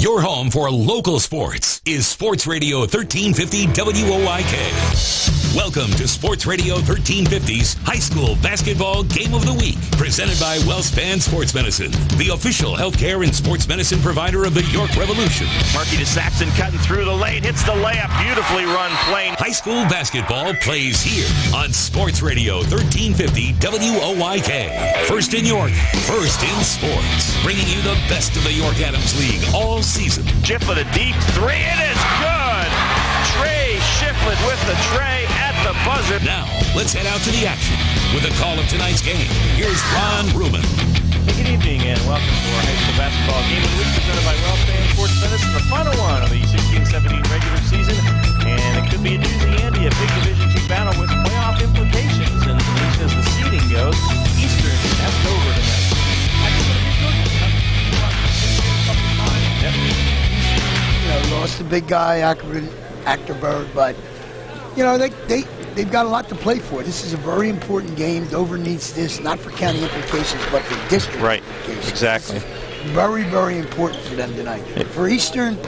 Your home for local sports is Sports Radio 1350 WOIK. Welcome to Sports Radio 1350's High School Basketball Game of the Week, presented by WellSpan Sports Medicine, the official healthcare and sports medicine provider of the York Revolution. Markey to Saxon, cutting through the lane, hits the layup, beautifully run play. High school basketball plays here on Sports Radio 1350 WOIK. First in York, first in sports, bringing you the best of the York Adams League all season. Shiflett a deep three, it is good! Trey Shiflett with the tray at the buzzer. Now, let's head out to the action with a call of tonight's game. Here's Ron Ruman. Good evening and welcome to our high school basketball game of the week presented by WellSpan Sports Medicine, the final one of the 16-17 regular season. And it could be a doozy, Andy, a big Division II battle with playoff implications. And at least as the seeding goes, Eastern has Dover tonight. Lost the big guy, Acterberg, but they've got a lot to play for. This is a very important game. Dover needs this, not for county implications, but for district implications. Exactly. Very, very important for them tonight. For Eastern,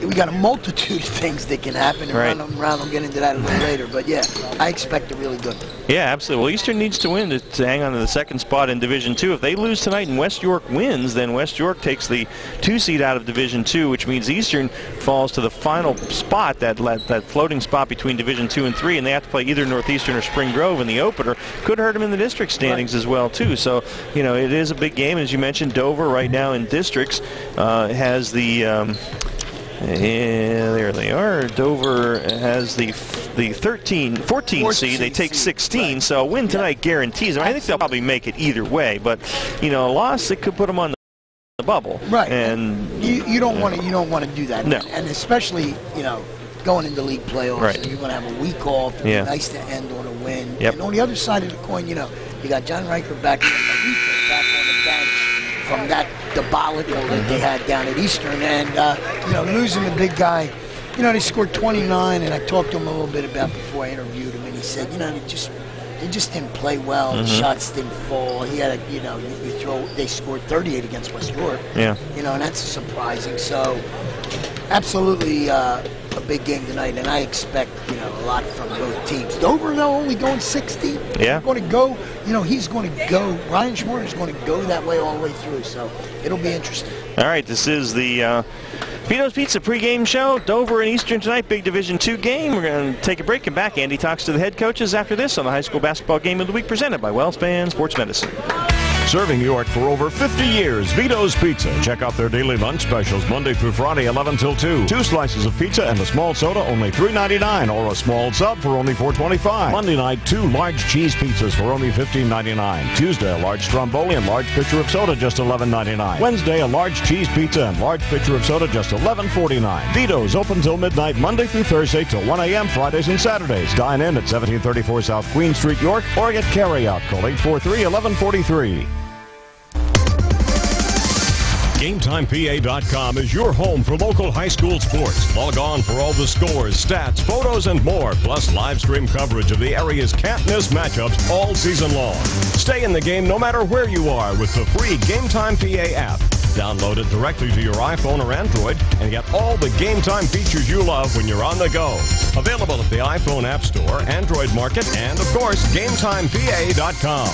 we got a multitude of things that can happen, and we'll get into that a little later. But yeah, I expect a really good one. Yeah, absolutely. Well, Eastern needs to win to hang on to the second spot in Division II. If they lose tonight and West York wins, then West York takes the 2 seed out of Division II, which means Eastern falls to the final spot, that floating spot between Division II and 3, and they have to play either Northeastern or Spring Grove in the opener. Could hurt them in the district standings as well, too. So, it is a big game. As you mentioned, Dover right now in districts has the... Yeah, there they are. Dover has the 14 seed. They take 16, so a win tonight guarantees them. I think they'll probably make it either way, but a loss, it could put them on the bubble. Right. And you don't want to do that. No. And especially going into league playoffs, right. And you're going to have a week off. It'd be nice to end on a win. Yep. And on the other side of the coin, you got John Riker back on the bench from that debacle that they had down at Eastern, and losing the big guy. They scored 29, and I talked to him a little bit about before I interviewed him, and he said, they just didn't play well. The shots didn't fall. He had they scored 38 against West York. Yeah. And that's surprising. So, absolutely a big game tonight, and I expect a lot from both teams. Dover, though, only going 60. Yeah. Going to go. He's going to go. Ryan Schmorter is going to go that way all the way through. So it'll be interesting. All right, this is the Vito's Pizza pregame show. Dover and Eastern tonight, big Division II game. We're going to take a break and back. Andy talks to the head coaches after this on the High School Basketball Game of the Week presented by WellSpan Sports Medicine. Serving York for over 50 years, Vito's Pizza. Check out their daily lunch specials Monday through Friday, 11 till 2. 2 slices of pizza and a small soda, only $3.99, or a small sub for only $4.25. Monday night, 2 large cheese pizzas for only $15.99. Tuesday, a large stromboli and large pitcher of soda, just $11.99. Wednesday, a large cheese pizza and large pitcher of soda, just $11.49. Vito's open till midnight, Monday through Thursday till 1 a.m. Fridays and Saturdays. Dine in at 1734 South Queen Street, York, or get carry-out. Call 843-1143. GameTimePA.com is your home for local high school sports. Log on for all the scores, stats, photos, and more, plus live stream coverage of the area's can't-miss matchups all season long. Stay in the game no matter where you are with the free GameTime PA app. Download it directly to your iPhone or Android and get all the Game Time features you love when you're on the go. Available at the iPhone App Store, Android Market, and, of course, GameTimePA.com.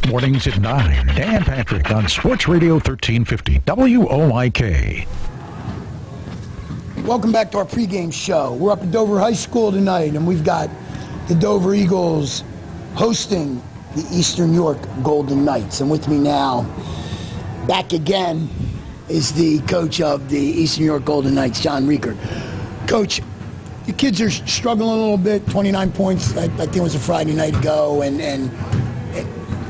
Mornings at 9. Dan Patrick on Sports Radio 1350 WOIK. Welcome back to our pregame show. We're up at Dover High School tonight, and we've got the Dover Eagles hosting the Eastern York Golden Knights. And with me now, back again, is the coach of the Eastern York Golden Knights, John Riker. Coach, the kids are struggling a little bit, 29 points, I think it was a Friday night ago, and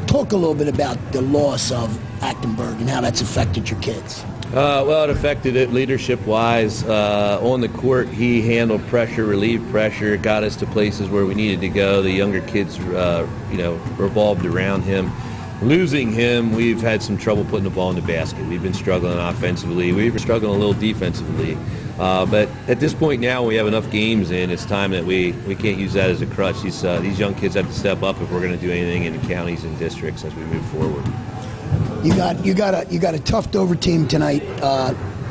talk a little bit about the loss of Acterberg and how that's affected your kids. Well, it affected it leadership-wise. On the court, he handled pressure, relieved pressure, got us to places where we needed to go. The younger kids, revolved around him. Losing him, we've had some trouble putting the ball in the basket. We've been struggling offensively. We've been struggling a little defensively. But at this point now, we have enough games in. It's time that we can't use that as a crutch. These young kids have to step up if we're going to do anything in the counties and districts as we move forward. You got a tough Dover team tonight.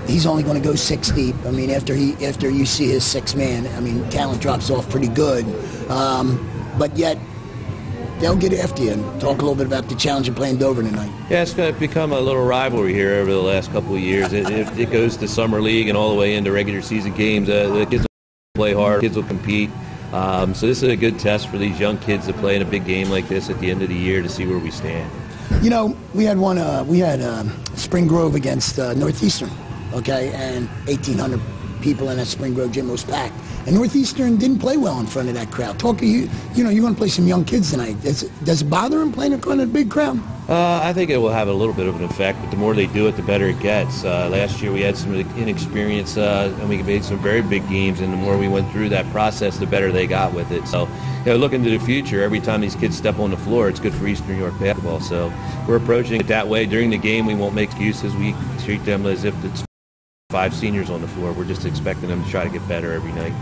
He's only going to go 6 deep. I mean, after you see his 6-man, I mean, talent drops off pretty good. But yet, they'll get after you. And talk a little bit about the challenge of playing Dover tonight. Yeah, it's going to become a little rivalry here over the last couple of years. It goes to summer league and all the way into regular season games. The kids will play hard. Kids will compete. So this is a good test for these young kids to play in a big game like this at the end of the year to see where we stand. You know, we had Spring Grove against Northeastern, okay, and 1,800 people in that Spring Grove gym was packed. And Northeastern didn't play well in front of that crowd. You know, you're going to play some young kids tonight. Does it bother them playing in front of a big crowd? I think it will have a little bit of an effect, but the more they do it, the better it gets. Last year we had some inexperience, and we made some very big games, and the more we went through that process, the better they got with it. So, you know, looking to the future, every time these kids step on the floor, it's good for Eastern York basketball. So we're approaching it that way. During the game, we won't make excuses. We treat them as if it's 5 seniors on the floor. We're just expecting them to try to get better every night.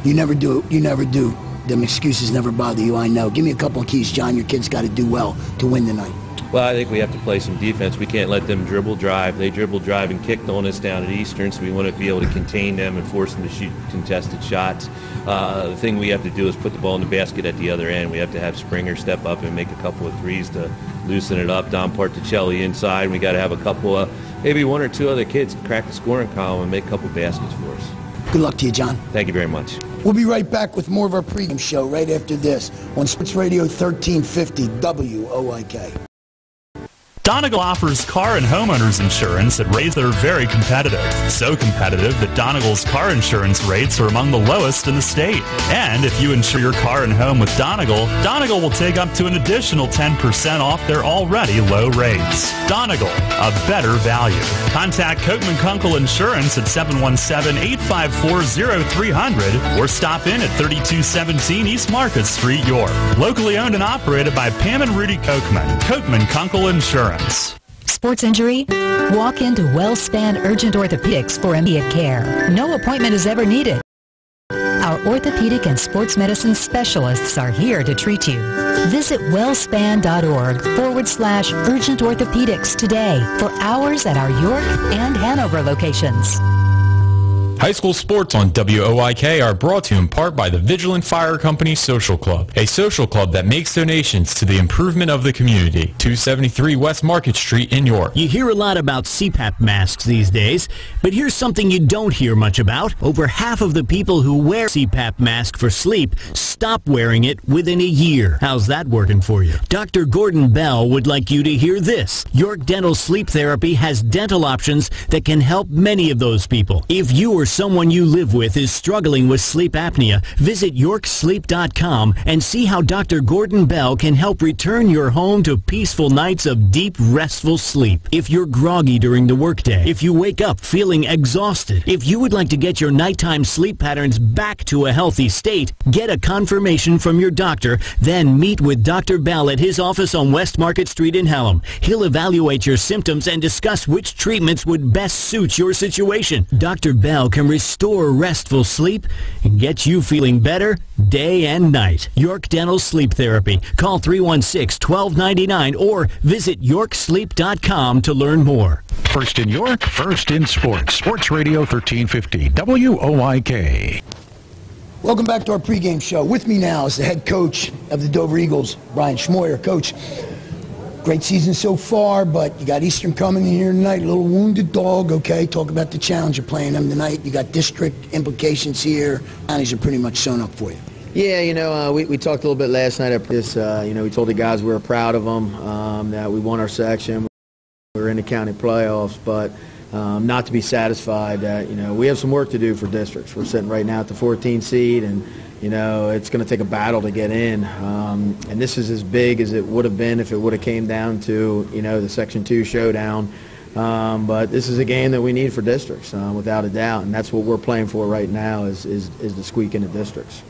You never do. You never do. Them excuses never bother you, I know. Give me a couple of keys, John. Your kids got to do well to win tonight. Well, I think we have to play some defense. We can't let them dribble drive. They dribble drive and kicked on us down at Eastern, so we want to be able to contain them and force them to shoot contested shots. The thing we have to do is put the ball in the basket at the other end. We have to have Springer step up and make a couple of threes to loosen it up. Don Particelli inside. We got to have a couple of, maybe 1 or 2 other kids crack the scoring column and make a couple baskets for us. Good luck to you, John. Thank you very much. We'll be right back with more of our pregame show right after this on Sports Radio 1350 WOIK. Donegal offers car and homeowners insurance at rates that are very competitive. So competitive that Donegal's car insurance rates are among the lowest in the state. And if you insure your car and home with Donegal, Donegal will take up to an additional 10% off their already low rates. Donegal, a better value. Contact Coatman Kunkel Insurance at 717-854-0300 or stop in at 3217 East Market Street, York. Locally owned and operated by Pam and Rudy Coatman. Coatman Kunkel Insurance. Sports injury? Walk into WellSpan Urgent Orthopedics for immediate care. No appointment is ever needed. Our orthopedic and sports medicine specialists are here to treat you. Visit wellspan.org/urgent orthopedics today for hours at our York and Hanover locations. High school sports on WOIK are brought to you in part by the Vigilant Fire Company Social Club, a social club that makes donations to the improvement of the community. 273 West Market Street in York. You hear a lot about CPAP masks these days, but here's something you don't hear much about. Over half of the people who wear CPAP mask for sleep stop wearing it within a year. How's that working for you? Dr. Gordon Bell would like you to hear this. York Dental Sleep Therapy has dental options that can help many of those people. If you or someone you live with is struggling with sleep apnea, visit yorksleep.com and see how Dr. Gordon Bell can help return your home to peaceful nights of deep, restful sleep. If you're groggy during the workday, if you wake up feeling exhausted, if you would like to get your nighttime sleep patterns back to a healthy state, get a confirmation from your doctor, then meet with Dr. Bell at his office on West Market Street in Hallam. He'll evaluate your symptoms and discuss which treatments would best suit your situation. Dr. Bell can restore restful sleep and get you feeling better day and night. York Dental Sleep Therapy. Call 316-1299 or visit yorksleep.com to learn more. First in York, first in sports. Sports Radio 1350 WOIK. Welcome back to our pregame show. With me now is the head coach of the Dover Eagles, Brian Schmoyer. Coach, great season so far, but you got Eastern coming in here tonight, a little wounded dog, okay? Talk about the challenge of playing them tonight. You got district implications here. Counties are pretty much sewn up for you. Yeah, you know, we talked a little bit last night at this. You know, we told the guys we were proud of them, that we won our section. We were in the county playoffs, but not to be satisfied that, you know, we have some work to do for districts. We're sitting right now at the 14th seed, and you know, it's going to take a battle to get in, and this is as big as it would have been if it would have came down to, you know, the Section 2 showdown. But this is a game that we need for districts, without a doubt, and that's what we're playing for right now is the squeak in the districts.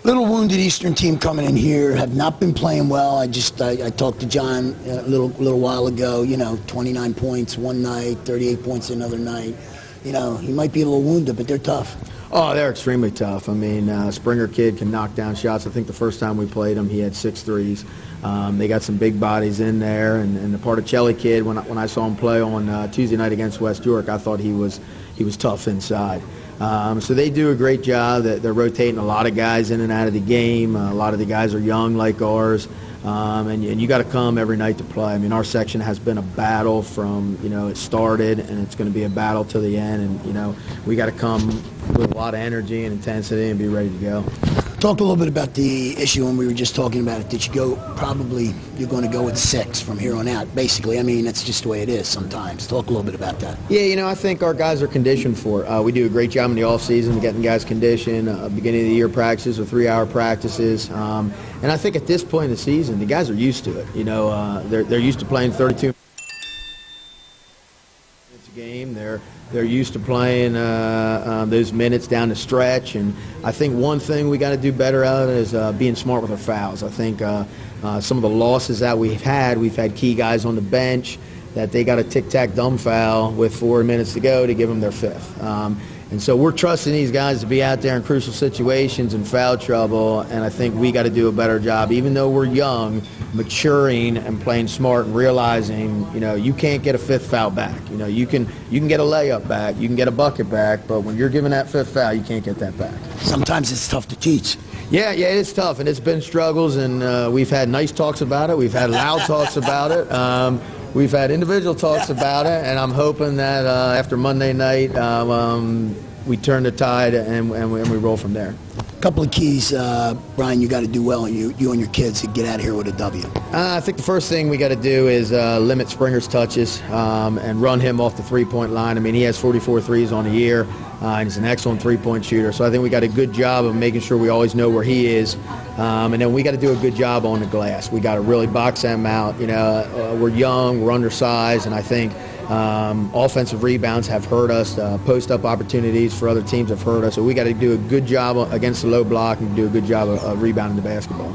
Little wounded Eastern team coming in here, have not been playing well. I talked to John a little while ago. You know, 29 points one night, 38 points another night. You know, he might be a little wounded, but they're tough. Oh, they're extremely tough. I mean, Springer kid can knock down shots. I think the first time we played him, he had 6 threes. They got some big bodies in there, and the Particelli kid, when I saw him play on Tuesday night against West York, I thought he was tough inside. So they do a great job. They're rotating a lot of guys in and out of the game. A lot of the guys are young like ours. And you got to come every night to play. I mean, our section has been a battle from, it started, and it's going to be a battle till the end. And, we got to come with a lot of energy and intensity and be ready to go. Talk a little bit about the issue when we were just talking about it. Did you go, probably you're going to go with 6 from here on out, basically. I mean, that's just the way it is sometimes. Talk a little bit about that. Yeah, I think our guys are conditioned for it. We do a great job in the off-season getting guys conditioned, beginning of the year practices or 3-hour practices. And I think at this point in the season, the guys are used to it. They're used to playing 32 minutes a game. They're used to playing those minutes down the stretch, and I think one thing we got to do better at is being smart with our fouls. I think some of the losses that we've had key guys on the bench that they got a tic-tac dumb foul with 4 minutes to go to give them their 5th. And so we're trusting these guys to be out there in crucial situations and foul trouble, and I think we got to do a better job, even though we're young, maturing and playing smart and realizing, you can't get a 5th foul back. You can get a layup back, you can get a bucket back, but when you're giving that 5th foul, you can't get that back. Sometimes it's tough to teach. Yeah, it's tough, and it's been struggles, and we've had nice talks about it. We've had loud talks about it. We've had individual talks about it, and I'm hoping that after Monday night we turn the tide and we roll from there. A couple of keys, Brian, you got to do well, and you and your kids to get out of here with a W. I think the first thing we got to do is limit Springer's touches and run him off the three-point line. I mean, he has 44 threes on the year, and he's an excellent three-point shooter. So I think we got a good job of making sure we always know where he is, and then we got to do a good job on the glass. We got to really box them out. We're young, we're undersized, and I think offensive rebounds have hurt us. Post-up opportunities for other teams have hurt us. So we got to do a good job against the low block and do a good job of rebounding the basketball.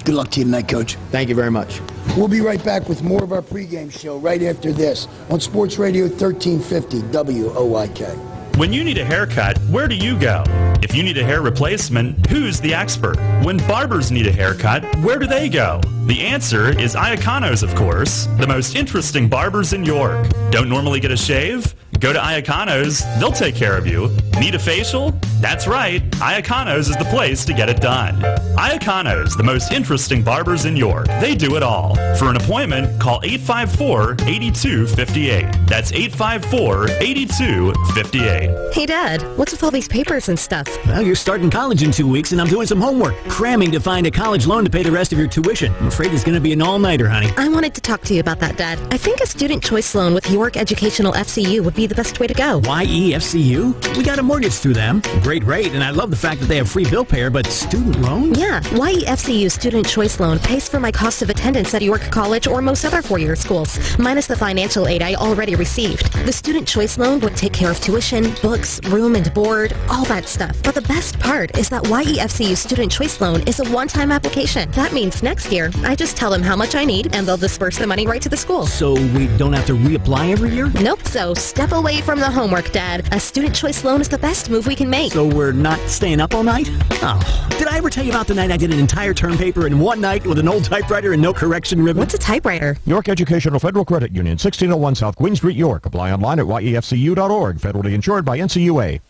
Good luck to you tonight, Coach. Thank you very much. We'll be right back with more of our pregame show right after this on Sports Radio 1350 WOIK. When you need a haircut, where do you go? If you need a hair replacement, who's the expert? When barbers need a haircut, where do they go? The answer is Iaconos, of course, the most interesting barbers in York. Don't normally get a shave? Go to Iaconos, they'll take care of you. Need a facial? That's right, Iaconos is the place to get it done. Iaconos, the most interesting barbers in York. They do it all. For an appointment, call 854-8258. That's 854-8258. Hey, Dad, what's with all these papers and stuff? Well, you're starting college in 2 weeks, and I'm doing some homework, cramming to find a college loan to pay the rest of your tuition. I'm afraid it's going to be an all-nighter, honey. I wanted to talk to you about that, Dad. I think a student choice loan with York Educational FCU would be the best way to go. YEFCU? We got a mortgage through them. Great rate, and I love the fact that they have free bill payer, but student loan? Yeah, YEFCU student choice loan pays for my cost of attendance at York College or most other four-year schools, minus the financial aid I already received. The student choice loan would take care of tuition, books, room and board, all that stuff. But the best part is that YEFCU student choice loan is a one-time application. That means next year, I just tell them how much I need, and they'll disperse the money right to the school. So we don't have to reapply every year? Nope, so step away from the homework, Dad. A student choice loan is the best move we can make. So we're not staying up all night? Oh, did I ever tell you about the night I did an entire term paper in one night with an old typewriter and no correction ribbon? What's a typewriter? York Educational Federal Credit Union, 1601 South Queen Street, York. Apply online at yefcu.org. Federally insured by NCUA.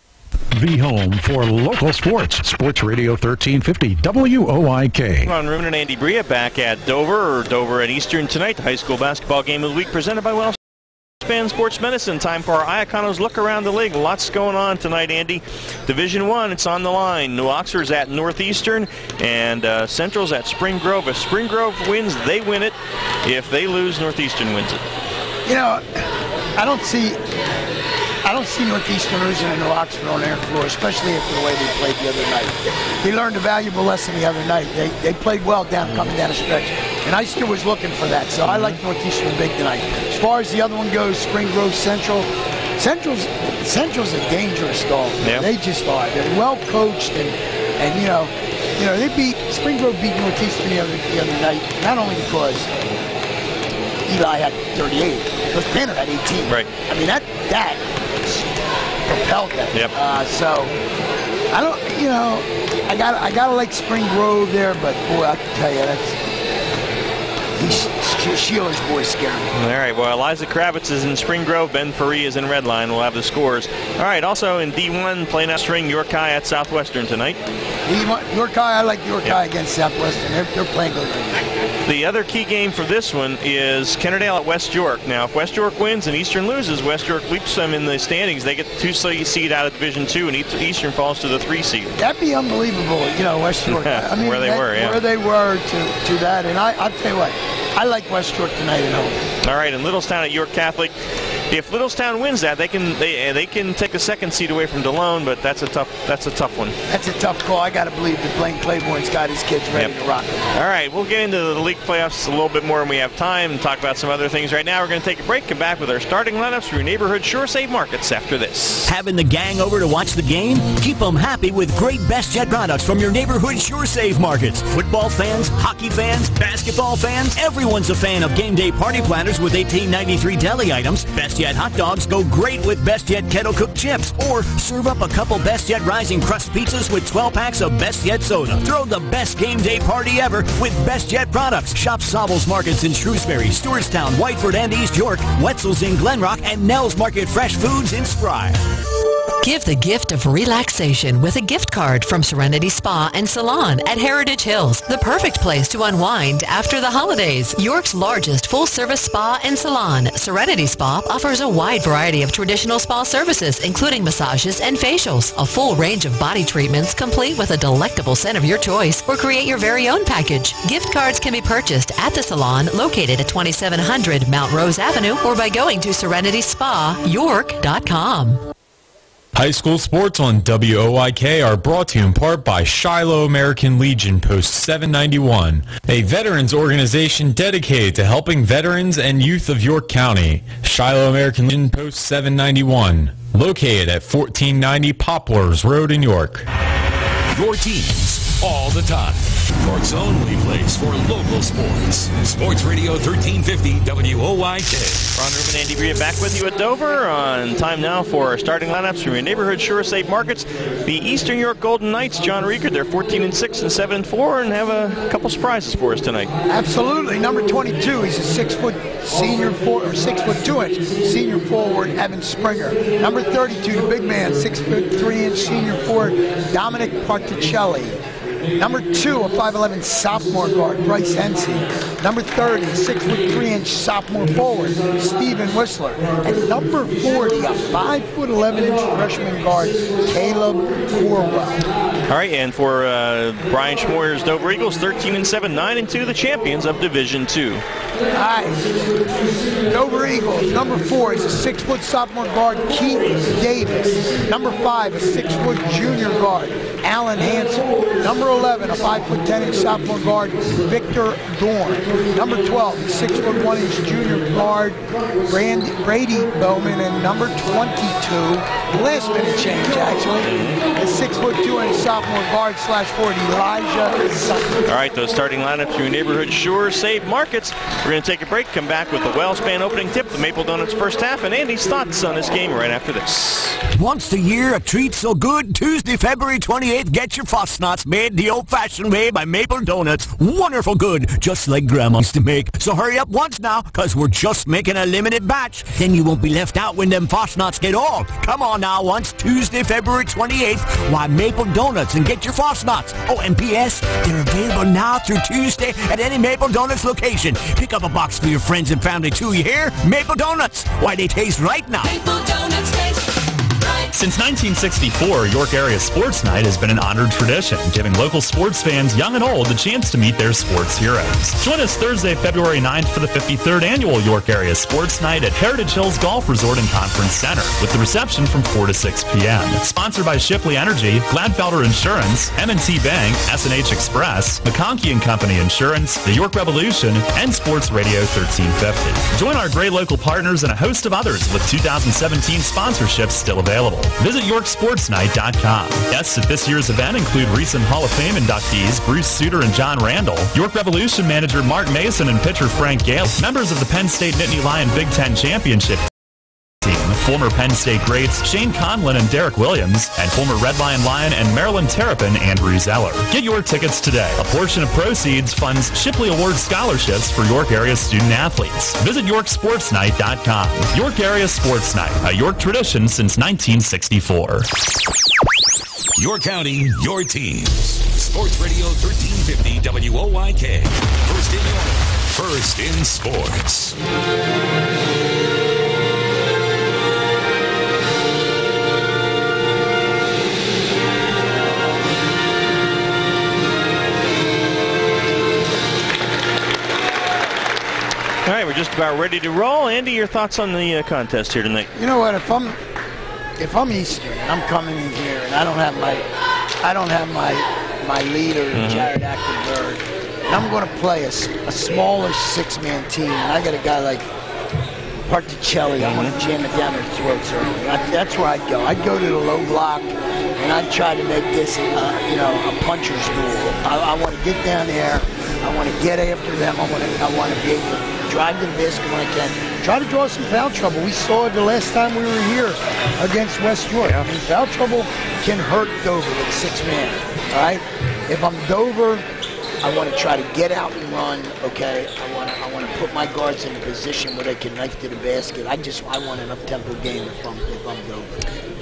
The home for local sports. Sports Radio 1350 WOIK. Ron Ruman and Andy Bria back at Dover at Eastern tonight. The high school basketball game of the week presented by WellSpan Sports Medicine. Time for our Iaconos look around the league. Lots going on tonight, Andy. Division I, it's on the line. New Oxford's at Northeastern, and Central's at Spring Grove. If Spring Grove wins, they win it. If they lose, Northeastern wins it. I don't see Northeastern losing to New Oxford on their floor, especially after the way they played the other night. They learned a valuable lesson the other night. They played well coming down a stretch, and I still was looking for that. So I like Northeastern big tonight. As far as the other one goes, Spring Grove Central. Central's a dangerous dog. Yeah. They just are. They're well coached, and they beat Spring Grove beat Northeastern the other night. Not only because Eli had 38, because Banner had 18. Right. I mean that propelled them. Yep. So I don't, I gotta like Spring Grove there, but boy, I can tell you Sheeler's boys scare me. All right, well, Eliza Kravitz is in Spring Grove. Ben Faree is in Redline. We'll have the scores. All right, also in D1, playing that string, York High at Southwestern tonight. York High, I like York High against Southwestern. They're playing good right now. The other key game for this one is Kennerdale at West York. Now, if West York wins and Eastern loses, West York leaps them in the standings. They get the 2 seed out of Division 2, and Eastern falls to the 3 seed. That'd be unbelievable, West York. I mean, where they were to that. And I'll tell you what, I like West York tonight at home. All right, and Littlestown at York Catholic. If Littlestown wins that, they can take the 2nd seed away from DeLone, but that's a tough one. That's a tough call. I got to believe that Blaine Claiborne's got his kids ready to rock it. All right, we'll get into the league playoffs a little bit more when we have time and talk about some other things. Right now, we're going to take a break, come back with our starting lineups for your neighborhood Sure Save markets after this. Having the gang over to watch the game? Keep them happy with great Best Jet products from your neighborhood Sure Save markets. Football fans, hockey fans, basketball fans, everyone's a fan of game day party planners with 1893 deli items. Best Jet hot dogs go great with Best Jet kettle cooked chips, or serve up a couple Best Jet Rising Crust pizzas with 12 packs of Best Jet soda. Throw the best game day party ever with Best Jet products. Shop Sobel's Markets in Shrewsbury, Stewartstown, Whiteford, and East York, Wetzel's in Glenrock, and Nell's Market Fresh Foods in Spry. Give the gift of relaxation with a gift card from Serenity Spa and Salon at Heritage Hills, the perfect place to unwind after the holidays. York's largest full-service spa and salon, Serenity Spa offers a wide variety of traditional spa services, including massages and facials, a full range of body treatments complete with a delectable scent of your choice, or create your very own package. Gift cards can be purchased at the salon located at 2700 Mount Rose Avenue or by going to serenityspayork.com. High school sports on WOIK are brought to you in part by Shiloh American Legion Post 791, a veterans organization dedicated to helping veterans and youth of York County. Shiloh American Legion Post 791, located at 1490 Poplars Road in York. Your teams all the time. York's only place for local sports. Sports Radio 1350 WOIK. Ron Rubin, Andy Bria back with you at Dover on time now for our starting lineups from your neighborhood Sure Save markets. The Eastern York Golden Knights, John Rieger, they're 14-6 and 7-4 and have a couple surprises for us tonight. Absolutely. Number 22, he's a 6-foot senior forward, or 6'2" senior forward, Evan Springer. Number 32, the big man, 6'3" senior forward, Dominic Particelli. Number 2, a 5'11" sophomore guard, Bryce Hensey. Number 30, 6'3" sophomore forward, Stephen Whistler. And number 40, a 5'11" freshman guard, Caleb Corwell. All right, and for Brian Schmoyer's Dover Eagles, 13-7, 9-2, the champions of Division 2. All right, Dover Eagles, number 4 is a 6-foot sophomore guard, Keaton Davis. Number 5, a 6-foot junior guard, Alan Hansen. Number 11, a 5'10" sophomore guard, Victor Dorn. Number 12, a 6'1" junior guard, Brady Bowman. And number 22, last minute change actually, a 6'2" sophomore guard /forward, Elijah Sutton. All right, those starting lineups for your neighborhood Sure Save markets. We're going to take a break, come back with the Wellspan opening tip, the Maple Donuts first half, and Andy's thoughts on this game right after this. Once a year, a treat so good, Tuesday, February 28th, get your Fosnots made the old-fashioned way by Maple Donuts. Wonderful good, just like Grandma used to make. So hurry up once now, because we're just making a limited batch. Then you won't be left out when them Fosnots get all. Come on now, once Tuesday, February 28th, why Maple Donuts and get your Fosnots. Oh, and P.S., they're available now through Tuesday at any Maple Donuts location. Pick up a box for your friends and family too, you hear? Maple Donuts, why they taste right now. Maple Donuts taste right. Since 1964, York Area Sports Night has been an honored tradition, giving local sports fans, young and old, the chance to meet their sports heroes. Join us Thursday, February 9th for the 53rd Annual York Area Sports Night at Heritage Hills Golf Resort and Conference Center, with the reception from 4 to 6 p.m. Sponsored by Shipley Energy, Gladfelder Insurance, M&T Bank, S&H Express, McConkey & Company Insurance, the York Revolution, and Sports Radio 1350. Join our great local partners and a host of others with 2017 sponsorships still available. Visit YorkSportsNight.com. Guests at this year's event include recent Hall of Fame inductees Bruce Suter and John Randall, York Revolution manager Mark Mason and pitcher Frank Gale, members of the Penn State Nittany Lion Big Ten Championship team, former Penn State greats Shane Conlon and Derek Williams, and former Red Lion and Maryland Terrapin Andrew Zeller. Get your tickets today. A portion of proceeds funds Shipley Award scholarships for York area student athletes. Visit YorkSportsNight.com. York Area Sports Night, a York tradition since 1964. Your county, your teams. Sports Radio 1350 WOYK. First in York, first in sports. All right, we're just about ready to roll. Andy, your thoughts on the contest here tonight? You know what? If I'm Eastern and I'm coming in here and I don't have my leader, Jared Acton-Bird, and I'm going to play a smaller six-man team, and I got a guy like Particelli, I'm going to jam it down their throats early. That's where I'd go. I'd go to the low block, and I'd try to make this, a puncher's duel. I want to get down there. I want to get after them. I want to be able to drive to the basket when I can. Try to draw some foul trouble. We saw it the last time we were here against West York. I mean, foul trouble can hurt Dover with six-man, all right? If I'm Dover, I want to try to get out and run, okay? I want to put my guards in a position where they can knife to the basket. I want an up-tempo game if I'm Dover.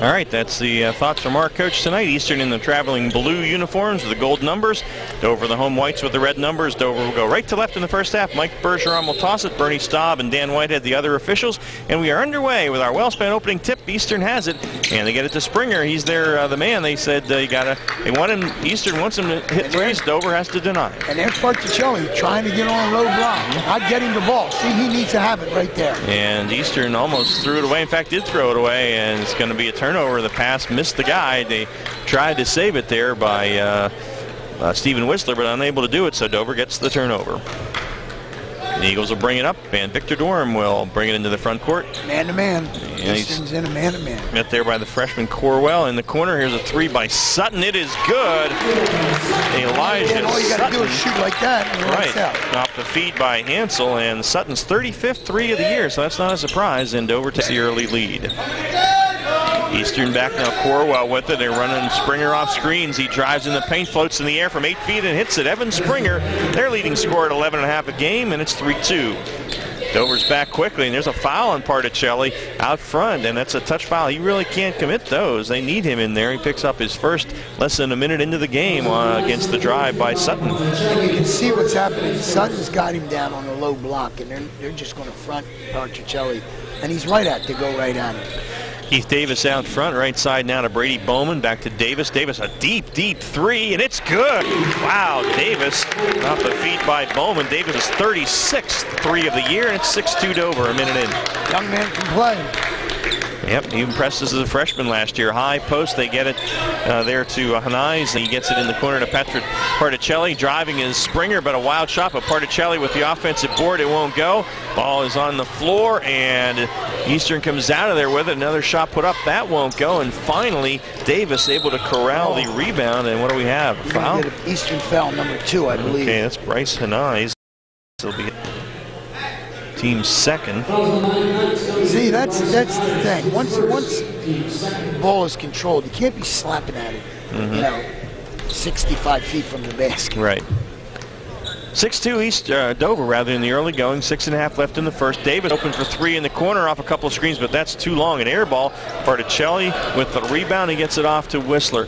All right, that's the thoughts from our coach tonight. Eastern in the traveling blue uniforms with the gold numbers. Dover the home whites with the red numbers. Dover will go right to left in the first half. Mike Bergeron will toss it. Bernie Staub and Dan Whitehead the other officials. And we are underway with our WellSpan opening tip. Eastern has it, and they get it to Springer. He's there, the man. They said Eastern wants him to hit threes. Dover has to deny. And there's Particelli trying to get on a low block. Not getting the ball. See, he needs to have it right there. And Eastern almost threw it away. In fact, did throw it away, and it's going to be a turnover. The pass missed the guy. They tried to save it there by Stephen Whistler, but unable to do it, so Dover gets the turnover. The Eagles will bring it up, and Victor Dorm will bring it into the front court. Man-to-man. Eastern's in a man-to-man. Met there by the freshman Corwell in the corner. Here's a three by Sutton. It is good. Elijah and all you got to do is shoot like that, and right out. Off the feed by Hansel, and Sutton's 35th three of the year, so that's not a surprise, and Dover takes the early lead. Eastern back now, Corwell with it. They're running Springer off screens. He drives in the paint, floats in the air from 8 feet and hits it. Evan Springer, their leading scorer at 11.5 a game, and it's 3-2. Dover's back quickly, and there's a foul on Particelli out front, and that's a touch foul. He really can't commit those. They need him in there. He picks up his first less than a minute into the game against the drive by Sutton. And you can see what's happening. Sutton's got him down on the low block, and they're just going to front Particelli, and he's right at to go right at him. Keith Davis out front, right side now to Brady Bowman, back to Davis. Davis, a deep three, and it's good. Wow, Davis off the feed by Bowman. Davis is 36th three of the year, and it's 6-2 Dover, a minute in. Young man can play. Yep, he impressed us as a freshman last year. High post, they get it there to Hanais, and he gets it in the corner to Patrick Particelli. Driving is Springer, but a wild shot, but Particelli with the offensive board, it won't go. Ball is on the floor, and Eastern comes out of there with it. Another shot put up, that won't go, and finally Davis able to corral the rebound, and what do we have? A foul? Eastern foul number 2, I believe. Okay, that's Bryce Hanais. He'll be team second. See, that's the thing. Once the ball is controlled, you can't be slapping at it, 65 feet from the basket. Right. 6-2 Dover rather in the early going. 6.5 left in the first. Davis open for three in the corner off a couple of screens, but that's too long. An air ball. Particelli with the rebound. He gets it off to Whistler.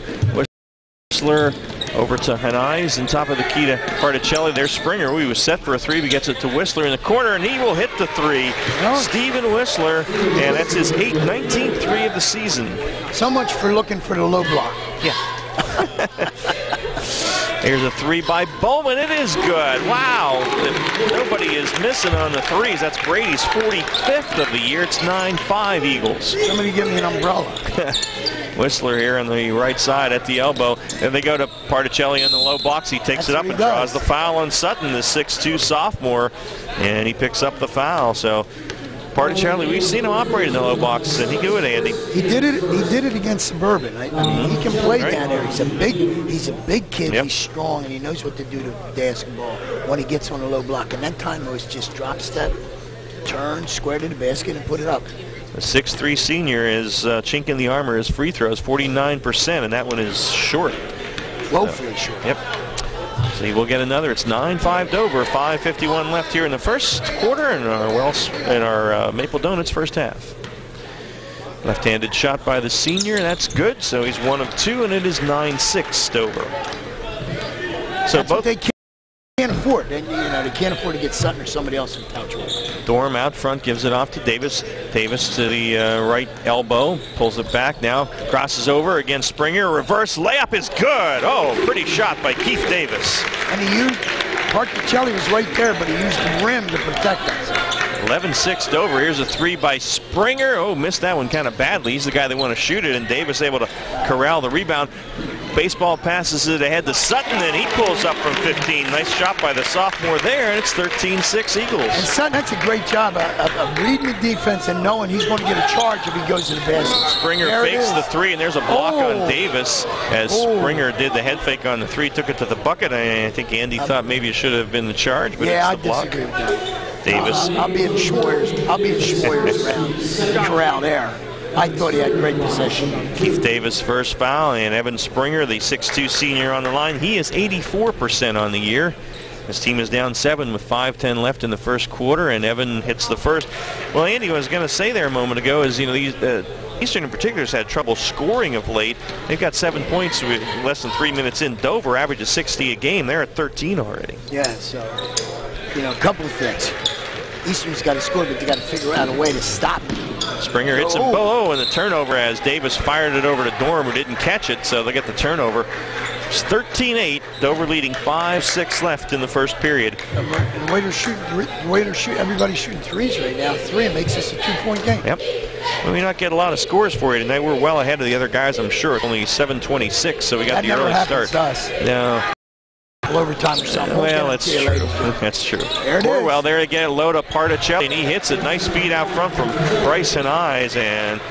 Whistler over to Hanais, and top of the key to Particelli. There's Springer. He was set for a three, but gets it to Whistler in the corner, and he will hit the three. Stephen Whistler, and that's his 19th three of the season. So much for looking for the low block. Yeah. Here's a three by Bowman. It is good. Wow. Nobody is missing on the threes. That's Brady's 45th of the year. It's 9-5 Eagles. Somebody give me an umbrella. Whistler here on the right side at the elbow. Then they go to Particelli in the low box. He takes it up and draws the foul on Sutton, the 6'2 sophomore, and he picks up the foul. So Particelli, we've seen him operate in the low box, and he can do it, Andy. He did it against Suburban. I mean, he can play down there. He's a big kid. Yep. He's strong, and he knows what to do to basketball when he gets on the low block. And that time it was just drop step, turn, square to the basket, and put it up. The 6'3" senior is chink in the armor. His free throws 49%, and that one is short. Woefully short. Yep. So he will get another. It's 9-5 Dover. 5:51 left here in the first quarter in our Maple Donuts first half. Left-handed shot by the senior. That's good. So he's 1 of 2, and it is 9-6 Dover. So that's both they can't afford. They can't afford to get Sutton or somebody else in foul trouble. Dorm out front gives it off to Davis. Davis to the right elbow, pulls it back now, crosses over against Springer. Reverse layup is good. Oh, pretty shot by Keith Davis. And he used, Particelli was right there, but he used the rim to protect us. 11-6 Dover. Here's a 3 by Springer. Oh, missed that one kind of badly. He's the guy they want to shoot it, and Davis able to corral the rebound. Baseball passes it ahead to Sutton, and he pulls up from 15. Nice shot by the sophomore there, and it's 13-6 Eagles. And Sutton, that's a great job of reading the defense and knowing he's going to get a charge if he goes to the basket. Springer fakes the 3, and there's a block on Davis as Springer did the head fake on the 3, took it to the bucket. I think Andy thought maybe it should have been the charge, but it's the block. Disagree with that. Davis. I'll be in Schmoyer's corral there. I thought he had great possession. Keith Davis first foul, and Evan Springer, the 6'2" senior on the line. He is 84% on the year. His team is down 7 with 5:10 left in the first quarter, and Evan hits the first. Well, Andy, what I was going to say there a moment ago is, these Eastern in particular has had trouble scoring of late. They've got 7 points with less than 3 minutes in. Dover averages 60 a game. They're at 13 already. Yeah, so, a couple of things. Eastern's got to score, but they got to figure out a way to stop it. Springer hits him below, and the turnover as Davis fired it over to Dorm, who didn't catch it, so they get the turnover. It's 13-8. Dover leading 5-6 left in the first period. The way they're shooting, everybody's shooting threes right now. 3 makes this a 2-point game. Yep. We may not get a lot of scores for you tonight. We're well ahead of the other guys, I'm sure. It's only 7:26, so we got the early start. To us. No. Overtime or something. Well, that's true. That's true. There it is. Well, there again, load up Particelli, and he hits it. Nice speed out front from Bryson Eyes, and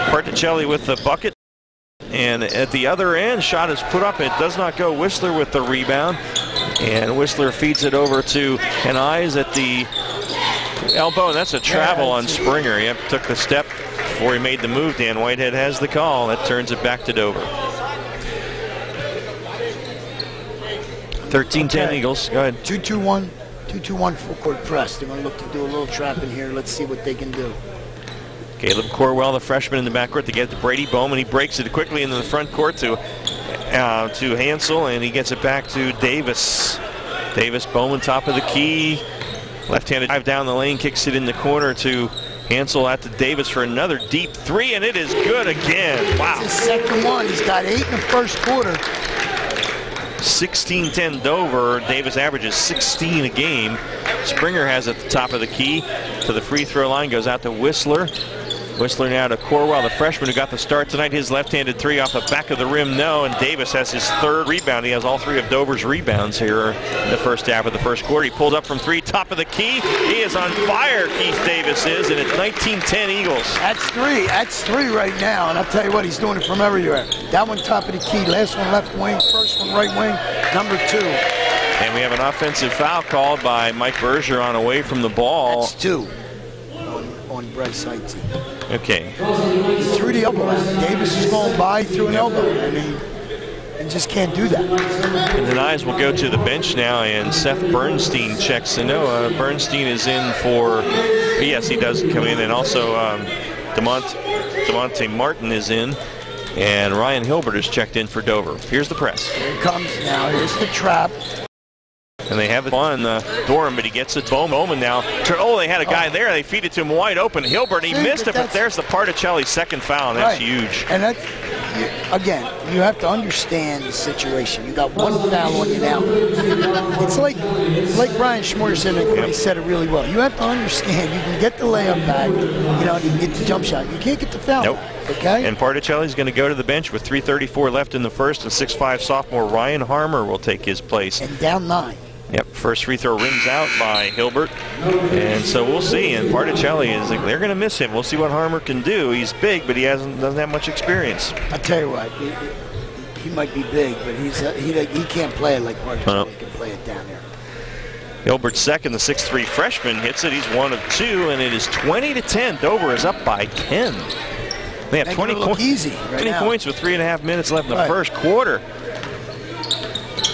Particelli with the bucket. And at the other end, shot is put up. It does not go. Whistler with the rebound, and Whistler feeds it over to an Eyes at the elbow, and that's a travel on Springer. Yep, took the step before he made the move. Dan Whitehead has the call. That turns it back to Dover. 13-10 Eagles. Go ahead. 2-2-1 full court press. They're going to look to do a little trap in here. Let's see what they can do. Caleb Corwell, the freshman in the backcourt, to get to Brady Bowman. He breaks it quickly into the front court to Hansel, and he gets it back to Davis. Davis, Bowman, top of the key. Left-handed drive down the lane, kicks it in the corner to Hansel out to Davis for another deep 3, and it is good again. Wow. It's his second one. He's got 8 in the first quarter. 16-10 Dover. Davis averages 16 a game. Springer has at the top of the key to the free throw line, goes out to Whistler. Whistler now to Corwell, the freshman who got the start tonight. His left-handed 3 off the back of the rim, no, and Davis has his 3rd rebound. He has all 3 of Dover's rebounds here in the first half of the first quarter. He pulled up from 3, top of the key. He is on fire, Keith Davis is, and it's 19-10 Eagles. That's 3. That's 3 right now, and I'll tell you what, he's doing it from everywhere. That one top of the key, last one left wing, first one right wing, number 2. And we have an offensive foul called by Mike Bergeron away from the ball. That's 2 on Bryce Heitze. Okay. He threw the elbow out. Davis is going by through an elbow. I mean, and just can't do that. And the Eyes will go to the bench now, and Seth Bernstein checks in. Bernstein is in for, yes, he does come in, and also DeMonte Martin is in, and Ryan Hilbert is checked in for Dover. Here's the press. Here it comes now. Here's the trap. And they have it on Dorham, but he gets it to Bowman now. Oh, they had a guy there. They feed it to him wide open. Hilbert, he missed it, but there's the Particelli second foul, and that's huge. And that, again, you have to understand the situation. You got 1 foul on you now. It's like Brian Schmoyer said, he said it really well. You have to understand, you can get the layup back, you can get the jump shot. You can't get the foul. Nope. Okay. And Particelli's going to go to the bench with 3:34 left in the first, and 6'5" sophomore Ryan Harmer will take his place. And down 9. Yep, first free throw rings out by Hilbert, and so we'll see. And Particelli they're going to miss him. We'll see what Harmer can do. He's big, but he doesn't have much experience. I'll tell you what, he might be big, but he can't play it like Particelli can play it down there. Hilbert's second, the 6'3" freshman hits it. He's 1 of 2, and it is 20-10. Dover is up by 10. They have 20 points with 3.5 minutes left in the first quarter.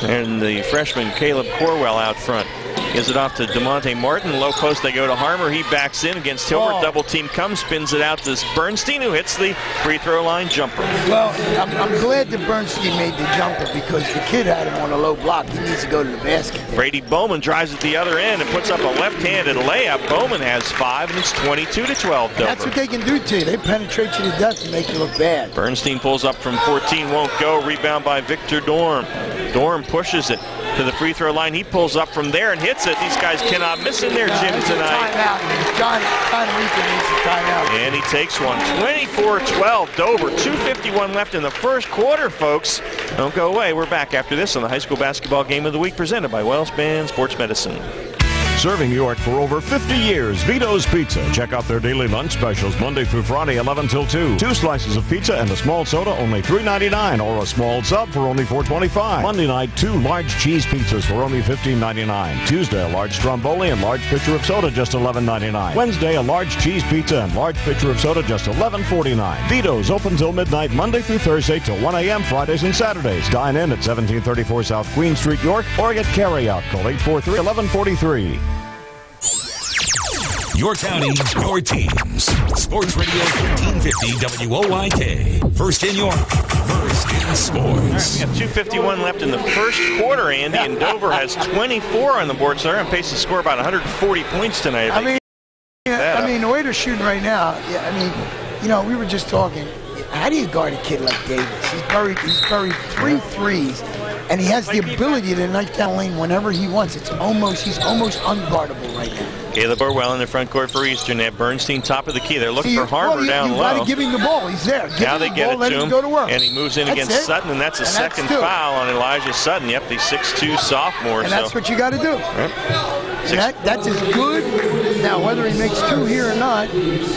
And the freshman Caleb Corwell out front. Gives it off to DeMonte Martin. Low post, they go to Harmer. He backs in against Hilbert. Double team comes, spins it out to Bernstein, who hits the free throw line jumper. Well, I'm glad that Bernstein made the jumper because the kid had him on a low block. He needs to go to the basket. Brady Bowman drives at the other end and puts up a left-handed layup. Bowman has 5, and it's 22-12 Dover. That's what they can do to you. They penetrate you to death and make you look bad. Bernstein pulls up from 14, won't go. Rebound by Victor Dorm. Dorm pushes it to the free throw line. He pulls up from there and hits it. These guys cannot miss in their gym tonight. John Reefer needs a timeout. And he takes one. 24-12 Dover. 2:51 left in the first quarter, folks. Don't go away. We're back after this on the high school basketball game of the week presented by WellSpan Sports Medicine. Serving York for over 50 years, Vito's Pizza. Check out their daily lunch specials Monday through Friday, 11 till 2. 2 slices of pizza and a small soda, only $3.99, or a small sub for only $4.25. Monday night, 2 large cheese pizzas for only $15.99. Tuesday, a large stromboli and large pitcher of soda, just $11.99. Wednesday, a large cheese pizza and large pitcher of soda, just $11.49. Vito's open till midnight, Monday through Thursday till 1 a.m., Fridays and Saturdays. Dine in at 1734 South Queen Street, York, or get carry-out. Call 843-1143. Your county, your teams. Sports Radio 1350 WOIK. First in York, first in sports. All right, we have 2:51 left in the first quarter, Andy, and Dover has 24 on the board, so they're on pace to score about 140 points tonight. I mean, the way they're shooting right now, we were just talking. How do you guard a kid like Davis? He's buried 3 threes, and he has the ability to knock down lane whenever he wants. He's almost unguardable right now. Caleb Orwell in the front court for Eastern. They have Bernstein top of the key. They're looking for Harmer down low. You got to give him the ball. He's there. Now they get it to him, go to work. and he moves in against Sutton, and that's a second foul on Elijah Sutton. Yep, the 6'2" sophomore. And that's what you got to do. That's as good. Now, whether he makes 2 here or not,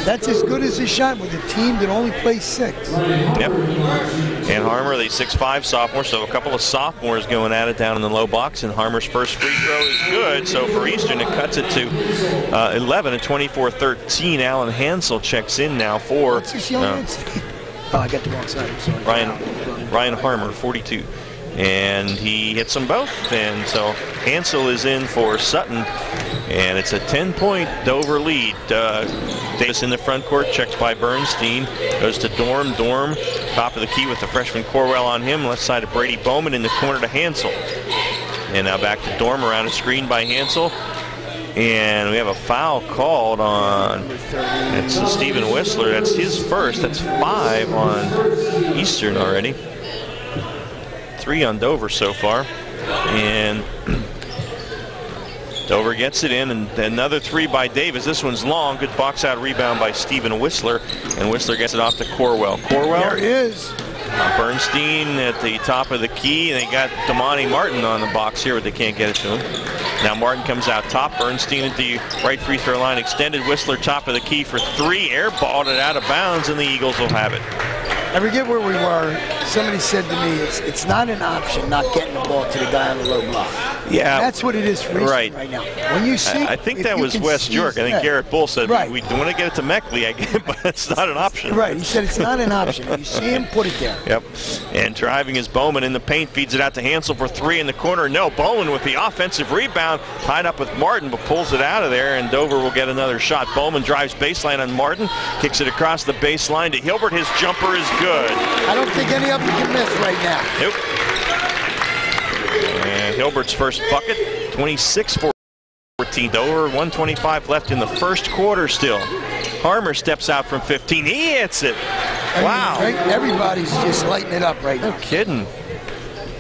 that's as good as his shot with a team that only plays 6. Yep. And Harmer, the 6'5" sophomore, so a couple of sophomores going at it down in the low box, and Harmer's first free throw is good. So for Eastern, it cuts it to 11 at 24-13. Alan Hansel checks in now for I got the wrong side. I'm sorry. Ryan Harmer, 42. And he hits them both, and so Hansel is in for Sutton, and it's a 10-point Dover lead. Davis in the front court, checked by Bernstein, goes to Dorm, top of the key with the freshman Corwell on him, left side of Brady Bowman in the corner to Hansel. And now back to Dorm around a screen by Hansel, and we have a foul called on, it's Stephen Whistler, that's his first, that's 5 on Eastern already. 3 on Dover so far, and Dover gets it in, and another 3 by Davis. This one's long. Good box out rebound by Stephen Whistler, and Whistler gets it off to Corwell. There it is. Bernstein at the top of the key, and they got DeMonte Martin on the box here, but they can't get it to him. Now Martin comes out top. Bernstein at the right free throw line, extended. Whistler top of the key for 3. Airballed it out of bounds, and the Eagles will have it. I forget where we were. Somebody said to me, it's not an option not getting the ball to the guy on the low block. Yeah. And that's what it is for Eastern right now. When you see, I think that was West York. I think Garrett Bull said, we want to get it to Meckley, but it's not an option. Right. He said it's not an option. You see him, put it there. Yep. And driving is Bowman in the paint, feeds it out to Hansel for 3 in the corner. No, Bowman with the offensive rebound, tied up with Martin, but pulls it out of there, and Dover will get another shot. Bowman drives baseline on Martin, kicks it across the baseline to Hilbert. His jumper is good. I don't think any of them can miss right now. Nope. And Hilbert's first bucket, 26-14 Dover, 1:25 left in the first quarter still. Harmer steps out from 15. He hits it. Wow. Everybody's just lighting it up right now. No kidding.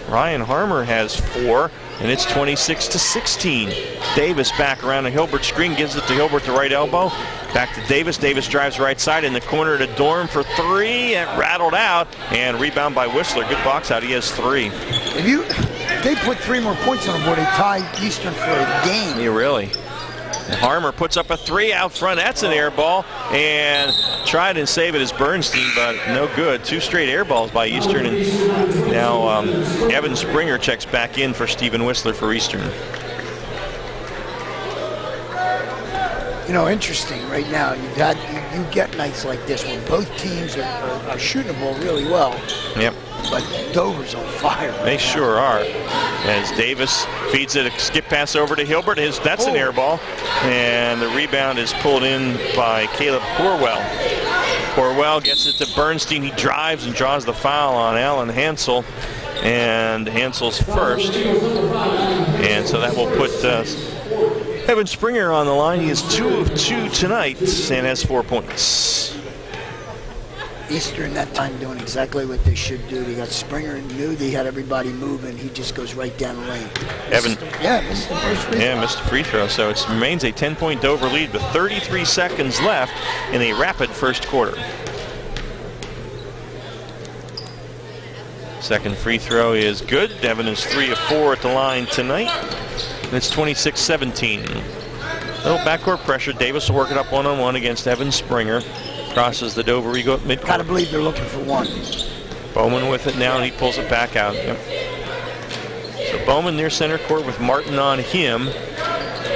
Ryan Harmer has 4, and it's 26-16. Davis back around the Hilbert screen, gives it to Hilbert the right elbow. Back to Davis. Davis drives right side in the corner to Dorm for 3. It rattled out, and rebound by Whistler. Good box out. He has 3. If they put 3 more points on the board, they tie Eastern for a game. Yeah, really. Harmer puts up a 3 out front. That's an air ball, and tried and save it as Bernstein, but no good. 2 straight air balls by Eastern, and now Evan Springer checks back in for Stephen Whistler for Eastern. You know, interesting right now. You get nights like this when both teams are shooting the ball really well. Yep. But Dover's on fire. They sure are. As Davis feeds it, a skip pass over to Hilbert. That's an air ball. And the rebound is pulled in by Caleb Corwell. Corwell gets it to Bernstein. He drives and draws the foul on Alan Hansel. And Hansel's first. And so that will put Evan Springer on the line. He is 2 of 2 tonight and has 4 points. Eastern that time doing exactly what they should do. They got Springer and knew they had everybody moving. He just goes right down the lane. Evan. Missed the first free throw. Yeah, missed the free throw. So it remains a 10-point Dover lead with 33 seconds left in a rapid first quarter. Second free throw is good. Evan is 3 of 4 at the line tonight. And it's 26-17. Little backcourt pressure. Davis will work it up one-on-one against Evan Springer. Crosses the Dover Eagle at midcourt. Gotta believe they're looking for one. Bowman with it now, and he pulls it back out. Yep. So Bowman near center court with Martin on him.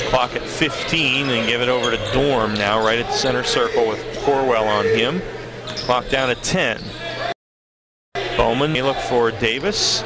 Clock at 15, and give it over to Dorm now, right at the center circle with Corwell on him. Clock down at 10. Bowman, they look for Davis.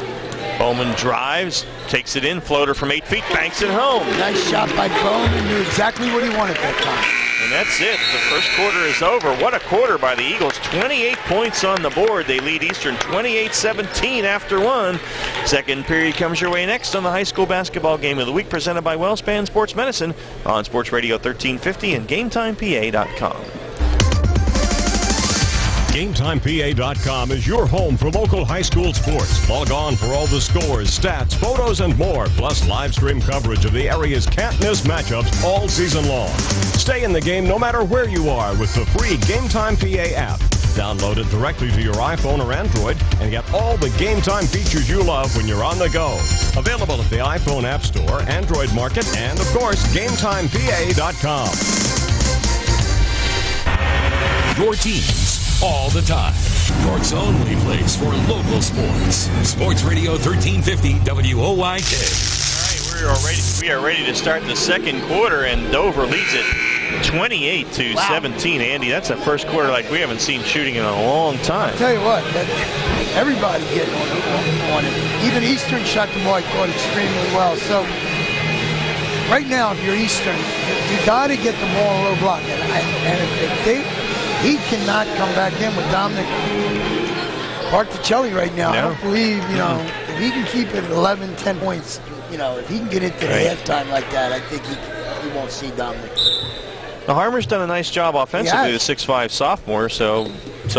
Bowman drives, takes it in, floater from 8 feet, banks it home. Nice shot by Bowman, knew exactly what he wanted that time. And that's it. The first quarter is over. What a quarter by the Eagles. 28 points on the board. They lead Eastern 28-17 after one. Second period comes your way next on the high school basketball game of the week, presented by WellSpan Sports Medicine on Sports Radio 1350 and GameTimePA.com. GameTimePA.com is your home for local high school sports. Log on for all the scores, stats, photos, and more, plus live stream coverage of the area's can't-miss matchups all season long. Stay in the game no matter where you are with the free GameTime PA app. Download it directly to your iPhone or Android and get all the Game Time features you love when you're on the go. Available at the iPhone App Store, Android Market, and, of course, GameTimePA.com. Your teams all the time. York's only place for local sports. Sports Radio 1350 WOYK. All right, we are ready to start the second quarter, and Dover leads it 28-17. Andy, that's a first quarter like we haven't seen shooting in a long time. I'll tell you what, everybody getting on it. Even Eastern shot the ball, I thought, extremely well. So right now, if you're Eastern, you got to get the ball low block. And he cannot come back in with Dominic Barticelli right now. No. I don't believe, if he can keep it at 11, 10 points, if he can get into the halftime like that, I think he won't see Dominic. Now, Harmer's done a nice job offensively, the 6'5 sophomore, so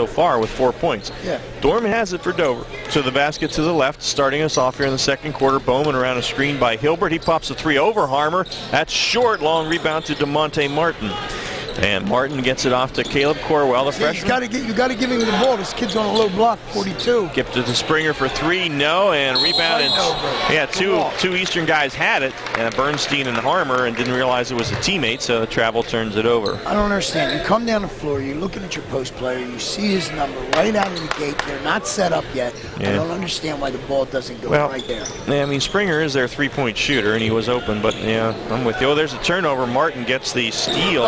far with 4 points. Yeah. Dorman has it for Dover. So the basket to the left, starting us off here in the second quarter. Bowman around a screen by Hilbert. He pops a 3 over Harmer. That's short. Long rebound to DeMonte Martin. And Martin gets it off to Caleb Corwell, the freshman. You got to give him the ball. This kid's on a low block, 42. Gifted to Springer for 3, no, and rebounded. Yeah, two Eastern guys had it, and Bernstein and Harmer, and didn't realize it was a teammate, so Travel turns it over. I don't understand. You come down the floor, you're looking at your post player, you see his number right out of the gate. They're not set up yet. Yeah. I don't understand why the ball doesn't go right there. Yeah, I mean, Springer is their three-point shooter, and he was open, but yeah, I'm with you. Oh, there's a turnover. Martin gets the steal.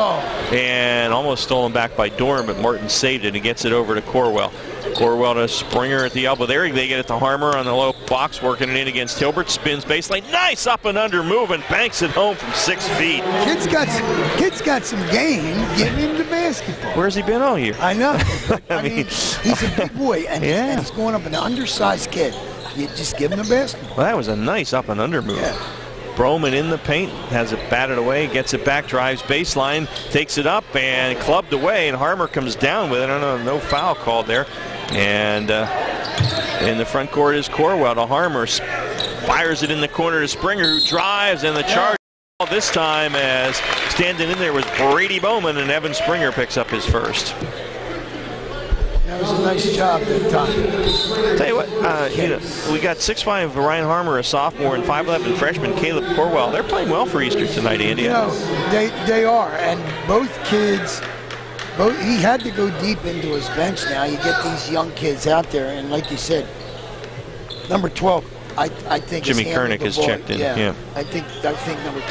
And almost stolen back by Dorn, but Martin saved it and gets it over to Corwell. Corwell to Springer at the elbow there. They get it to Harmer on the low box, working it in against Hilbert. Spins baseline. Nice up and under move and banks it home from 6 feet. Kid's got some game getting him the basketball. Where's he been all year? I know. I mean, he's a big boy, and he's going up an undersized kid. You just give him the basketball. Well, that was a nice up and under move. Yeah. Broman in the paint, has it batted away, gets it back, drives baseline, takes it up, and clubbed away, and Harmer comes down with it. I don't know, no foul called there. And in the front court is Corwell to Harmer. Fires it in the corner to Springer, who drives, and the charge this time as standing in there was Brady Bowman, and Evan Springer picks up his first. That was a nice job that time. Tell you what, we got 6'5" Ryan Harmer, a sophomore, and 5'11" freshman Caleb Corwell. They're playing well for Eastern tonight, Andy. They are, and both kids, he had to go deep into his bench now. You get these young kids out there, and like you said, number 12, I think Jimmy Kernick has checked in. Yeah. I think number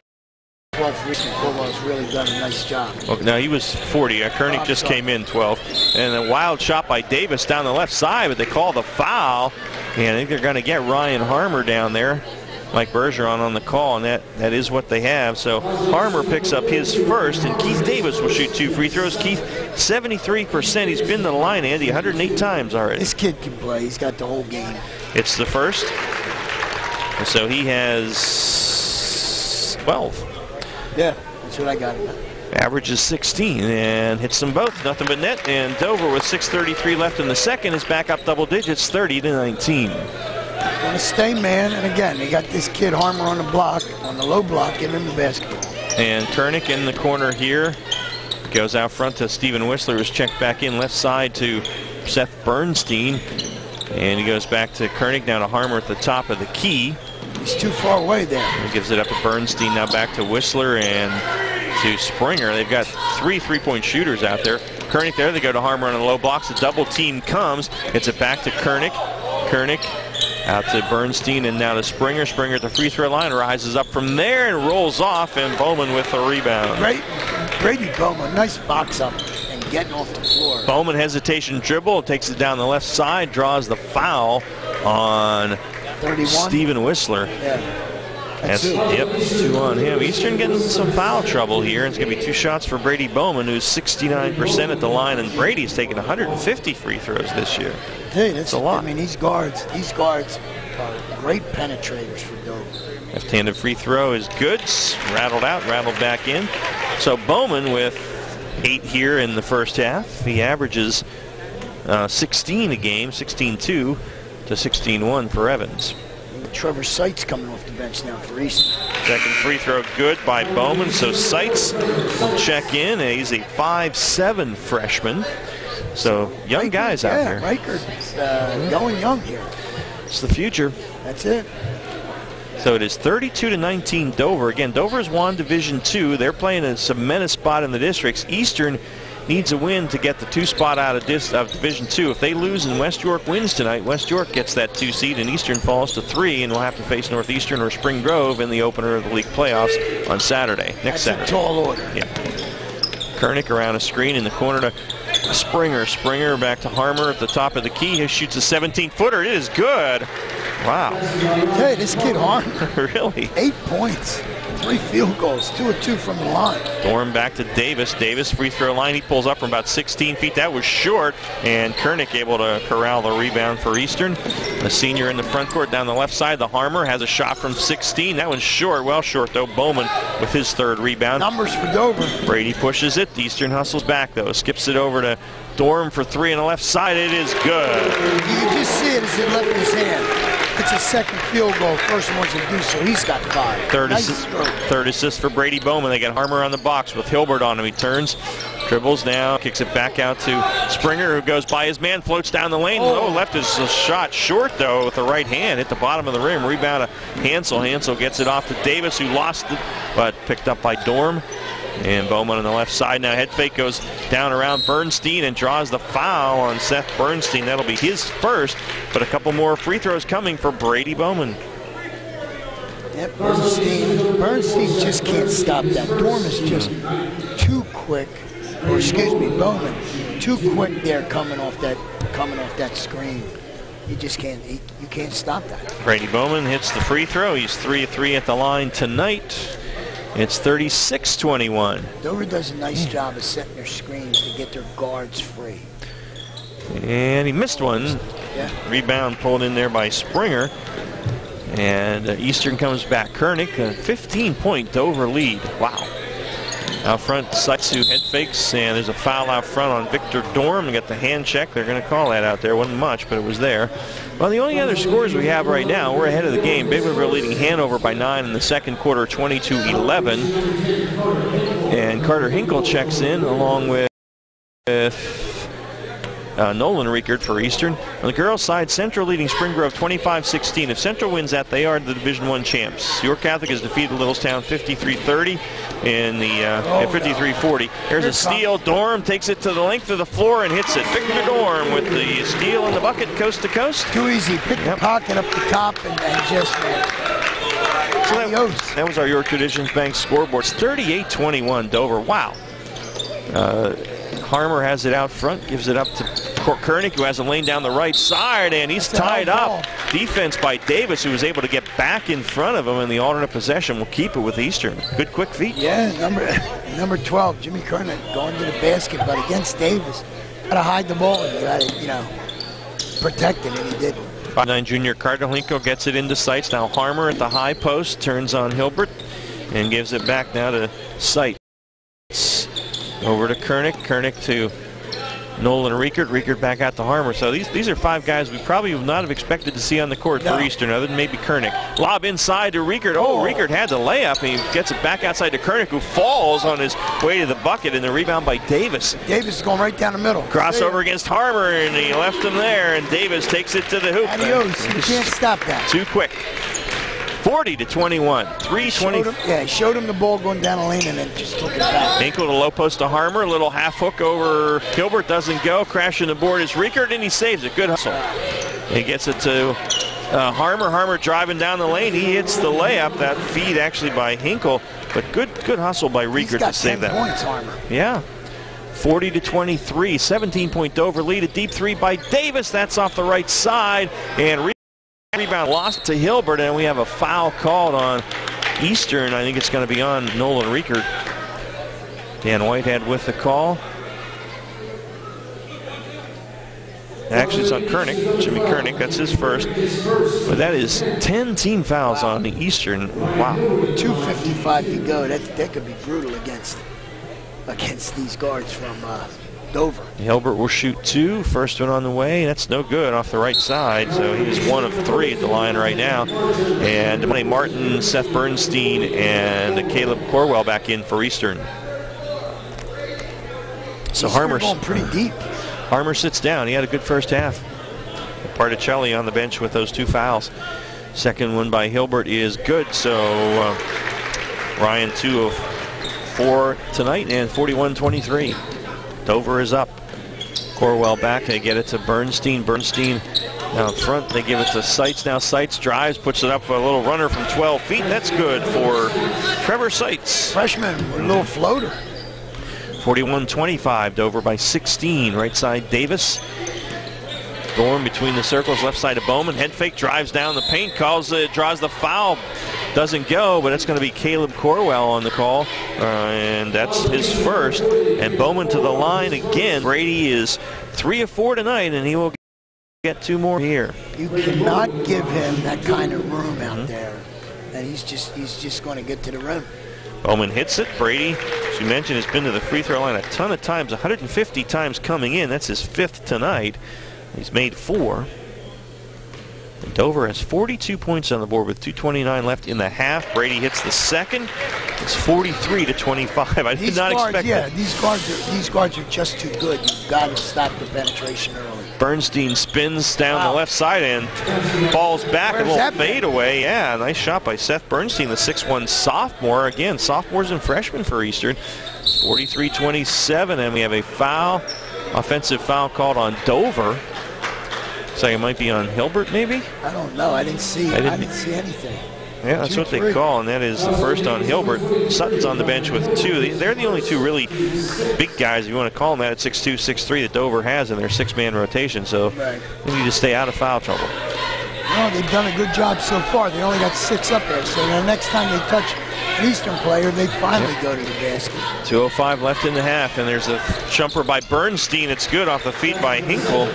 12 12 for Eastern. Corval's really done a nice job. Well, no, he was 40. Koenig just came in 12. And a wild shot by Davis down the left side, but they call the foul. And I think they're going to get Ryan Harmer down there. Mike Bergeron on the call, and that is what they have. So Harmer picks up his first, and Keith Davis will shoot 2 free throws. Keith, 73%. He's been to the line, Andy, 108 times already. This kid can play. He's got the whole game. It's the first. And so he has 12. Yeah, that's what I got. Averages 16 and hits them both. Nothing but net. And Dover, with 6:33 left in the second, is back up double digits, 30-19. Want to stay man, and again, they got this kid Harmer on the block, on the low block, giving him the basketball. And Koenig in the corner here. Goes out front to Steven Whistler, who's checked back in left side to Seth Bernstein. And he goes back to Koenig, down to Harmer at the top of the key. He's too far away there. He gives it up to Bernstein, now back to Whistler and to Springer. They've got 3 3-point shooters out there. Koenig there, they go to Harmer on the low blocks. The double team comes. It's it back to Koenig. Koenig out to Bernstein and now to Springer. Springer at the free throw line, rises up from there and rolls off, and Bowman with a rebound. Brady Bowman, nice box up and getting off the floor. Bowman hesitation dribble, takes it down the left side, draws the foul on 31. Steven Whistler. Yeah. That's 2 on him. Eastern getting some foul trouble here. It's going to be 2 shots for Brady Bowman, who's 69% at the line, and Brady's taken 150 free throws this year. Hey, that's a lot. I mean, these guards are great penetrators for Dover. Left-handed free throw is good. Rattled out, rattled back in. So Bowman with 8 here in the first half. He averages 16 a game, 16-2 to 16-1 for Evans. Trevor Seitz coming off the bench now for Eastern. Second free throw good by Bowman, so Seitz will check in. He's a 5'7" freshman. So young guys out there. Reichert going young here. It's the future. That's it. So it is 32-19 Dover. Again, Dover's won Division II. They're playing a cemented spot in the districts. Eastern needs a win to get the 2 spot out of Division II. If they lose and West York wins tonight, West York gets that 2 seed and Eastern falls to 3, and will have to face Northeastern or Spring Grove in the opener of the league playoffs on Saturday. Next Saturday. That's a tall order. Yeah. Koenig around a screen in the corner to Springer. Springer back to Harmer at the top of the key. He shoots a 17-footer. It is good. Wow. Hey, this kid Harmer. Really? 8 points. 3 field goals, 2 of 2 from the line. Dorm back to Davis. Davis free throw line. He pulls up from about 16 feet. That was short, and Koenig able to corral the rebound for Eastern. The senior in the front court down the left side. The Harmer has a shot from 16. That one's short. Well short, though. Bowman with his 3rd rebound. Numbers for Dover. Brady pushes it. Eastern hustles back, though. Skips it over to Dorm for 3 on the left side. It is good. You can just see it as it left his hand. It's a second field goal. First one's a deuce, so he's got 5. Third assist for Brady Bowman. They got Harmer on the box with Hilbert on him. He turns, dribbles now, kicks it back out to Springer, who goes by his man, floats down the lane. Oh, left his shot short, though, with the right hand. Hit the bottom of the rim. Rebound to Hansel. Hansel gets it off to Davis, who lost it, but picked up by Dorm. And Bowman on the left side now. Head fake goes down around Bernstein and draws the foul on Seth Bernstein. That'll be his first, but a couple more free throws coming for Brady Bowman. Yep, Bernstein just can't stop that. Dorm is just too quick, or excuse me, Bowman, too quick there coming off that screen. You just can't, you can't stop that. Brady Bowman hits the free throw. He's 3 of 3 at the line tonight. It's 36-21. Dover does a nice job of setting their screens to get their guards free. And he missed one. Yeah. Rebound pulled in there by Springer. And Eastern comes back. Koenig, a 15-point Dover lead. Wow. Out front, Sutsu head fakes, and there's a foul out front on Victor Dorm. They got the hand check. They're going to call that out there. Wasn't much, but it was there. Well, the only other scores we have right now, we're ahead of the game. Big River leading Hanover by 9 in the second quarter, 22-11. And Carter Hinkle checks in along with Nolan Riekert for Eastern. On the girls' side, Central leading Spring Grove 25-16. If Central wins that, they are the Division I champs. York Catholic has defeated Littlestown 53-30 in the 53-40. There's a steal. Dorm takes it to the length of the floor and hits it. Victor Dorm with the steal in the bucket, coast to coast. Too easy. Pick the pocket up the top and just So that was our York Traditions Bank scoreboard. It's 38-21 Dover. Wow. Harmer has it out front, gives it up to Koernig, who has a lane down the right side, and he's tied up. Defense by Davis, who was able to get back in front of him, and the alternate possession will keep it with Eastern. Good quick feet. Yeah, number 12, Jimmy Koernig, going to the basket, but against Davis, got to hide the ball, and you got to, protect it, and he did. 5'9" junior Kardolinko gets it into Seitz. Now Harmer at the high post, turns on Hilbert, and gives it back now to Seitz. Over to Koernig, Koernig to Nolan Riekert, Riekert back out to Harmer. So these are 5 guys we probably would not have expected to see on the court for Eastern, other than maybe Koernig. Lob inside to Riekert. Riekert had the layup, and he gets it back outside to Koernig, who falls on his way to the bucket, and the rebound by Davis. Davis is going right down the middle. Crossover against Harmer, and he left him there, and Davis takes it to the hoop. Adios. You can't stop that. Too quick. 40-21. 3:20. He showed him the ball going down the lane and then just took it back. Hinkle to low post to Harmer. A little half hook over Hilbert. Doesn't go. Crashing the board is Riekert, and he saves it. Good hustle. He gets it to Harmer. Harmer driving down the lane. He hits the layup. That feed actually by Hinkle. But good hustle by Riekert to save that. 10 points, Harmer. Yeah. 40-23. 17-point Dover lead. A deep 3 by Davis. That's off the right side. And rebound lost to Hilbert, and we have a foul called on Eastern. I think it's going to be on Nolan Riekert. Dan Whitehead with the call. Actually, it's on Koernig, Jimmy Koernig. That's his first. But that is 10 team fouls on the Eastern. Wow. 2:55 to go. That could be brutal against these guards from Dover. Hilbert will shoot 2. First one on the way. That's no good off the right side. So he's 1 of 3 at the line right now. And Money Martin, Seth Bernstein, and Caleb Corwell back in for Eastern. So Harmer's going pretty deep. Harmer sits down. He had a good first half. Particelli on the bench with those 2 fouls. Second one by Hilbert is good. So Ryan 2 of 4 tonight, and 41-23. Dover is up. Corwell back. They get it to Bernstein. Bernstein out front. They give it to Seitz. Now Seitz drives, puts it up for a little runner from 12 feet. That's good for Trevor Seitz. Freshman with a little floater. 41-25. Dover by 16. Right side Davis. Gorm between the circles. Left side of Bowman. Head fake, drives down the paint. Draws the foul. Doesn't go, but it's going to be Caleb Corwell on the call, and that's his first. And Bowman to the line again. Brady is 3 of 4 tonight, and he will get 2 more here. You cannot give him that kind of room out there, and he's just going to get to the rim. Bowman hits it. Brady, as you mentioned, has been to the free throw line a ton of times, 150 times coming in. That's his 5th tonight. He's made 4. And Dover has 42 points on the board with 2:29 left in the half. Brady hits the second. It's 43-25. I did not expect that. These guards are just too good. You've got to stop the penetration early. Bernstein spins down the left side and falls back. A little fade away. Yeah, nice shot by Seth Bernstein, the 6'1" sophomore. Again, sophomores and freshmen for Eastern. 43-27, and we have a foul, offensive foul called on Dover. So it might be on Hilbert, maybe? I don't know. I didn't see anything. Yeah, that's what they call, and that is the first on Hilbert. Sutton's on the bench with 2. They're the only 2 really big guys, if you want to call them that, at 6'2", 6'3", that Dover has in their 6-man rotation. So they need to stay out of foul trouble. No, they've done a good job so far. They only got 6 up there. So the next time they touch an Eastern player, they finally go to the basket. 2:05 left in the half, and there's a jumper by Bernstein. It's good off the feet by Hinkle.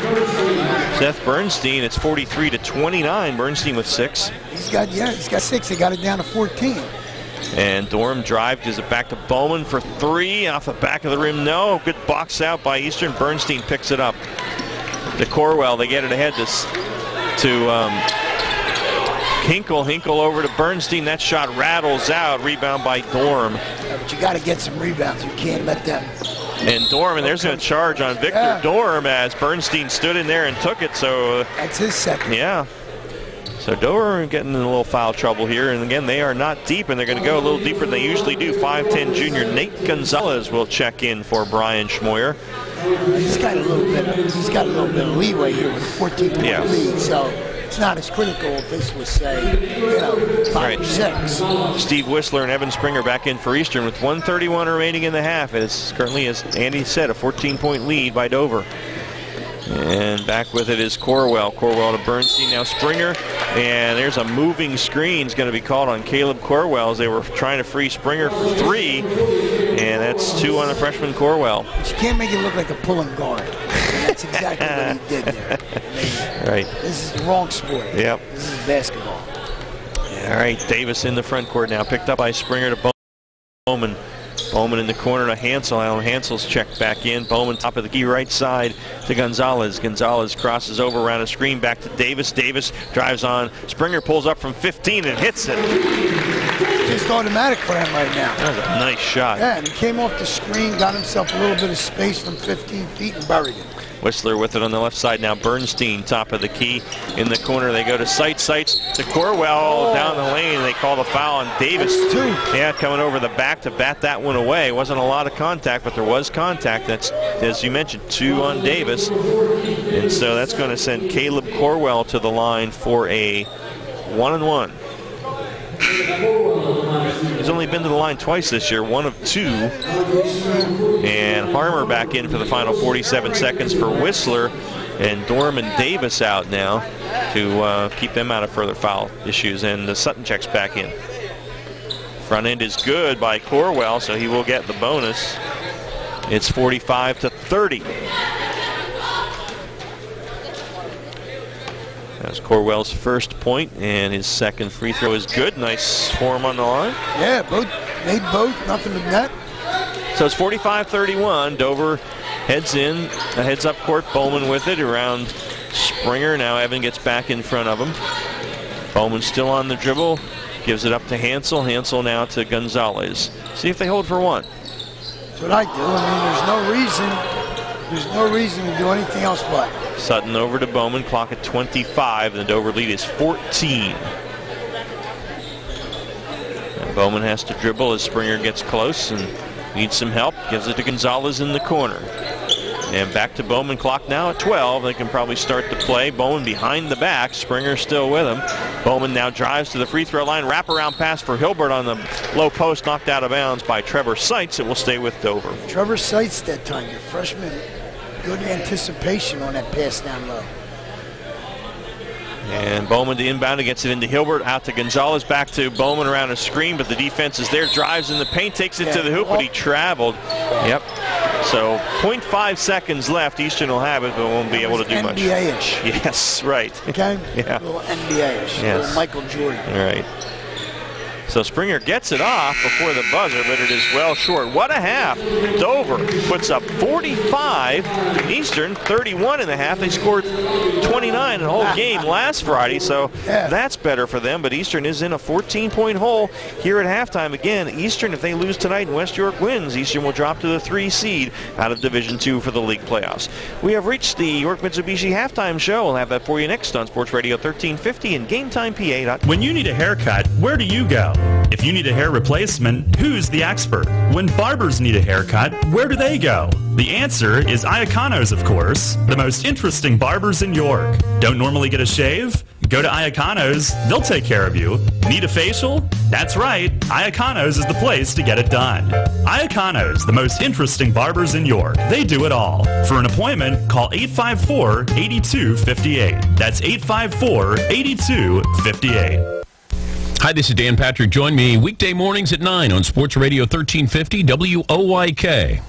Seth Bernstein, it's 43-29. Bernstein with 6. He's got 6. They got it down to 14. And Dorm drive, gives it back to Bowman for 3. Off the back of the rim, no. Good box out by Eastern. Bernstein picks it up. To Corwell, they get it ahead to Hinkle. Hinkle over to Bernstein. That shot rattles out. Rebound by Dorm. Yeah, but you got to get some rebounds. You can't let them. And Dorm, and there's a charge on Victor Dorm as Bernstein stood in there and took it. So that's his second. Yeah. So Dover getting in a little foul trouble here, and again they are not deep, and they're going to go a little deeper than they usually do. 5'10" junior Nate Gonzalez will check in for Brian Schmoyer. He's got a little bit of leeway here with a 14-point lead, so it's not as critical if this was, say, 5 or 6. Steve Whistler and Evan Springer back in for Eastern with 1:31 remaining in the half. It is currently, as Andy said, a 14-point lead by Dover. And back with it is Corwell. Corwell to Bernstein, now Springer. And there's a moving screen. It's going to be called on Caleb Corwell as they were trying to free Springer for 3. And that's 2 on the freshman Corwell. But you can't make it look like a pulling guard. And that's exactly what he did there. Right. This is the wrong sport. Yep. This is basketball. All right, Davis in the front court now. Picked up by Springer to Bowman. Bowman in the corner to Hansel. Alan Hansel's checked back in. Bowman top of the key right side to Gonzalez. Gonzalez crosses over around a screen back to Davis. Davis drives on. Springer pulls up from 15 and hits it. Just automatic for him right now. That was a nice shot. Yeah, and he came off the screen, got himself a little bit of space from 15 feet and buried it. Whistler with it on the left side now. Bernstein top of the key in the corner. They go to Seitz to Corwell down the lane. They call the foul on Davis. Two. Yeah, coming over the back to bat that one away. Wasn't a lot of contact, but there was contact. That's, as you mentioned, 2 on Davis. And so that's going to send Caleb Corwell to the line for a 1-and-1. He's only been to the line twice this year, 1 of 2. And Harmer back in for the final 47 seconds for Whistler. And Dorman Davis out now to keep them out of further foul issues. And Sutton checks back in. Front end is good by Corwell, so he will get the bonus. It's 45-30. That's Corwell's first point, and his second free throw is good. Nice form on the line. Yeah, made both, nothing but net. So it's 45-31. Dover heads in, heads up court. Bowman with it around Springer. Now Evan gets back in front of him. Bowman still on the dribble. Gives it up to Hansel. Hansel now to Gonzalez. See if they hold for 1. That's what I do. I mean, there's no reason to do anything else but. Sutton over to Bowman. Clock at 25. The Dover lead is 14. And Bowman has to dribble as Springer gets close and needs some help. Gives it to Gonzalez in the corner. And back to Bowman. Clock now at 12. They can probably start the play. Bowman behind the back. Springer still with him. Bowman now drives to the free throw line. Wraparound pass for Hilbert on the low post. Knocked out of bounds by Trevor Seitz. It will stay with Dover. Trevor Seitz that time, the freshman. Good anticipation on that pass down low. And Bowman to inbound, gets it into Hilbert, out to Gonzalez, back to Bowman around a screen, but the defense is there, drives in the paint, takes it to the hoop, but he traveled. Yep. So 0.5 seconds left. Eastern will have it, but won't be able to do much. NBA-ish. Yes, right. Okay? Yeah. A little NBA-ish. Yes. A little Michael Jordan. All right. So Springer gets it off before the buzzer, but it is well short. What a half. Dover puts up 45. Eastern 31 in the half. They scored 29 in the whole game last Friday, so that's better for them. But Eastern is in a 14-point hole here at halftime. Again, Eastern, if they lose tonight and West York wins, Eastern will drop to the 3 seed out of Division II for the league playoffs. We have reached the York Mitsubishi halftime show. We'll have that for you next on Sports Radio 1350 and GameTimePA.com. When you need a haircut, where do you go? If you need a hair replacement, who's the expert? When barbers need a haircut, where do they go? The answer is Iaconos, of course, the most interesting barbers in York. Don't normally get a shave? Go to Iaconos, they'll take care of you. Need a facial? That's right, Iaconos is the place to get it done. Iaconos, the most interesting barbers in York. They do it all. For an appointment, call 854-8258. That's 854-8258. Hi, this is Dan Patrick. Join me weekday mornings at 9 on Sports Radio 1350 WOYK.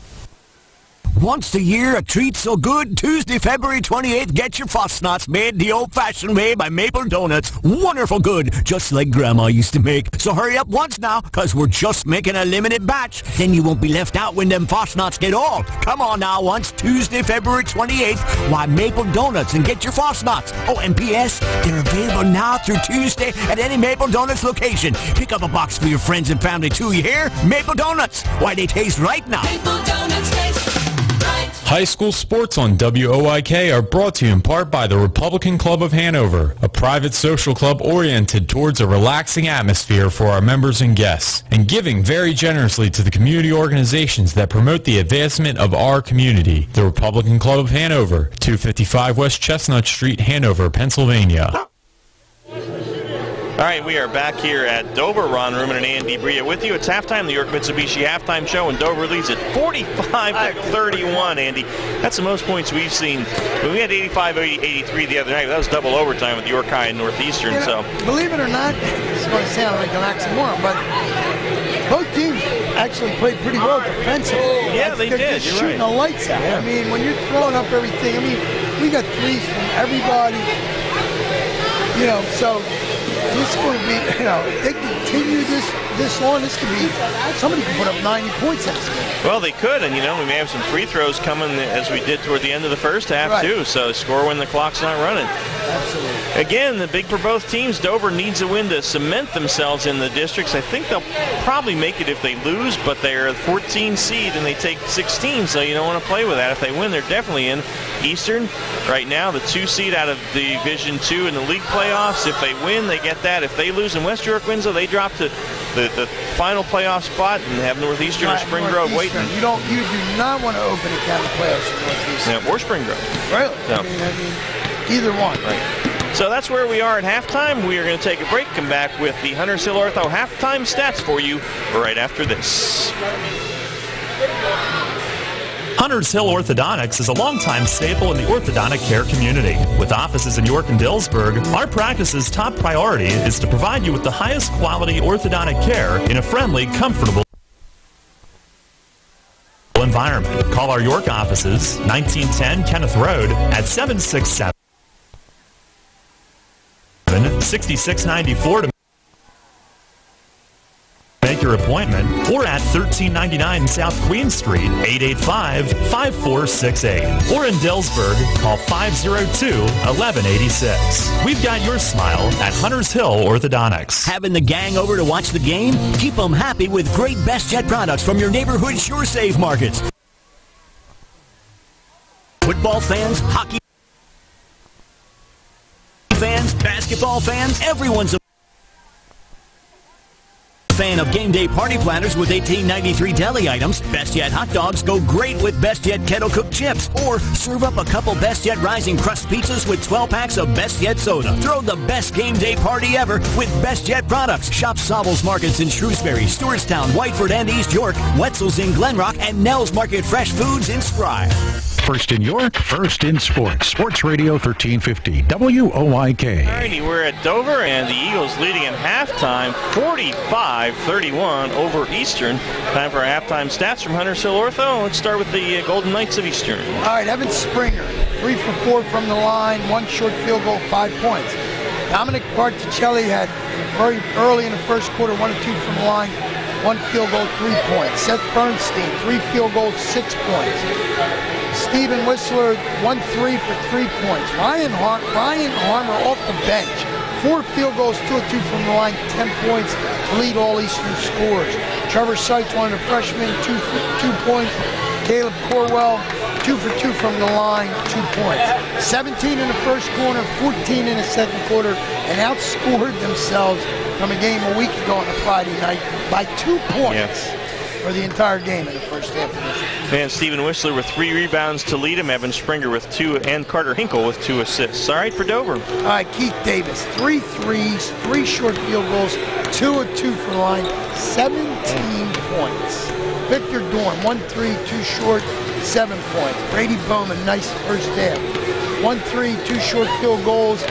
Once a year, a treat so good, Tuesday, February 28th, get your Fosnots made the old-fashioned way by Maple Donuts. Wonderful good, just like Grandma used to make. So hurry up once now, because we're just making a limited batch. Then you won't be left out when them Fosnots get old. Come on now, once Tuesday, February 28th, why Maple Donuts and get your Fosnots. Oh, and P.S., they're available now through Tuesday at any Maple Donuts location. Pick up a box for your friends and family too, you hear? Maple Donuts, why they taste right now. Maple Donuts taste. High school sports on WOYK are brought to you in part by the Republican Club of Hanover, a private social club oriented towards a relaxing atmosphere for our members and guests, and giving very generously to the community organizations that promote the advancement of our community. The Republican Club of Hanover, 255 West Chestnut Street, Hanover, Pennsylvania. All right, we are back here at Dover. Ron Ruman and Andy Bria with you. It's halftime, the York Mitsubishi halftime show, and Dover leads at 45-31, Andy. That's the most points we've seen. We had 85-83 the other night, but that was double overtime with York High and Northeastern. You know, so, believe it or not, it's going to sound like an oxymoron, but both teams actually played pretty well defensively. Yeah, they did. They're just shooting the lights out. Yeah. I mean, when you're throwing up everything, I mean, we got threes from everybody. You know, so this is going to be, you know, if they continue this on, this could be, somebody could put up 90 points in this game. Well, they could, and, you know, we may have some free throws coming as we did toward the end of the first half, too. So score when the clock's not running. Absolutely. Again, the big for both teams. Dover needs a win to cement themselves in the districts. I think they'll probably make it if they lose, but they're a 14 seed and they take 16, so you don't want to play with that. If they win, they're definitely in. Eastern, right now, the 2 seed out of Division II in the league playoffs. If they win, they get that. If they lose and West York wins, they drop to the final playoff spot and have Northeastern or Spring Grove waiting. You do not want to open a county playoffs for Northeastern. Yeah, or Spring Grove. Really? No. I mean, either one. Right. So that's where we are at halftime. We are going to take a break, come back with the Hunters Hill Ortho halftime stats for you right after this. Hunters Hill Orthodontics is a longtime staple in the orthodontic care community. With offices in York and Dillsburg, our practice's top priority is to provide you with the highest quality orthodontic care in a friendly, comfortable environment. Call our York offices, 1910 Kenneth Road, at 767-6694 to make your appointment, or at 1399 South Queen Street, 885-5468. Or in Dillsburg, call 502-1186. We've got your smile at Hunters Hill Orthodontics. Having the gang over to watch the game? Keep them happy with great Best Jet products from your neighborhood SureSave markets. Football fans, hockey fans, basketball fans, everyone's a fan of game day party planners with 1893 deli items. Best Yet hot dogs go great with Best Yet kettle cooked chips. Or serve up a couple Best Yet rising crust pizzas with 12 packs of Best Yet soda. Throw the best game day party ever with Best Yet products. Shop Sobel's Markets in Shrewsbury, Stewartstown, Whiteford, and East York. Wetzel's in Glenrock, and Nell's Market Fresh Foods in Spry. First in York, first in sports. Sports Radio 1350, WOIK. Alrighty, we're at Dover, and the Eagles leading at halftime, 45-31 over Eastern. Time for our halftime stats from Hunters Hill Ortho. Let's start with the Golden Knights of Eastern. All right, Evan Springer, 3 for 4 from the line, 1 short field goal, 5 points. Dominic Barticelli had very early in the first quarter, 1 or 2 from the line, 1 field goal, 3 points. Seth Bernstein, 3 field goals, 6 points. Stephen Whistler, 1-3 for 3 points. Ryan Harmer off the bench, 4 field goals, 2 or 2 from the line, 10 points to lead all Eastern scores. Trevor Seitz, one of the freshmen, 2 points. Caleb Corwell, 2 for 2 from the line, 2 points. 17 in the first quarter, 14 in the second quarter, and outscored themselves from a game a week ago on a Friday night by 2 points for the entire game in the first half of this. And Stephen Whistler with 3 rebounds to lead him. Evan Springer with 2, and Carter Hinkle with 2 assists. All right, for Dover. All right, Keith Davis, 3 threes, 3 short field goals, 2 of 2 for the line, 17 points. Victor Dorn, 1-3, 2 short, 7 points. Brady Bowman, nice first half. 1-3, 2 short field goals,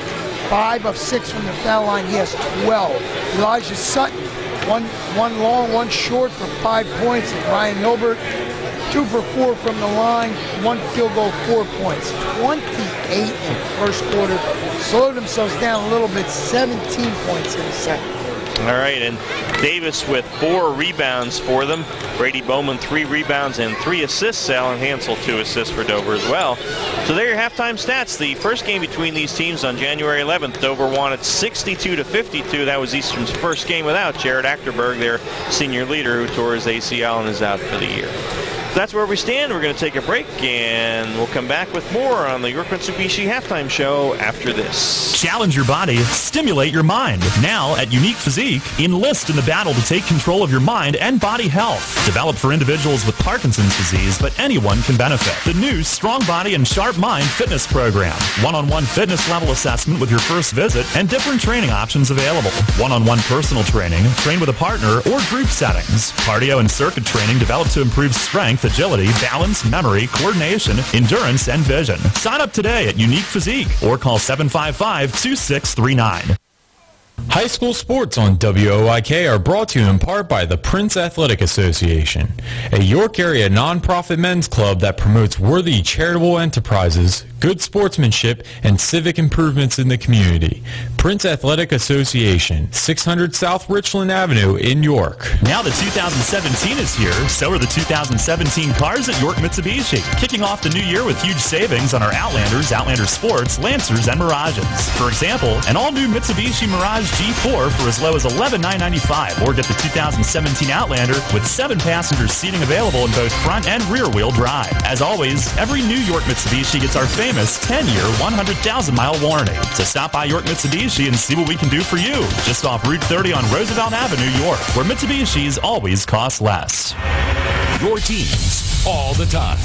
5 of 6 from the foul line. He has 12. Elijah Sutton, one long, 1 short for 5 points. And Ryan Hilbert, 2 for 4 from the line, 1 field goal, 4 points. 28 in the first quarter. Slowed themselves down a little bit, 17 points in the second quarter. All right, and Davis with 4 rebounds for them. Brady Bowman, 3 rebounds and 3 assists. Alan Hansel, 2 assists for Dover as well. So there are your halftime stats. The first game between these teams on January 11th, Dover won it 62-52. That was Eastern's first game without Jared Achterberg, their senior leader, who tore his ACL and is out for the year. that's where we stand. We're going to take a break, and we'll come back with more on the York Mitsubishi Halftime Show after this. Challenge your body, stimulate your mind. Now at Unique Physique, enlist in the battle to take control of your mind and body health. Developed for individuals with Parkinson's disease, but anyone can benefit. The new Strong Body and Sharp Mind fitness program. One-on-one fitness level assessment with your first visit and different training options available. One-on-one personal training, train with a partner, or group settings. Cardio and circuit training developed to improve strength, agility, balance, memory, coordination, endurance, and vision. Sign up today at Unique Physique or call 755-2639. High school sports on WOIK are brought to you in part by the Prince Athletic Association, a York area nonprofit men's club that promotes worthy charitable enterprises, good sportsmanship, and civic improvements in the community. Prince Athletic Association, 600 South Richland Avenue in York. Now the 2017 is here, so are the 2017 cars at York Mitsubishi. Kicking off the new year with huge savings on our Outlanders, Outlander Sports, Lancers, and Mirages. For example, an all-new Mitsubishi Mirage G4 for as low as $11,995, or get the 2017 Outlander with 7 passenger seating available in both front and rear-wheel drive. As always, every New York Mitsubishi gets our famous 10-year, 100,000-mile warranty. So stop by York Mitsubishi and see what we can do for you. Just off Route 30 on Roosevelt Avenue, York, where Mitsubishis always cost less. Your teams all the time.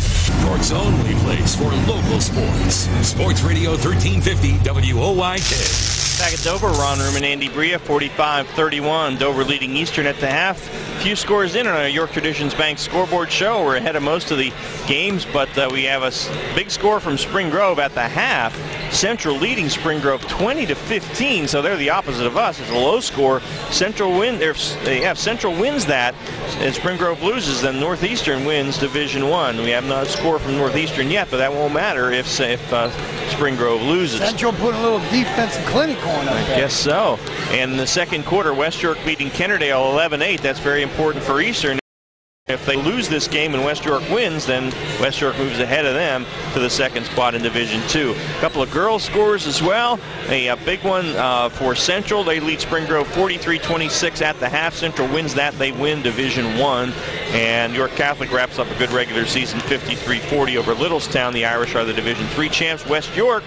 York's only place for local sports. Sports Radio 1350 WOIK. Back at Dover, Ron Room and Andy Bria, 45-31. Dover leading Eastern at the half. Few scores in on our York Traditions Bank scoreboard show. We're ahead of most of the games, but we have a big score from Spring Grove at the half. Central leading Spring Grove 20-15, so they're the opposite of us. It's a low score. Central wins that, and Spring Grove loses. Then Northeastern wins Division I. We have not a score from Northeastern yet, but that won't matter if Spring Grove loses. Central put a little defensive clinic on up there. Guess so. And in the second quarter, West York beating Kennerdale 11-8. That's very important for Eastern. If they lose this game and West York wins, then West York moves ahead of them to the second spot in Division II. A couple of girls' scores as well. A big one for Central. They lead Spring Grove 43-26 at the half. Central wins that. They win Division I. And York Catholic wraps up a good regular season 53-40 over Littlestown. The Irish are the Division III champs. West York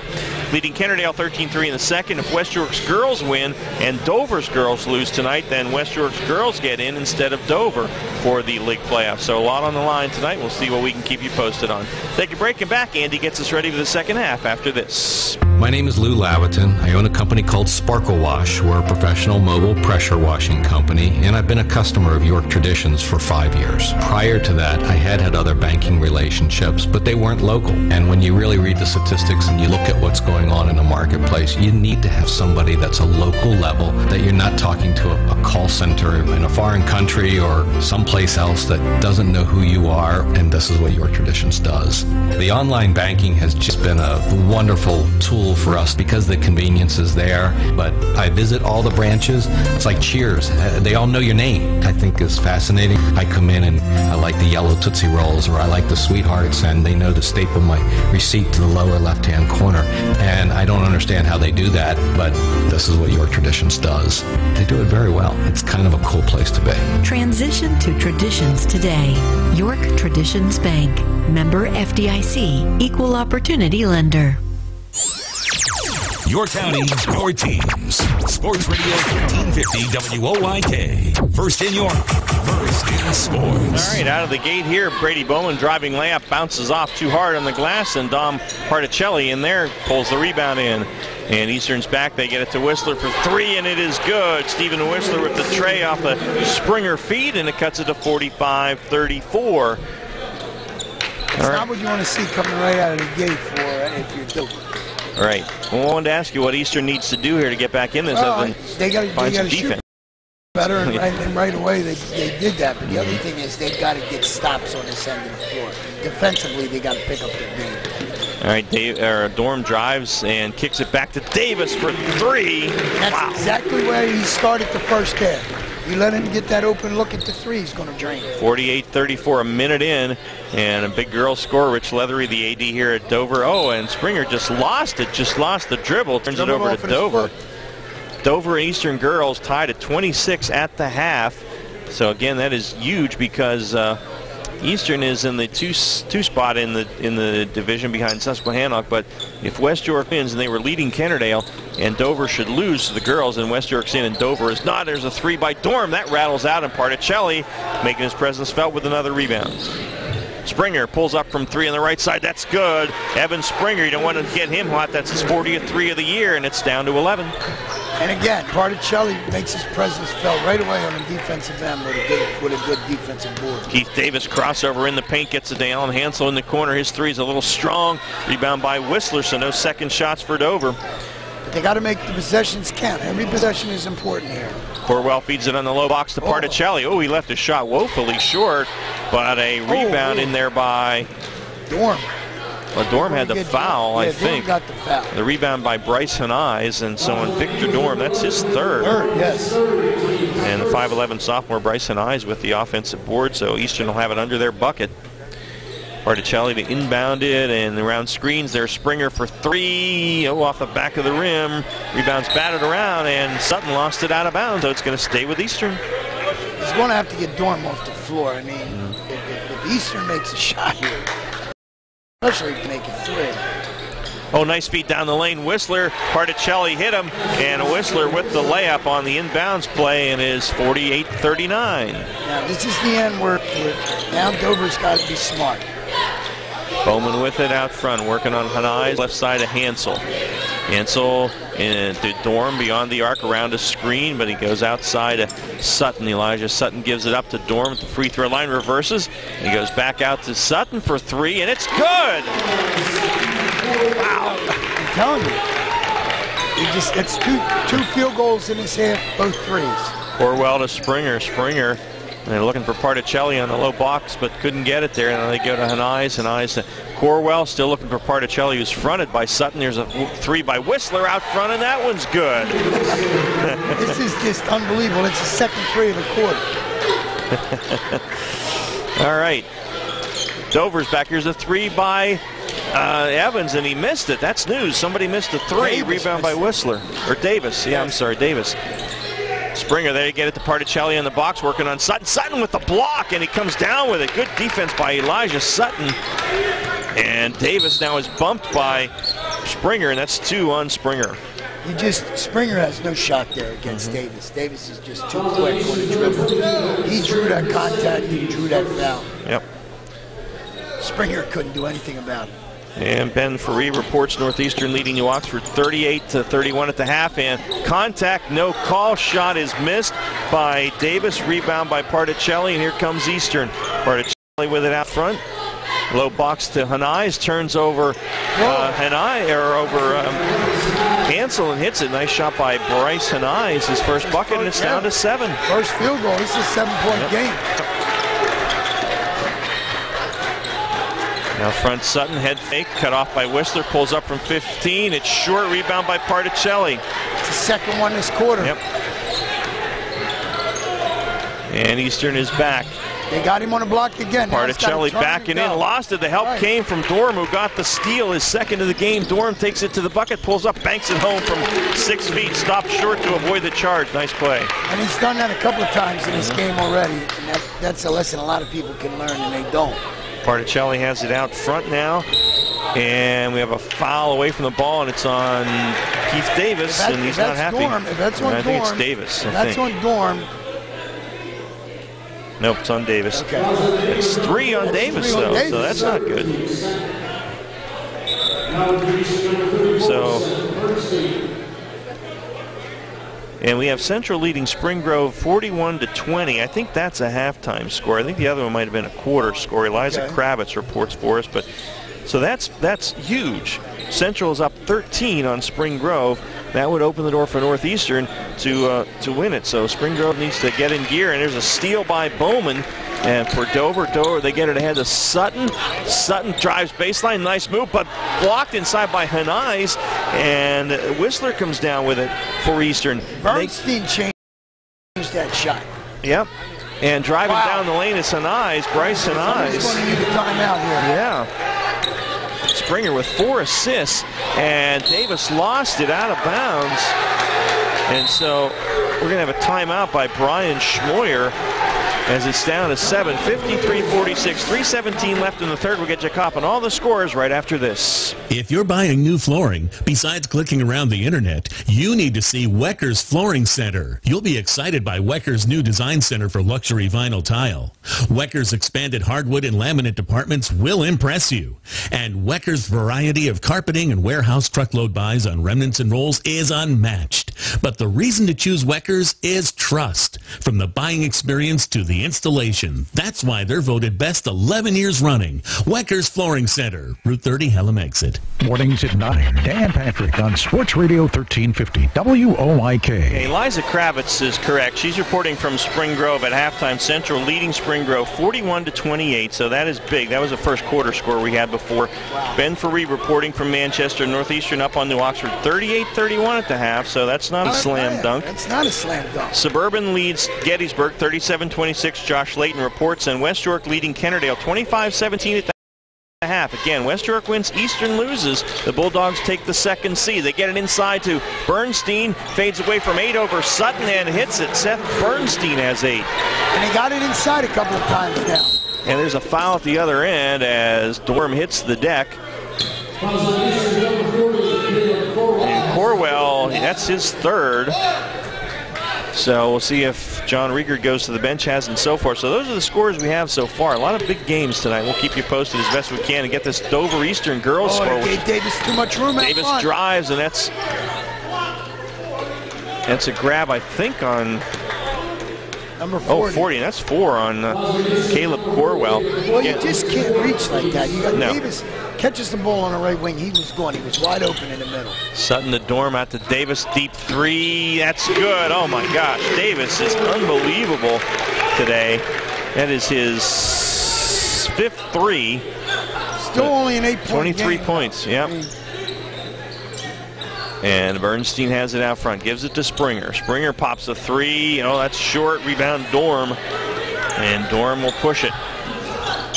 leading Kennerdale 13-3 in the second. If West York's girls win and Dover's girls lose tonight, then West York's girls get in instead of Dover for the league playoffs. So a lot on the line tonight. We'll see what we can keep you posted on. Take a break and back. Andy gets us ready for the second half after this. My name is Lou Laviton. I own a company called Sparkle Wash. We're a professional mobile pressure washing company, and I've been a customer of York Traditions for 5 years. Prior to that, I had other banking relationships, but they weren't local. And when you really read the statistics and you look at what's going on in the marketplace, you need to have somebody that's a local level, that you're not talking to a call center in a foreign country or someplace else that doesn't know who you are, and this is what York Traditions does. The online banking has just been a wonderful tool for us because the convenience is there, but I visit all the branches. It's like Cheers. They all know your name. I think it's fascinating. I come in and I like the yellow Tootsie Rolls, or I like the Sweethearts, and they know to staple my receipt to the lower left-hand corner. And I don't understand how they do that, but this is what York Traditions does. They do it very well. It's kind of a cool place to be. Transition to traditions today. York Traditions Bank. Member FDIC. Equal Opportunity Lender. Your county, your teams. Sports Radio 1350 WOIK. First in York, first in sports. All right, out of the gate here, Brady Bowman driving layup, bounces off too hard on the glass, and Dom Particelli in there pulls the rebound in. And Eastern's back. They get it to Whistler for three, and it is good. Stephen Whistler with the tray off the Springer feed, and it cuts it to 45-34. It's not what you want to see coming right out of the gate for if you're Dover. All right. Well, I wanted to ask you what Eastern needs to do here to get back in this other than they got some to defense. Shoot better, and right away they did that. But the other thing is they've got to get stops on this end of the floor. Defensively, they got to pick up their game. All right, Dorm drives and kicks it back to Davis for three. That's exactly where he started the first half. You let him get that open look at the three, he's going to drain it. 48-34, a minute in, and a big girl score. Rich Leathery, the AD here at Dover. Oh, and Springer just lost it, just lost the dribble. Turns it over to Dover. Dover and Eastern girls tied at 26 at the half. So, again, that is huge because Eastern is in the two spot in the division behind Susquehannock, but if West York wins and they were leading Kennerdale and Dover should lose to the girls and West York's in and Dover is not, there's a 3 by Dorm. That rattles out, and Particelli making his presence felt with another rebound. Springer pulls up from 3 on the right side. That's good. Evan Springer, you don't want to get him hot. That's his 40th 3 of the year, and it's down to 11. And again, Particelli makes his presence felt right away on the defensive end with a good defensive board. Keith Davis crossover in the paint, gets it to Alan Hansel in the corner. His 3 is a little strong. Rebound by Whistler, so no second shots for Dover. But they got to make the possessions count. Every possession is important here. Corwell feeds it on the low box to Particelli. Oh, he left a shot woefully short, but a rebound in there by Dorm. Well, Dorm had the foul, I think. Dorm got the foul. The rebound by Bryce Hanais, and so on Victor Dorm, that's his third. Yes. And the 5'11 sophomore Bryce Hanais with the offensive board, so Eastern will have it under their bucket. Particelli to inbound it, and around screens there's Springer for 3. Oh, off the back of the rim. Rebounds batted around, and Sutton lost it out of bounds, so it's going to stay with Eastern. He's going to have to get Dorm off the floor. I mean, if Eastern makes a shot here, especially if they make it 3. Oh, nice feed down the lane. Whistler, Particelli hit him, and Whistler with the layup on the inbounds play, and is 48-39. Now, this is the end where now Dover's got to be smart. Bowman with it out front, working on Hanais, left side of Hansel. Hansel into Dorm beyond the arc around a screen, but he goes outside to Sutton. Elijah Sutton gives it up to Dorm at the free throw line, reverses. He goes back out to Sutton for 3, and it's good! Wow, I'm telling you. It's two field goals in his half, both 3s. Corwell to Springer. Springer, they're looking for Particelli on the low box, but couldn't get it there. And then they go to Hanais. Hanais to Corwell, still looking for Particelli, who's fronted by Sutton. There's a 3 by Whistler out front, and that one's good. This is just unbelievable. It's the second 3 of the quarter. All right. Dover's back. Here's a 3 by Evans, and he missed it. That's news. Somebody missed a 3. Davis rebound by Whistler. Or Davis. Yeah, I'm sorry, Davis. Springer there to get it to Particelli in the box, working on Sutton. Sutton with the block, and he comes down with it. Good defense by Elijah Sutton. And Davis now is bumped by Springer, and that's 2 on Springer. Springer has no shot there against Davis. Davis is just too quick on the dribble. He drew that contact, he drew that foul. Yep. Springer couldn't do anything about it. And Ben Ferree reports Northeastern leading New Oxford 38-31 at the half, and contact, no call. Shot is missed by Davis. Rebound by Particelli, and here comes Eastern. Particelli with it out front. Low box to Hanais, turns over Hansel and hits it. Nice shot by Bryce Hanais, his first bucket, and it's down to 7. First field goal. This is a 7-point game. Now front Sutton, head fake, cut off by Whistler, pulls up from 15. It's short, rebound by Particelli. It's the second one this quarter. Yep. And Eastern is back. They got him on a block again. Particelli backing in, lost it. The help came from Dorm, who got the steal, his second of the game. Dorm takes it to the bucket, pulls up, banks it home from 6 feet, stopped short to avoid the charge. Nice play. And he's done that a couple of times in this game already. And that's a lesson a lot of people can learn, and they don't. Particelli has it out front now, and we have a foul away from the ball, and it's on Keith Davis, and he's not happy. If that's on Dorm, I think it's Davis. That's on Dorm. Nope, it's on Davis. Okay. It's 3 on Davis, though, Davis. So that's not good. So, and we have Central leading Spring Grove 41-20. I think that's a halftime score. I think the other one might have been a quarter score. Eliza Kravitz reports for us, but so that's huge. Central is up 13 on Spring Grove. That would open the door for Northeastern to win it. So Spring Grove needs to get in gear, and there's a steal by Bowman. And for Dover, they get it ahead to Sutton. Sutton drives baseline, nice move, but blocked inside by Hanais. And Whistler comes down with it for Eastern. Bernstein changed that shot. Yep. And driving down the lane is Hanais, Bryce Hanais. He's going to need a timeout here. Yeah. Springer with 4 assists, and Davis lost it out of bounds. And so we're going to have a timeout by Brian Schmoyer. as it's down to 7, 53-46, 3:17 left in the third. We'll get you caught on all the scores right after this. If you're buying new flooring, besides clicking around the internet, you need to see Wecker's Flooring Center. You'll be excited by Wecker's new design center for luxury vinyl tile. Wecker's expanded hardwood and laminate departments will impress you. And Wecker's variety of carpeting and warehouse truckload buys on remnants and rolls is unmatched. But the reason to choose Wecker's is trust. From the buying experience to the installation. That's why they're voted best 11 years running. Wecker's Flooring Center, Route 30, Hellam Exit. Mornings at 9. Dan Patrick on Sports Radio 1350 WOIK. Okay, Liza Kravitz is correct. She's reporting from Spring Grove at halftime. Central leading Spring Grove 41-28, so that is big. That was the first quarter score we had before. Ben Fareed reporting from Manchester Northeastern up on New Oxford 38-31 at the half, so that's not a slam dunk. That's not a slam dunk. Suburban leads Gettysburg 37-26. Josh Layton reports, and West York leading Kennerdale 25-17 at the half. Again, West York wins, Eastern loses. The Bulldogs take the second seed. They get it inside to Bernstein, fades away from 8 over Sutton and hits it. Seth Bernstein has 8. And he got it inside a couple of times now. And there's a foul at the other end as Dorm hits the deck. And Corwell, that's his third. So we'll see if John Rieger goes to the bench, hasn't so far. So those are the scores we have so far. A lot of big games tonight. We'll keep you posted as best we can and get this Dover Eastern girls score. Gave Davis too much room. Davis drives, and that's a grab, I think, on number 40. 40. That's 4 on Caleb Corwell. Well, you just can't reach like that. You got No. Davis catches the ball on the right wing. He was gone. He was wide open in the middle. Sutton to Dorm out to Davis. Deep 3. That's good. Oh, my gosh. Davis is unbelievable today. That is his 5th 3. Still only an 8-point 23 game. points. Yep. And Bernstein has it out front. Gives it to Springer. Springer pops a 3. Oh, that's short. Rebound Dorm. And Dorm will push it.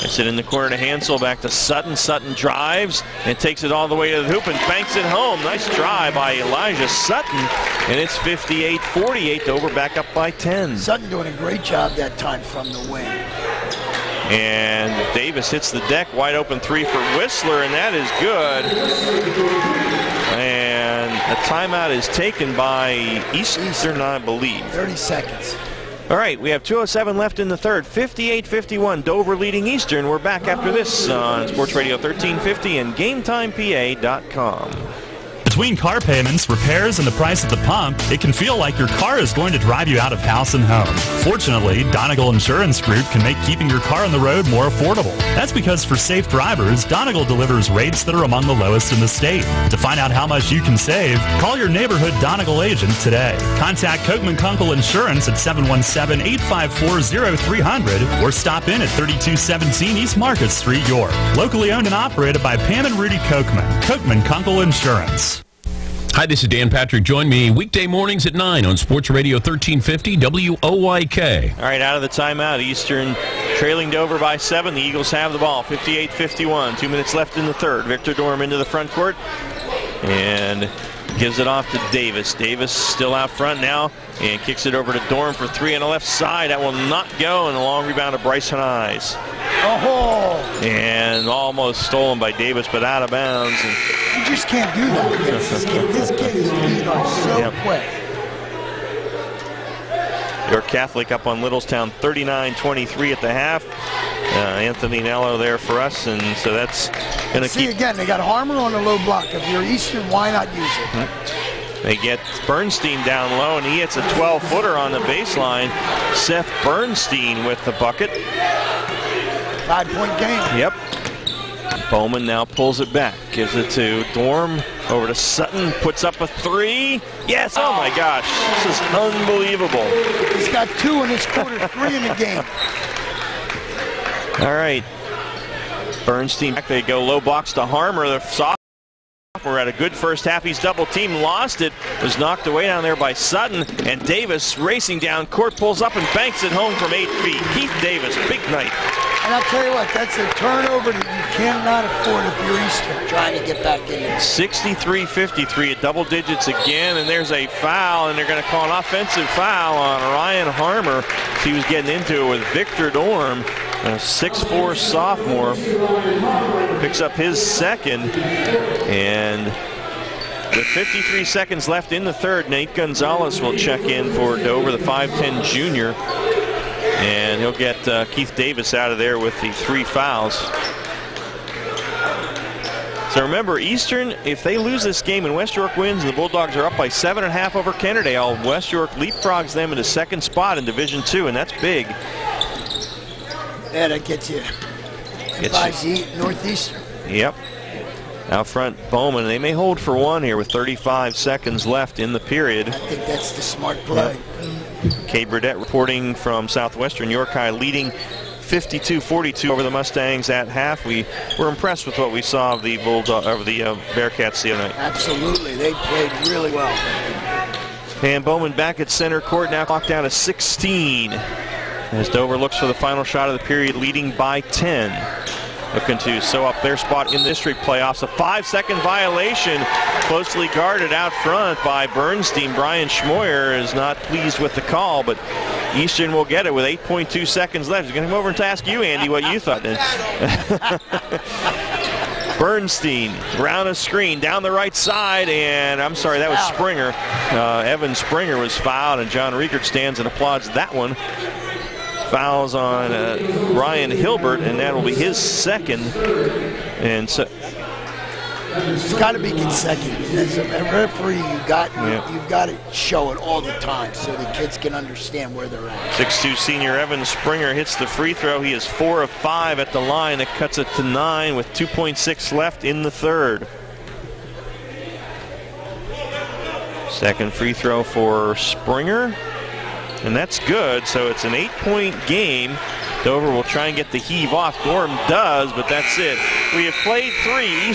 It's it in the corner to Hansel, back to Sutton. Sutton drives and takes it all the way to the hoop and banks it home. Nice try by Elijah Sutton. And it's 58-48. Dover back up by 10. Sutton doing a great job that time from the wing. And Davis hits the deck. Wide open 3 for Whistler, and that is good. And a timeout is taken by Eastern, I believe. 30 seconds. All right, we have 2:07 left in the third. 58-51, Dover leading Eastern. We're back after this on Sports Radio 1350 and GameTimePA.com. Between car payments, repairs, and the price at the pump, it can feel like your car is going to drive you out of house and home. Fortunately, Donegal Insurance Group can make keeping your car on the road more affordable. That's because for safe drivers, Donegal delivers rates that are among the lowest in the state. To find out how much you can save, call your neighborhood Donegal agent today. Contact Kochman Kunkel Insurance at 717-854-0300 or stop in at 3217 East Market Street, York. Locally owned and operated by Pam and Rudy Kochman. Kochman Kunkel Insurance. Hi, this is Dan Patrick. Join me weekday mornings at 9 on Sports Radio 1350 WOIK. All right, out of the timeout, Eastern trailing Dover by 7. The Eagles have the ball, 58-51. 2 minutes left in the third. Victor Dorm into the front court and gives it off to Davis. Davis still out front now and kicks it over to Dorm for 3 on the left side. That will not go, and a long rebound to Bryson Eyes. Oh! And almost stolen by Davis, but out of bounds. And you just can't do that against this kid. This kid's feet are so quick. York Catholic up on Littlestown 39-23 at the half. Anthony Nello there for us, and so that's going to keep... again, they got Harmer on the low block. If you're Eastern, why not use it? They get Bernstein down low, and he hits a 12-footer on the baseline. Seth Bernstein with the bucket. 5-point game. Yep. Bowman now pulls it back. Gives it to Dorm. Over to Sutton. Puts up a 3. Yes. Oh, my gosh. This is unbelievable. He's got 2 in his quarter, 3 in the game. All right. Bernstein back. They go low box to Harmer. The sophomore had a good first half. He's double teamed. Lost it. Was knocked away down there by Sutton. And Davis racing down court. Pulls up and banks it home from 8 feet. Keith Davis. Big night. And I'll tell you what, that's a turnover that you cannot afford if you're Eastern trying to get back in there. 63-53 at double digits again, and there's a foul, and they're going to call an offensive foul on Ryan Harmer. He was getting into it with Victor Dorm, a 6'4" sophomore. Picks up his second, and with 53 seconds left in the third, Nate Gonzalez will check in for Dover, the 5'10" junior. And he'll get Keith Davis out of there with the 3 fouls. So remember, Eastern, if they lose this game and West York wins and the Bulldogs are up by 7.5 over Kennedale, West York leapfrogs them into second spot in Division II, and that's big. Yeah, that gets you. Buys Northeastern. Yep. Out front, Bowman. They may hold for one here with 35 seconds left in the period. I think that's the smart play. Yep. Kay Burdett reporting from Southwestern. York High leading 52-42 over the Mustangs at half. We were impressed with what we saw of the Bearcats the other night. Absolutely, they played really well. And Bowman back at center court, now clock down to 16. As Dover looks for the final shot of the period, leading by 10. Looking to sew up their spot in the district playoffs. A 5-second violation, closely guarded out front by Bernstein. Brian Schmoyer is not pleased with the call, but Eastern will get it with 8.2 seconds left. He's going to come over to ask you, Andy, what you thought. Bernstein, round a screen, down the right side, and I'm sorry, that was Springer. Evan Springer was fouled, and John Riegert stands and applauds that one. Fouls on Ryan Hilbert, and that will be his second. And so it's got to be consecutive. As a referee, you've got to show it all the time so the kids can understand where they're at. 6'2" senior Evan Springer hits the free throw. He is 4 of 5 at the line. That cuts it to 9 with 2.6 left in the third. Second free throw for Springer. And that's good, so it's an 8-point game. Dover will try and get the heave off. Gorham does, but that's it. We have played 3,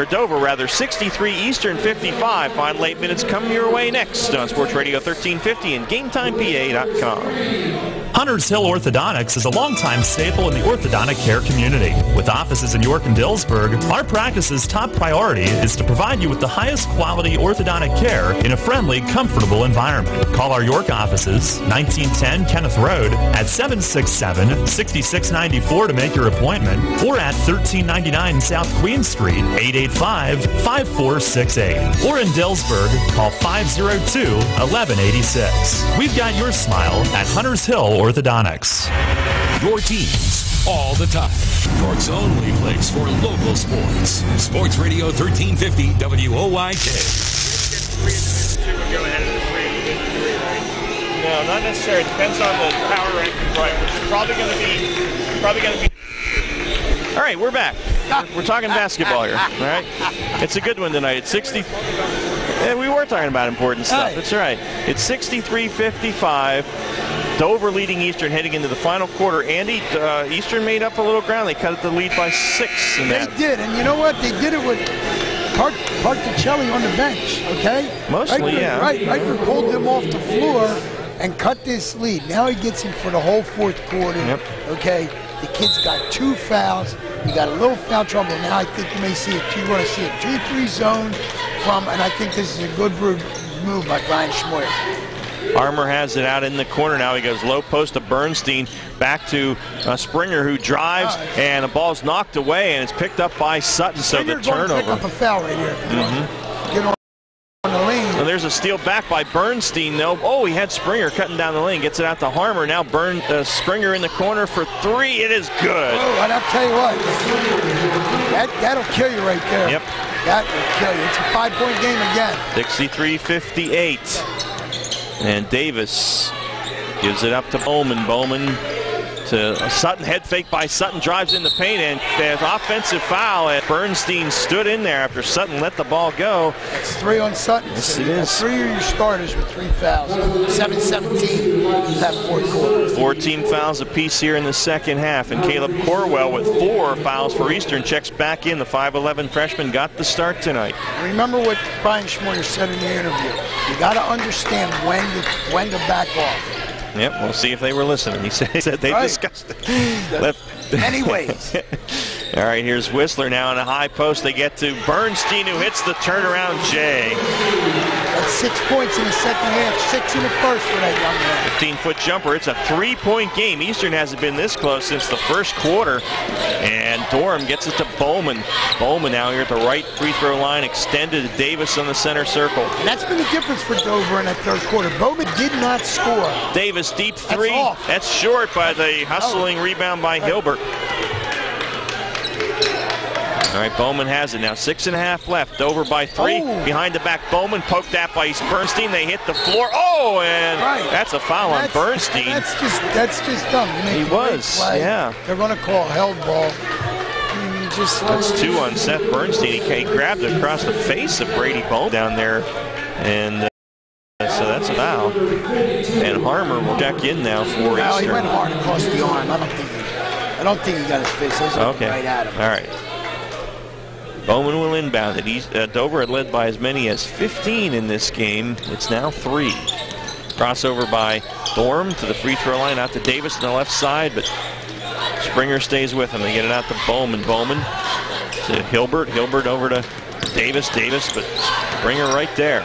Dover rather, 63, Eastern 55. Final 8 minutes coming your way next on Sports Radio 1350 and GameTimePA.com. Hunters Hill Orthodontics is a longtime staple in the orthodontic care community. With offices in York and Dillsburg, our practice's top priority is to provide you with the highest quality orthodontic care in a friendly, comfortable environment. Call our York offices, 1910 Kenneth Road, at 767-6694 to make your appointment, or at 1399 South Queen Street, 885-5468. Or in Dillsburg, call 502-1186. We've got your smile at Hunters Hill Orthodontics. Your teams all the time. York's only place for local sports. Sports Radio 1350 WOYK. No, not necessarily. It depends on the power rankings, right? Which is probably going to be. All right, we're back. We're talking basketball here. All right, it's a good one tonight. It's 60. And we were talking about important stuff. That's right. It's 63-55. Dover leading Eastern heading into the final quarter. Andy, Eastern made up a little ground. They cut the lead by 6. They did, and you know what? They did it with Particelli on the bench, okay? Mostly, yeah. Reichert pulled them off the floor and cut this lead. Now he gets him for the whole fourth quarter, okay? The kid's got 2 fouls. You got a little foul trouble. Now I think you may see you're going to see a 2-3 zone and I think this is a good move by Brian Schmoyer. Armour has it out in the corner now. He goes low post to Bernstein, back to Springer, who drives, and the ball's knocked away, and it's picked up by Sutton. Springer so the turnover. Pick up a foul right here. Get on the lane. And there's a steal back by Bernstein, though. Oh, he had Springer cutting down the lane. Gets it out to Harmer. Now Springer in the corner for 3. It is good. Oh, and I'll tell you what, that'll kill you right there. Yep. That will kill you. It's a 5-point game again. 63-58. And Davis gives it up to Bowman. Bowman to Sutton. Head fake by Sutton. Drives in the paint, and there's offensive foul. And Bernstein stood in there after Sutton let the ball go. It's 3 on Sutton. Yes, so it is. 3 of your starters with 3 fouls. 7-17 that fourth quarter. 14 fouls apiece here in the second half. And Caleb Corwell with 4 fouls for Eastern checks back in. The 5'11 freshman got the start tonight. Remember what Brian Schmoyer said in the interview. You got to understand when to back off. Yep, we'll see if they were listening. He said they discussed it. many ways. All right, here's Whistler now in a high post. They get to Bernstein, who hits the turnaround J. That's 6 points in the second half, 6 in the first for that young man. 15-foot jumper. It's a 3-point game. Eastern hasn't been this close since the first quarter. And Durham gets it to Bowman. Bowman now here at the right free throw line, extended to Davis on the center circle. And that's been the difference for Dover in that third quarter. Bowman did not score. Davis, deep three. That's short by the hustling rebound by Hilbert. All right, Bowman has it now. 6.5 left. Dover by 3. Behind the back, Bowman poked that by Bernstein. They hit the floor. Oh, and that's a foul on Bernstein. That's just dumb. He was, yeah. They're going to call held ball. That's 2 on Seth Bernstein. He grabbed it across the face of Brady Bowman down there, and so that's a foul. And Harmer will check in now for Eastern. Well, he went hard across the arm. I don't think he got his face. Okay. Right at him. All right. Bowman will inbound it. Dover had led by as many as 15 in this game. It's now 3. Crossover by Durham to the free throw line, out to Davis on the left side, but Springer stays with him. They get it out to Bowman. Bowman to Hilbert. Hilbert over to Davis. Davis, but Springer right there.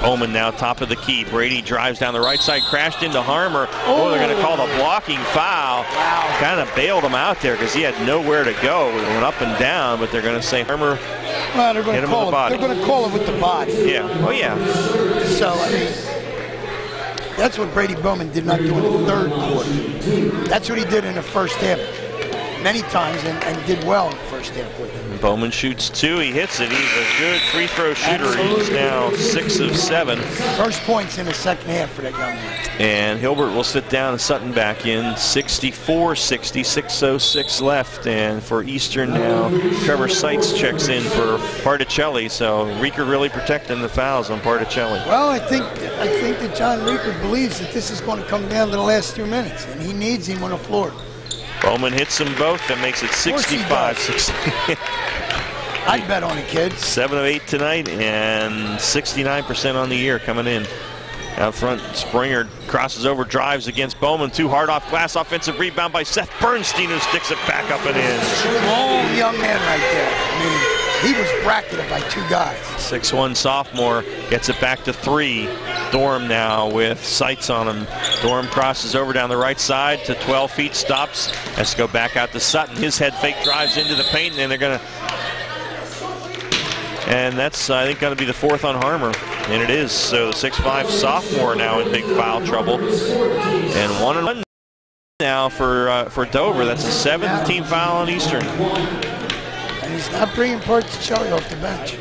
Bowman now top of the key. Brady drives down the right side, crashed into Harmer. Oh, they're going to call the blocking foul. Wow. Kind of bailed him out there because he had nowhere to go. It went up and down, but they're going to say Harmer they're going hit him with the body. They're going to call it with the body. Yeah. Oh, yeah. So, I mean, that's what Brady Bowman did not do in the third quarter. That's what he did in the first half many times and did well in the first half with him. Bowman shoots 2. He hits it. He's a good free throw shooter. Absolutely. He's now 6 of 7. First points in the second half for that young man. And Hilbert will sit down and Sutton back in. 64-60, 6:06 left. And for Eastern now, Trevor Seitz checks in for Particelli. So Reeker really protecting the fouls on Particelli. Well, I think that John Reeker believes that this is going to come down to the last 2 minutes, and he needs him on the floor. Bowman hits them both. That makes it 65-60. I'd bet on it, kids. 7 of 8 tonight and 69% on the year coming in. Out front, Springer crosses over, drives against Bowman. 2 hard off glass, offensive rebound by Seth Bernstein, who sticks it back up and in. Strong young man right there. I mean, he was bracketed by 2 guys. 6'1" sophomore gets it back to 3. Durham now with sights on him. Durham crosses over down the right side to 12 feet, stops, has to go back out to Sutton. His head fake drives into the paint, and they're going to... And that's, I think, going to be the 4th on Harmer. And it is. So the 6'5" sophomore now in big foul trouble. And 1-1 now for Dover. That's a 7th team foul on Eastern. And he's not bringing Particelli off the bench.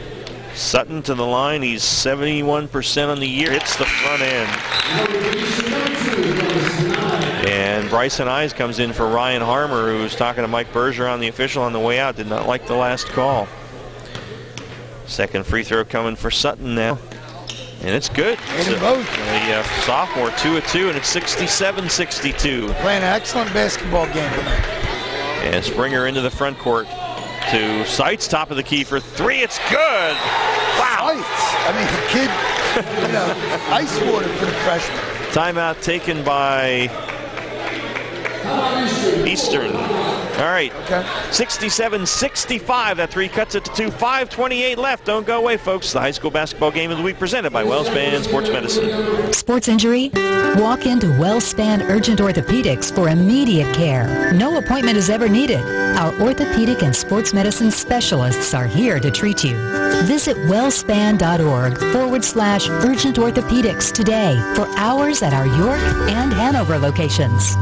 Sutton to the line. He's 71% on the year. Hits the front end. And Bryson Eyes comes in for Ryan Harmer, who was talking to Mike Berger, the official, on the way out. Did not like the last call. Second free throw coming for Sutton now. And it's good. A sophomore, 2 of 2, and it's 67-62. Playing an excellent basketball game tonight. And Springer into the front court to Seitz, top of the key for 3. It's good. Wow. Seitz. I mean, the kid, ice water for the freshman. Timeout taken by Eastern. All right. Okay. 67-65. That 3 cuts it to 2. 5:28 left. Don't go away, folks. The high school basketball game of the week presented by WellSpan Sports Medicine. Sports injury? Walk into WellSpan Urgent Orthopedics for immediate care. No appointment is ever needed. Our orthopedic and sports medicine specialists are here to treat you. Visit wellspan.org/urgent orthopedics today for hours at our York and Hanover locations.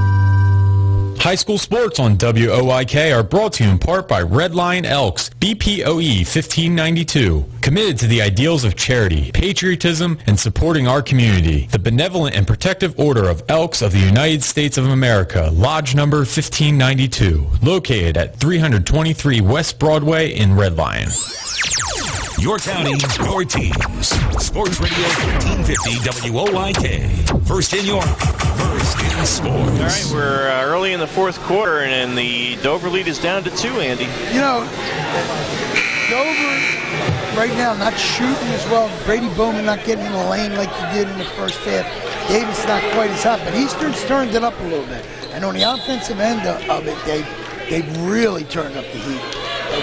High school sports on WOIK are brought to you in part by Red Lion Elks, BPOE 1592. Committed to the ideals of charity, patriotism, and supporting our community. The Benevolent and Protective Order of Elks of the United States of America, Lodge number 1592. Located at 323 West Broadway in Red Lion. Your county, your teams. Sports Radio 1350 WOIK. First in York, first in sports. All right, we're early in the 4th quarter, and the Dover lead is down to 2, Andy. You know, Dover right now not shooting as well. Brady Bowman not getting in the lane like he did in the first half. Davis not quite as hot, but Eastern's turned it up a little bit. And on the offensive end of it, they've really turned up the heat.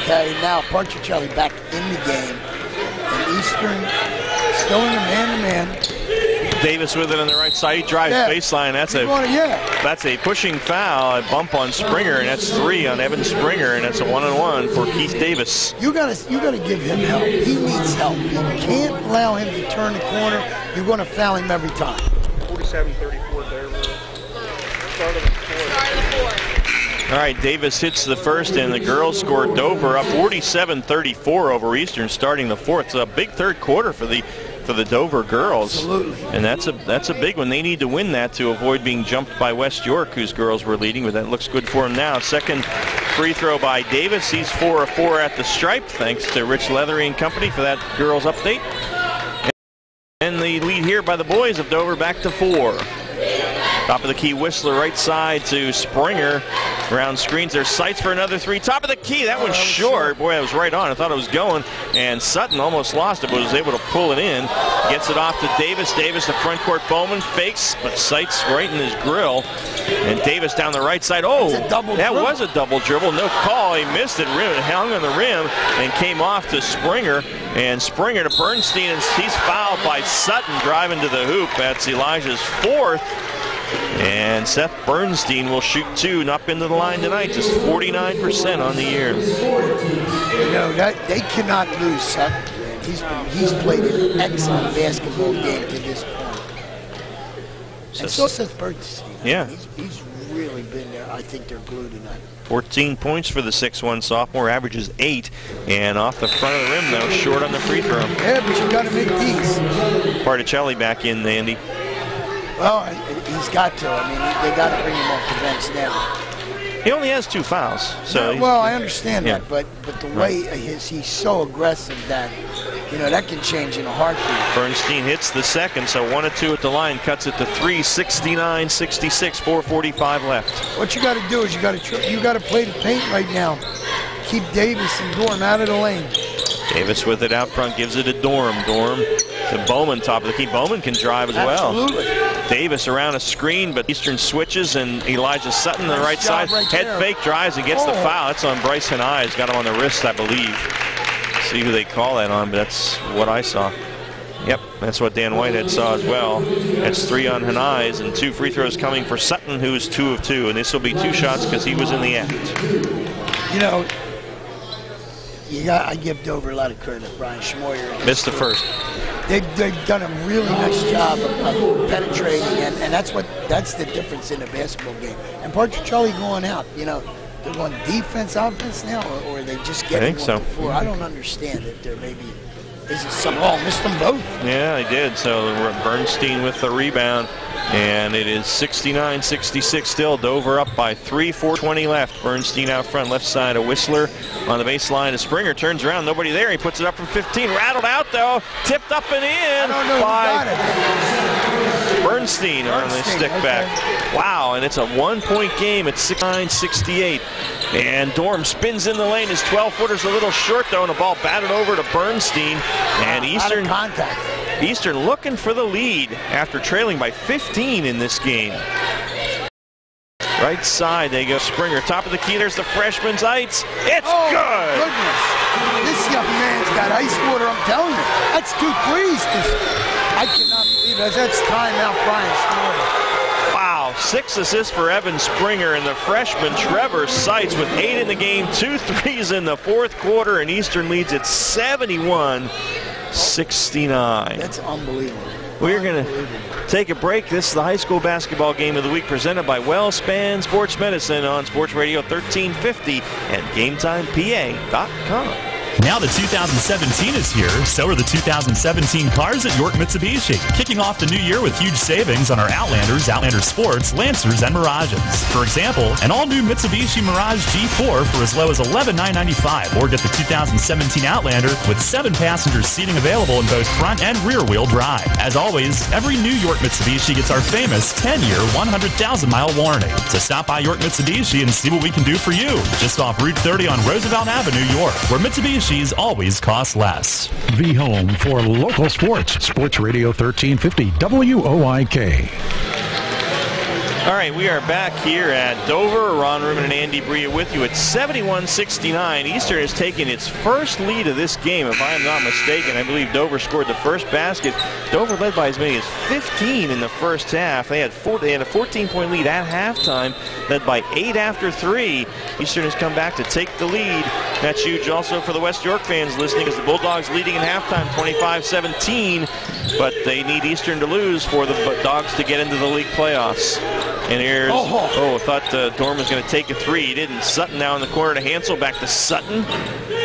Okay, now Partricelli back in the game. And Eastern still in the man-to-man. Davis with it on the right side. He drives baseline. That's a pushing foul, a bump on Springer, and that's 3 on Evan Springer, and that's a 1-on-1 for Keith Davis. You gotta give him help. He needs help. You can't allow him to turn the corner. You're going to foul him every time. 47-34 there. Start of the fourth. All right, Davis hits the first, and the girls score. Dover up 47-34 over Eastern, starting the fourth. It's a big third quarter for the Dover girls. Absolutely. And that's a big one. They need to win that to avoid being jumped by West York, whose girls were leading, but that looks good for them now. Second free throw by Davis. He's 4 of 4 at the stripe, thanks to Rich Leathery and company for that girls update. And the lead here by the boys of Dover back to 4. Top of the key, Whistler right side to Springer. Round screens, there's Seitz for another 3. Top of the key, that one's short. Boy, that was right on. I thought it was going. And Sutton almost lost it, but was able to pull it in. Gets it off to Davis. Davis, the front court, Bowman fakes, but Seitz right in his grill. And Davis down the right side. Oh, that was a double dribble. No call. He missed it. Hung on the rim and came off to Springer. And Springer to Bernstein, and he's fouled by Sutton driving to the hoop. That's Elijah's 4th. And Seth Bernstein will shoot 2, up into the line tonight, just 49% on the year. You know, they cannot lose Sutton. He's played an excellent basketball game to this point. And so Seth Bernstein. Yeah. He's really been there. I think they're glue tonight. 14 points for the 6'1 sophomore, averages 8. And off the front of the rim, though, short on the free throw. Yeah, but you got to make these. Partricelli back in, Andy. Well, he's got to. I mean, they got to bring him off the bench now. He only has 2 fouls. So yeah, well, I understand that, but the way he's so aggressive that, you know, that can change in a heartbeat. Bernstein hits the second, so 1 of 2 at the line, cuts it to 3, 69-66, 4:45 left. What you got to do is you got to play the paint right now. Keep Davis and Dorm out of the lane. Davis with it out front, gives it to Dorm. Dorm to Bowman, top of the key. Bowman can drive as well. Absolutely. Davis around a screen, but Eastern switches, and Elijah Sutton on the right side. Head fake, drives, and gets the foul. It's on Bryce Hanai. He's got him on the wrist, I believe. See who they call that on, but that's what I saw. Yep, that's what Dan Whitehead saw as well. That's 3 on Hanai's, and 2 free throws coming for Sutton, who's 2 of 2. And this will be 2 shots because he was in the act. You know, I give Dover a lot of credit. Brian Schmoyer missed the first. They've done a really nice job of penetrating, and that's the difference in the basketball game. And Partricelli going out, you know, they're going defense, offense now, or are they just getting so. Before? I don't understand it. There maybe is some missed them both. Yeah, they did. So Bernstein with the rebound. And it is 69-66 still. Dover up by 3, 4:20 left. Bernstein out front, left side of Whistler on the baseline. Springer turns around, nobody there. He puts it up from 15. Rattled out though, tipped up and in by Bernstein on the stick back. Wow, and it's a 1-point game at 69-68. And Dorm spins in the lane. His 12-footer's a little short though, and the ball batted over to Bernstein. And Eastern contact. Eastern looking for the lead after trailing by 15 in this game. Right side, they go Springer. Top of the key, there's the freshman Seitz. It's good! Goodness. This young man's got ice water, I'm telling you. That's 2 threes. I cannot believe it. That's timeout, Brian Schmoyer. Wow, 6 assists for Evan Springer, and the freshman Trevor Seitz with 8 in the game, 2 threes in the 4th quarter, and Eastern leads at 71-69. That's unbelievable. We're going to take a break. This is the high school basketball game of the week presented by WellSpan Sports Medicine on Sports Radio 1350 and GameTimePA.com. Now the 2017 is here, so are the 2017 cars at York Mitsubishi. Kicking off the new year with huge savings on our Outlanders, Outlander Sports, Lancers, and Mirages. For example, an all-new Mitsubishi Mirage G4 for as low as $11,995, or get the 2017 Outlander with 7 passengers seating available in both front and rear-wheel drive. As always, every new York Mitsubishi gets our famous 10-year, 100,000-mile warranty. So stop by York Mitsubishi and see what we can do for you. Just off Route 30 on Roosevelt Avenue, York, where Mitsubishi always cost less. The home for local sports. Sports Radio 1350 WOIK. All right, we are back here at Dover. Ron Ruman and Andy Bria with you at 71-69. Eastern has taken its first lead of this game, if I am not mistaken. I believe Dover scored the first basket. Dover led by as many as 15 in the first half. They had a 14-point lead at halftime, led by 8 after 3. Eastern has come back to take the lead. That's huge also for the West York fans listening, as the Bulldogs leading in halftime 25-17. But they need Eastern to lose for the Dogs to get into the league playoffs. And here's, I thought Dorm was going to take a three. He didn't. Sutton now in the corner to Hansel. Back to Sutton.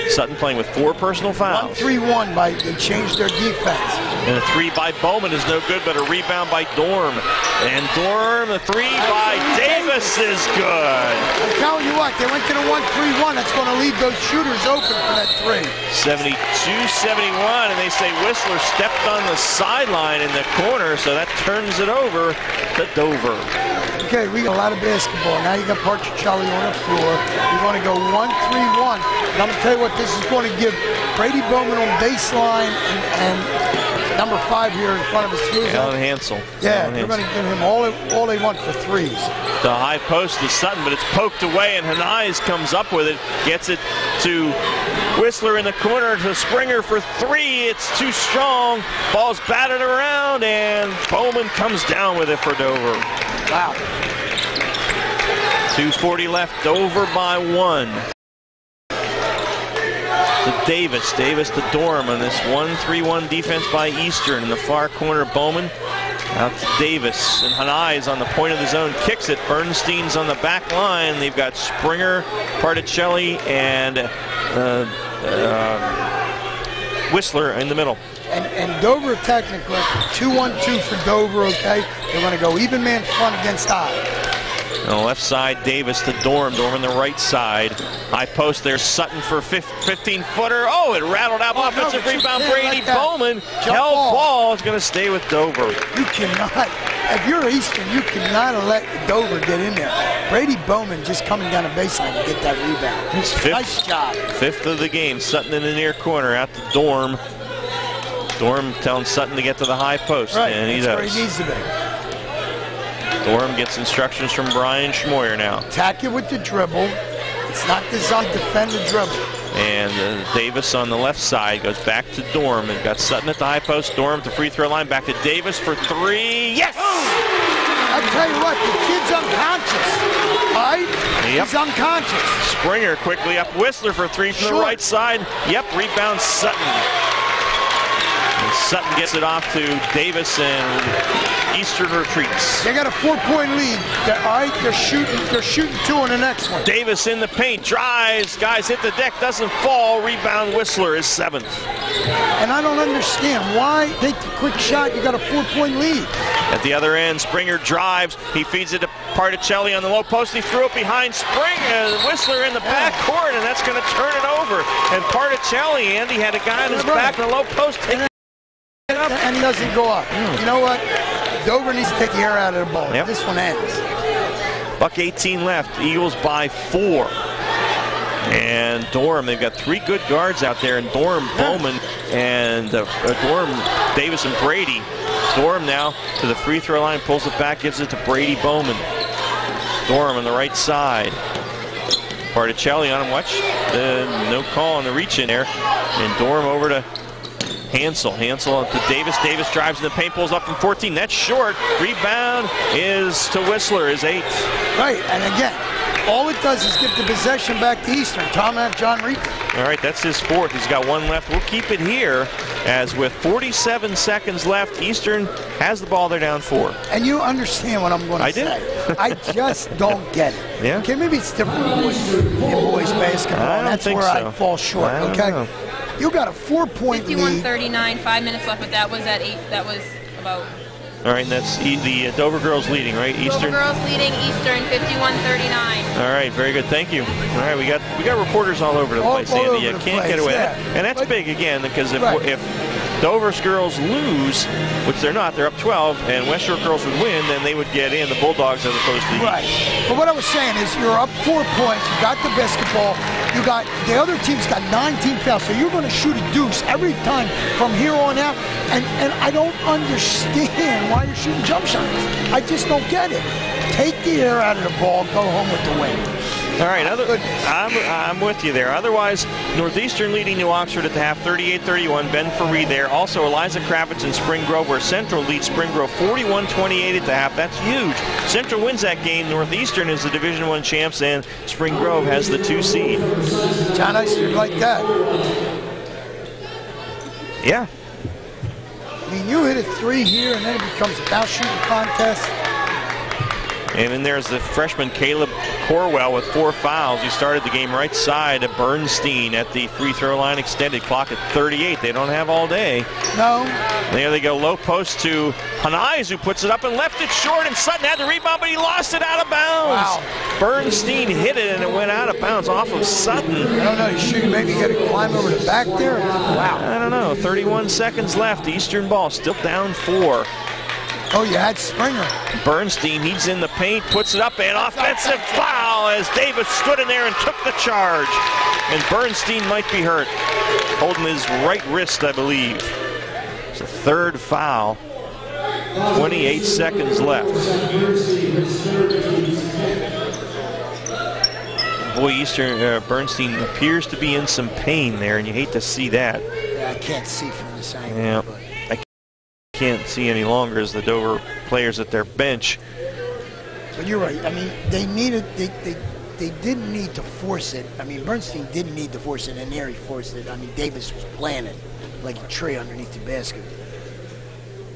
Sutton playing with 4 personal fouls. 1-3-1 they changed their defense. And a 3 by Bowman is no good, but a rebound by Dorm. And Dorm, the 3 by Davis is good. I'm telling you what, they went to the 1-3-1. That's going to leave those shooters open for that 3. 72-71, and they say Whistler stepped on the sideline in the corner, so that turns it over to Dover. Okay, we got a lot of basketball. Now you got Particelli on the floor. You're going to go 1-3-1. And I'm going to tell you what this is going to give Brady Bowman on baseline and number 5 here in front of us. Alan Hansel. Yeah, they're going to give him all they want for threes. The high post to Sutton, but it's poked away, and Hanais comes up with it, gets it to Whistler in the corner to Springer for 3. It's too strong. Ball's batted around, and Bowman comes down with it for Dover. Wow. 2:40 left, Dover by 1. To Davis. Davis to Dorm on this 1-3-1 defense by Eastern. In the far corner, Bowman. Out to Davis. And Hanais on the point of the zone kicks it. Bernstein's on the back line. They've got Springer, Particelli, and Whistler in the middle. And Dover technically 2-1-2 for Dover, okay? They're going to go even man front against high. On the left side, Davis to Dorm. Dorm on the right side. High post there, Sutton for 15-footer. Oh, it rattled out. Offensive rebound, Brady Bowman. Held ball is going to stay with Dover. You cannot, if you're Eastern, you cannot let Dover get in there. Brady Bowman just coming down the baseline to get that rebound. Nice job. 5th of the game. Sutton in the near corner. Out to Dorm. Dorm telling Sutton to get to the high post, and he does. That's where he needs to be. Dorm gets instructions from Brian Schmoyer now. Attack it with the dribble. It's not designed to defend the dribble. And Davis on the left side goes back to Dorm. And got Sutton at the high post. Dorm to free throw line. Back to Davis for 3. Yes! I tell you what, the kid's unconscious. All right? Yep. He's unconscious. Springer quickly up Whistler for 3 from the right side. Yep, rebound Sutton. And Sutton gets it off to Davis, and Eastern retreats. They got a 4-point lead. They're shooting 2 on the next one. Davis in the paint, drives, guys hit the deck, doesn't fall. Rebound Whistler is 7th. And I don't understand why take the quick shot. You got a 4-point lead. At the other end, Springer drives. He feeds it to Particelli on the low post. He threw it behind Whistler in the back court, and that's going to turn it over. And Particelli, Andy, had a guy on his back in the low post. And he doesn't go up. You know what? Dover needs to take the air out of the ball. Yep. This one ends. Buck 18 left. Eagles by 4. And Dorm, they've got 3 good guards out there. And Dorm, Bowman, and Dorm, Davis, and Brady. Dorm now to the free throw line, pulls it back, gives it to Brady Bowman. Dorm on the right side. Particelli on him. Watch. No call on the reach in there. And Dorm over to Hansel. Hansel to Davis. Davis drives in the paint, pulls up from 14. That's short. Rebound is to Whistler, is 8th. Right, and again, all it does is give the possession back to Eastern. John Reaper. All right, that's his 4th. He's got 1 left. We'll keep it here, as with 47 seconds left, Eastern has the ball. They're down 4. And you understand what I'm going to say. I just don't get it. Yeah? Okay, maybe it's different in boys basketball. That's where I fall short, okay? You got a 4-point lead. 51-39, 5 minutes left, but that was at 8. That was about. All right, and that's the Dover girls leading, right? Eastern. Dover girls leading Eastern, 51-39. All right, very good. Thank you. All right, we got reporters all over the place, Andy. You can't get away. And that's big again, because if Dover's girls lose, which they're not, they're up 12, and West York girls would win, then they would get in the Bulldogs as opposed to the Right. But what I was saying is you're up 4 points, you got the basketball, you got the other team's got 19 fouls, so you're going to shoot a deuce every time from here on out, and I don't understand why you're shooting jump shots. I just don't get it. take the air out of the ball, go home with the win. All right, I'm with you there. Otherwise, Northeastern leading New Oxford at the half, 38-31. Ben Faree there. Also, Eliza Kravitz and Spring Grove, where Central leads Spring Grove 41-28 at the half. That's huge. Central wins that game. Northeastern is the Division I champs, and Spring Grove has the 2 seed. John Eisner like that. Yeah. I mean, you hit a 3 here, and then it becomes a foul shooting contest. And then there's the freshman Caleb Corwell with 4 fouls. He started the game right side of Bernstein at the free throw line. Extended clock at 38. They don't have all day. No. There they go. Low post to Hanais, who puts it up and left it short. And Sutton had the rebound, but he lost it out of bounds. Wow. Bernstein hit it, and it went out of bounds off of Sutton. I don't know. You should maybe get a climb over the back there. Wow. I don't know. 31 seconds left. Eastern ball still down 4. Oh, you had Springer. Bernstein, he's in the paint, puts it up, and offensive foul as Davis stood in there and took the charge. And Bernstein might be hurt, holding his right wrist, I believe. It's a 3rd foul. 28 seconds left. Boy, Bernstein appears to be in some pain there, and you hate to see that. Yeah, I can't see from this angle. Yeah. Can't see any longer as the Dover players at their bench. But you're right. I mean, they didn't need to force it. I mean, Bernstein didn't need to force it, and there he forced it. I mean, Davis was planted like a tree underneath the basket.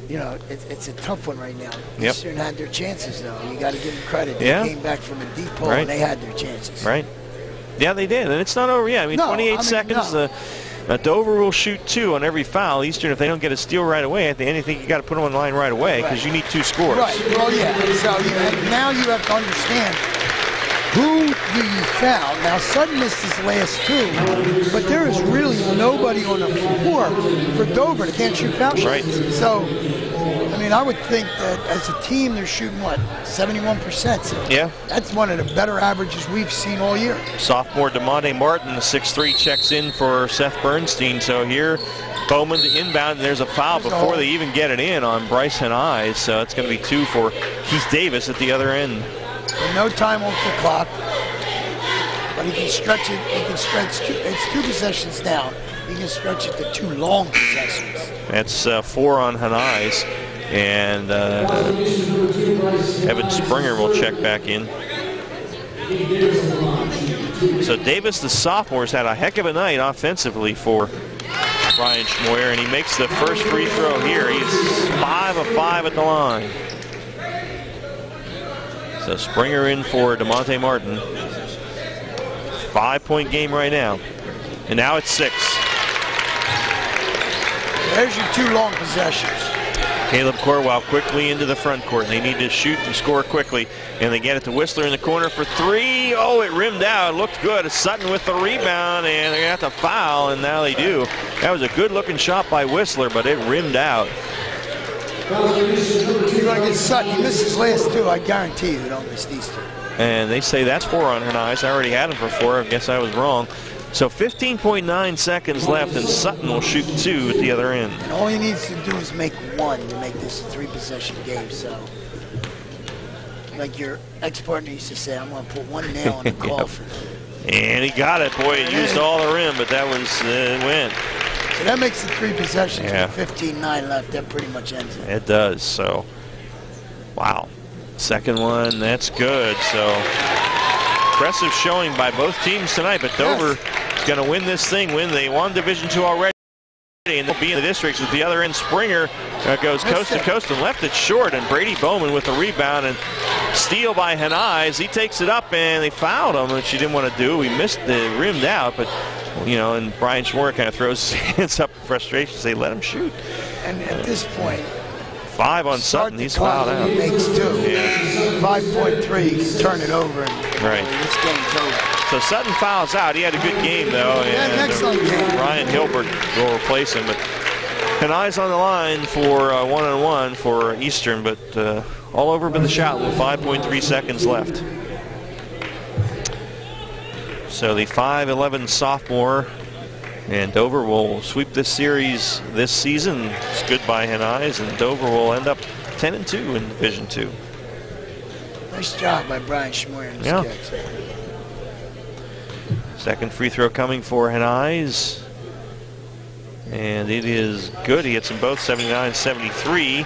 You know, it's a tough one right now. Yep. Eastern had their chances, though. You got to give them credit. They came back from a deep hole, and they had their chances. Right. Yeah, they did, and it's not over yet. I mean, 28 seconds. No. Dover will shoot 2 on every foul. Eastern, if they don't get a steal right away, at the end, I think you got to put them on the line right away because you need 2 scores. Right. Well, yeah. So now you have to understand who do you foul. Now, Sutton missed his last 2, but there is really nobody on the floor for Dover that can't shoot foul shots. Right. So, I mean, I would think that as a team, they're shooting, what, 71%? So yeah. That's one of the better averages we've seen all year. Sophomore DeMonte Martin, the 6'3", checks in for Seth Bernstein. So here, Bowman to inbound, and there's a foul before they even get it in on Bryce Hanais. So it's going to be 2 for Keith Davis at the other end. With no time off the clock, but he can stretch it. He can stretch. It's 2 possessions down. He can stretch it to 2 long possessions. That's 4 on Hanais. And Evan Springer will check back in. So Davis, the sophomore, has had a heck of a night offensively for Brian Schmoyer, and he makes the first free throw here. He's 5 of 5 at the line. So Springer in for DeMonte Martin. 5-point game right now. And now it's 6. There's your 2 long possessions. Caleb Corwell quickly into the front court. They need to shoot and score quickly. And they get it to Whistler in the corner for 3. Oh, it rimmed out. It looked good. Sutton with the rebound, and they're going to have to foul, and now they do. That was a good-looking shot by Whistler, but it rimmed out. You're going to get Sutton. He missed his last 2. I guarantee you he don't miss these 2. And they say that's 4 on Hanais. I already had him for 4. I guess I was wrong. So 15.9 seconds left, and Sutton will shoot 2 at the other end. And all he needs to do is make 1 to make this a 3-possession game. So, like your ex-partner used to say, I'm going to put 1 nail on the coffin. And he got it. Boy, it used all the rim, but that was, it went. So that makes it 3 possessions with 15-9 left. That pretty much ends it. It does. So, wow. Second one, that's good. So, impressive showing by both teams tonight, but Dover is going to win this thing. They won Division II already, and they'll be in the districts. At the other end, Springer goes coast to coast and left it short, and Brady Bowman with the rebound and steal by Hanais. He takes it up, and they fouled him, which he didn't want to do. He missed the rimmed out, but, you know, and Brian Schmoyer kind of throws his hands up in frustration, say, let him shoot. And at this point, 5 on Sutton, he's fouled out. He makes 2. Yeah. 5.3, turn it over, and right. This game's over. So Sutton fouls out. He had a good game, though. And excellent game. Ryan Hilbert will replace him. But Hanais on the line for one-on-one for Eastern, but all over but the shot with 5.3 seconds left. So the 5'11 sophomore, and Dover will sweep this series this season. It's good by Hanais, and Dover will end up 10-2 in Division II. Nice job by Brian Schmoyer. Yeah. Second free throw coming for Hanais. And it is good. He hits them both, 79-73.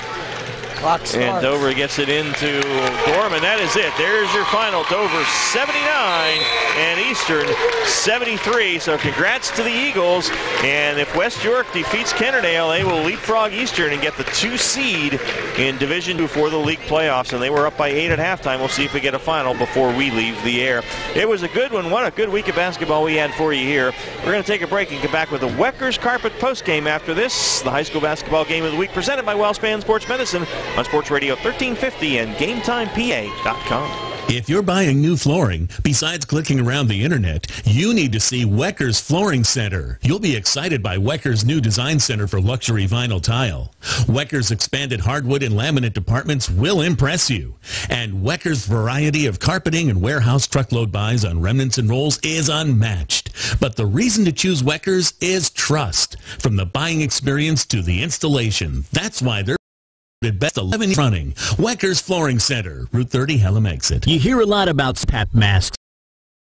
And Dover gets it into Gorman. That is it. There's your final. Dover 79 and Eastern 73. So congrats to the Eagles. And if West York defeats Kennerdale, they will leapfrog Eastern and get the 2 seed in Division II for the league playoffs. And they were up by 8 at halftime. We'll see if we get a final before we leave the air. It was a good one. What a good week of basketball we had for you here. We're going to take a break and come back with the Weckers Carpet postgame after this. The high school basketball game of the week presented by WellSpan Sports Medicine on Sports Radio 1350 and GameTimePA.com. If you're buying new flooring, besides clicking around the internet, you need to see Weckers Flooring Center. You'll be excited by Weckers' new design center for luxury vinyl tile. Weckers' expanded hardwood and laminate departments will impress you. And Weckers' variety of carpeting and warehouse truckload buys on remnants and rolls is unmatched. But the reason to choose Weckers is trust. From the buying experience to the installation. That's why they're best 11 running. Weckers Flooring Center, Route 30 Hellam exit. You hear a lot about CPAP masks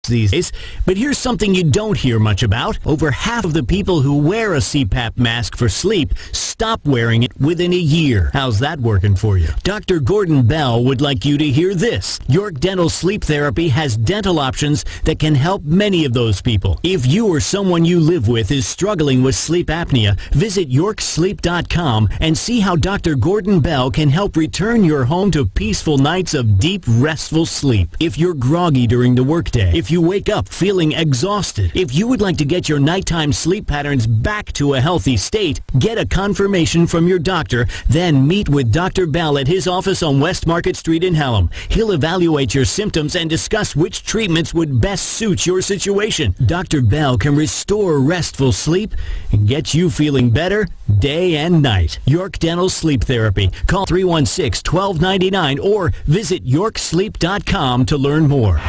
these days, but here's something you don't hear much about. Over half of the people who wear a CPAP mask for sleep stop wearing it within a year. How's that working for you? Dr. Gordon Bell would like you to hear this. York Dental Sleep Therapy has dental options that can help many of those people. If you or someone you live with is struggling with sleep apnea, visit YorkSleep.com and see how Dr. Gordon Bell can help return your home to peaceful nights of deep, restful sleep. If you're groggy during the workday, if you wake up feeling exhausted, if you would like to get your nighttime sleep patterns back to a healthy state, get a confirmation from your doctor, then meet with Dr. Bell at his office on West Market Street in Hallam. He'll evaluate your symptoms and discuss which treatments would best suit your situation. Dr. Bell can restore restful sleep and get you feeling better day and night. York Dental Sleep Therapy. Call 316-1299 or visit YorkSleep.com to learn more.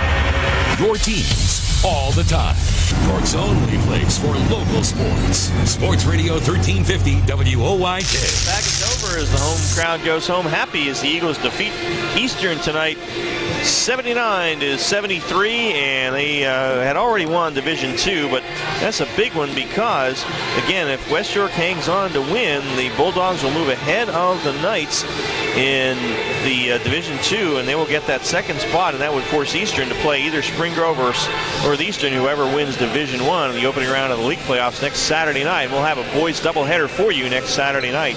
Your teams all the time. York's only place for local sports. Sports Radio 1350 WOYK. Back at Dover as the home crowd goes home happy as the Eagles defeat Eastern tonight 79-73, and they had already won Division II, but that's a big one because, again, if West York hangs on to win, the Bulldogs will move ahead of the Knights in the Division II, and they will get that second spot, and that would force Eastern to play either Spring Grove or Eastern, whoever wins Division I in the opening round of the league playoffs next Saturday night. And we'll have a boys doubleheader for you next Saturday night.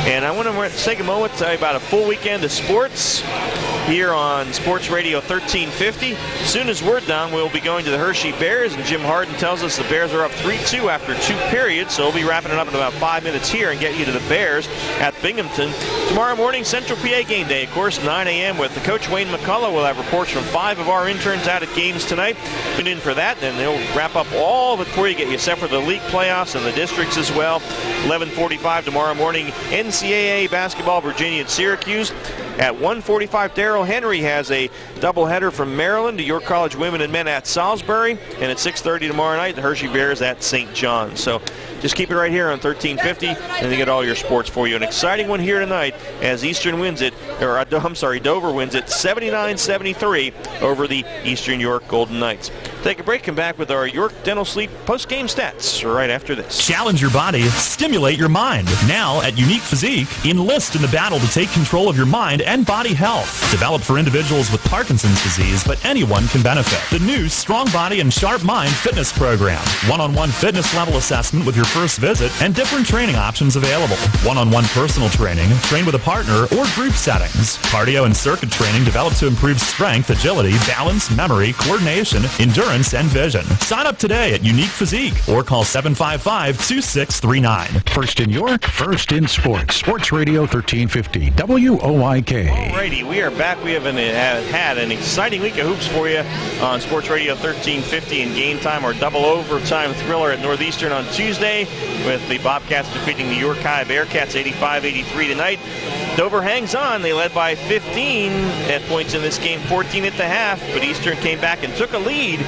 And I want to take a moment to tell you about a full weekend of sports here on Sports Radio 1350. As soon as we're done, we'll be going to the Hershey Bears, and Jim Harden tells us the Bears are up 3-2 after 2 periods, so we'll be wrapping it up in about 5 minutes here and get you to the Bears at Binghamton. Tomorrow morning, Central PA game day, of course, 9 a.m. with the coach Wayne McCullough. We'll have reports from 5 of our interns out at games tonight. Tune in for that, and they'll wrap up all of it for you, get you set for the league playoffs and the districts as well. 11:45 tomorrow morning, NCAA basketball, Virginia and Syracuse. At 1:45, Darrell Henry has a doubleheader from Maryland to York College women and men at Salisbury. And at 6:30 tomorrow night, the Hershey Bears at St. John. So just keep it right here on 1350, and they get all your sports for you. An exciting one here tonight as Eastern wins it, or I'm sorry, Dover wins it 79-73 over the Eastern York Golden Knights. Take a break, come back with our York Dental Sleep post-game stats right after this. Challenge your body, stimulate your mind. Now at Unique Physique, enlist in the battle to take control of your mind and body health. Developed for individuals with Parkinson's disease, but anyone can benefit. The new Strong Body and Sharp Mind fitness program. One-on-one fitness level assessment with your first visit and different training options available. One-on-one personal training, train with a partner or group settings. Cardio and circuit training developed to improve strength, agility, balance, memory, coordination, endurance, and vision. Sign up today at Unique Physique or call 755-2639. First in York, first in sports. Sports Radio 1350 WOYK. Alrighty, we are back. We have had an exciting week of hoops for you on Sports Radio 1350 and Game Time, our double overtime thriller at Northeastern on Tuesday with the Bobcats defeating the York High Bearcats 85-83 tonight. Dover hangs on. They led by 15 at points in this game, 14 at the half, but Eastern came back and took a lead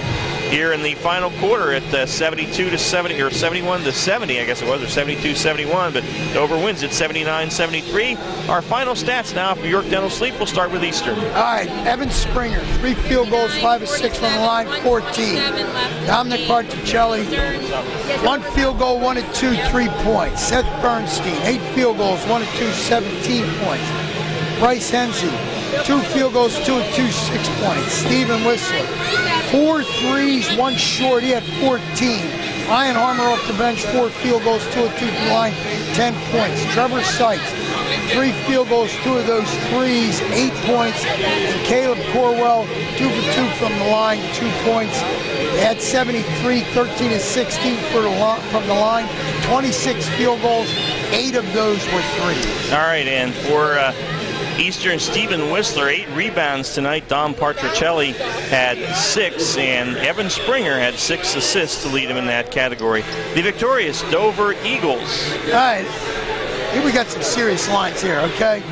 here in the final quarter at 72-70 or 71-70, I guess it was, or 72-71. But Dover wins at 79-73. Our final stats now for York Dental Sleep. We'll start with Eastern. All right, Evan Springer, 3 field goals, 5 of 6 from the line, 14. Dominic Barticelli, 1 field goal, 1 of 2, 3 points. Seth Bernstein, 8 field goals, 1 of 2, 17 points. Bryce Hensey, 2 field goals, 2 of 2, 6 points. Stephen Whistler, 4 threes, 1 short, he had 14. Ryan Harmer off the bench, 4 field goals, 2 of 2 from the line, 10 points. Trevor Sykes, 3 field goals, 2 of those threes, 8 points. And Caleb Corwell, 2 for 2 from the line, 2 points. They had 73, 13 and 16 from the line, 26 field goals, 8 of those were threes. All right, and for Eastern, Stephen Whistler, 8 rebounds tonight. Dom Barticelli had 6, and Evan Springer had 6 assists to lead him in that category. The victorious Dover Eagles. All right, here we got some serious lines here, okay?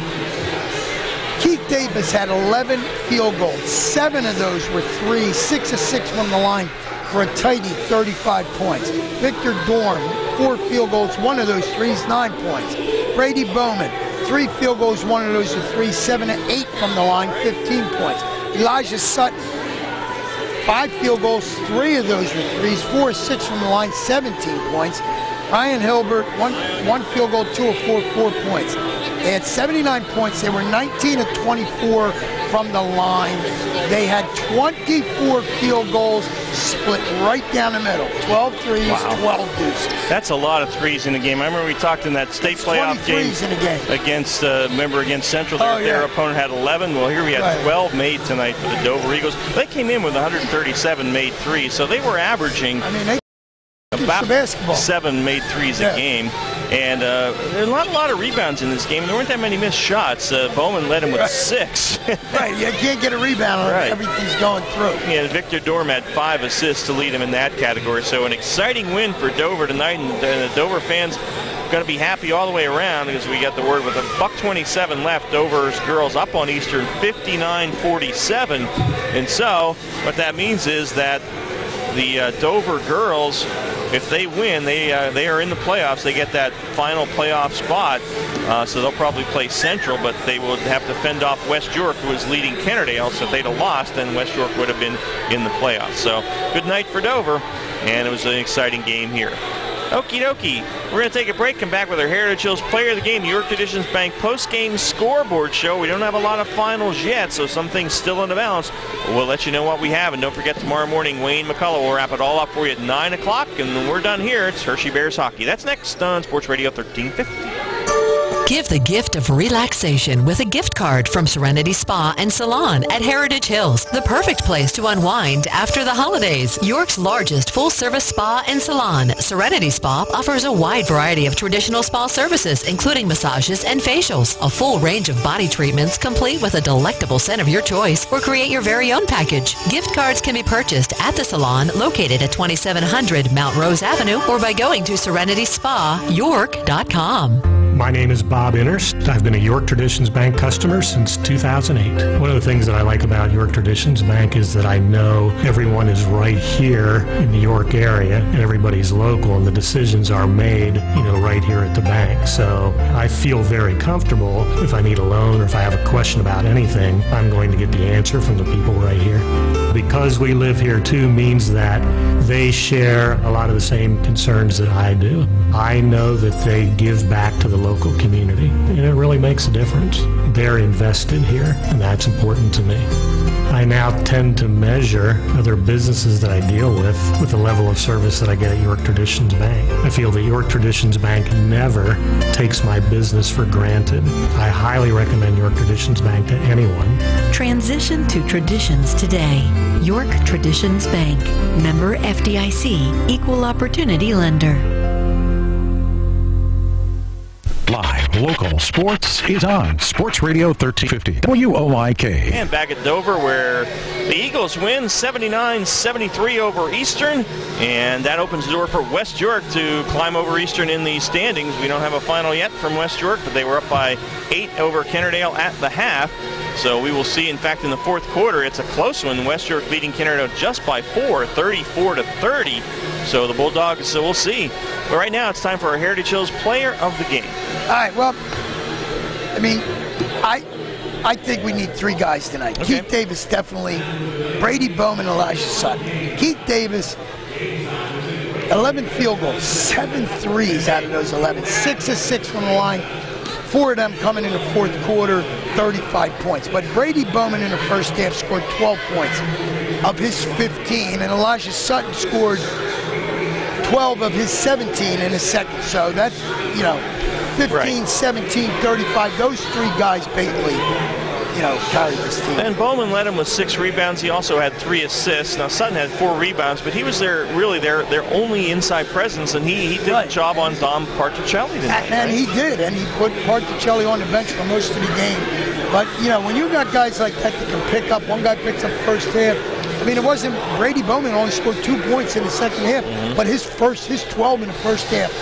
Keith Davis had 11 field goals. 7 of those were threes, 6 of 6 from the line for a tidy 35 points. Victor Dorn, 4 field goals, 1 of those threes, 9 points. Brady Bowman, 3 field goals, 1 of those are threes, 7 of 8 from the line, 15 points. Elijah Sutton, 5 field goals, 3 of those were threes, 4 of 6 from the line, 17 points. Ryan Hilbert, 1 field goal, 2 of 4, 4 points. They had 79 points. They were 19 of 24 from the line. They had 24 field goals split right down the middle. 12 threes, 12 deuces. That's a lot of threes in the game. I remember we talked in that state playoff game, in a game against Central. Their opponent had 11. Well, here we had 12 made tonight for the Dover Eagles. They came in with 137 made threes, so they were averaging about 7 made threes a game. And there were a lot of rebounds in this game. There weren't that many missed shots. Bowman led him with 6. Right, you can't get a rebound when everything's going through. Yeah, Victor Dorm had 5 assists to lead him in that category. So an exciting win for Dover tonight, and the Dover fans going to be happy all the way around because we got the word with $1:27 left. Dover's girls up on Eastern 59-47. And so what that means is that the Dover girls, if they win, they are in the playoffs. They get that final playoff spot, so they'll probably play Central, but they will have to fend off West York, who is leading Kennerdale. So if they'd have lost, then West York would have been in the playoffs. So good night for Dover, and it was an exciting game here. Okie dokie. We're going to take a break, come back with our Heritage Hills Player of the Game, York Traditions Bank post-game scoreboard show. We don't have a lot of finals yet, so some things still in the balance. We'll let you know what we have, and don't forget tomorrow morning, Wayne McCullough will wrap it all up for you at 9 o'clock, and when we're done here, it's Hershey Bears Hockey. That's next on Sports Radio 1350. Give the gift of relaxation with a gift card from Serenity Spa and Salon at Heritage Hills, the perfect place to unwind after the holidays. York's largest full-service spa and salon, Serenity Spa offers a wide variety of traditional spa services, including massages and facials, a full range of body treatments complete with a delectable scent of your choice, or create your very own package. Gift cards can be purchased at the salon located at 2700 Mount Rose Avenue or by going to serenityspayork.com. My name is Bob Innerst. I've been a York Traditions Bank customer since 2008. One of the things that I like about York Traditions Bank is that I know everyone is right here in the York area and everybody's local, and the decisions are made, right here at the bank. So I feel very comfortable if I need a loan or if I have a question about anything, I'm going to get the answer from the people right here. Because we live here too means that they share a lot of the same concerns that I do. I know that they give back to the local community, and it really makes a difference. They're invested here, and that's important to me. I now tend to measure other businesses that I deal with the level of service that I get at York Traditions Bank. I feel that York Traditions Bank never takes my business for granted. I highly recommend York Traditions Bank to anyone. Transition to traditions today. York Traditions Bank. Member FDIC. Equal Opportunity Lender. Live local sports is on Sports Radio 1350 WOIK. And back at Dover, where the Eagles win 79-73 over Eastern, and that opens the door for West York to climb over Eastern in the standings. We don't have a final yet from West York, but they were up by 8 over Kennerdale at the half. So we will see. In fact, in the fourth quarter, it's a close one. West York leading Kennerdale just by 4, 34-30. So the Bulldogs, so we'll see. But right now, it's time for our Heritage Hills Player of the Game. All right, well, I mean, I think we need 3 guys tonight. Okay. Keith Davis, definitely. Brady Bowman, Elijah Sutton. Keith Davis, 11 field goals, 7 threes out of those 11. 6 of 6 from the line. 4 of them coming in the fourth quarter, 35 points. But Brady Bowman in the first half scored 12 points of his 15, and Elijah Sutton scored 12 of his 17 in the second. So that's, 15, 17, 35. Those 3 guys basically, carried this team. And Bowman led him with 6 rebounds. He also had 3 assists. Now Sutton had 4 rebounds, but he was their only inside presence, and he did the job on Dom Particelli tonight. And he did, and he put Particelli on the bench for most of the game. But when you got guys like that that can pick up, one guy picks up the first half. I mean, it wasn't Brady Bowman only scored 2 points in the second half, but his 12 in the first half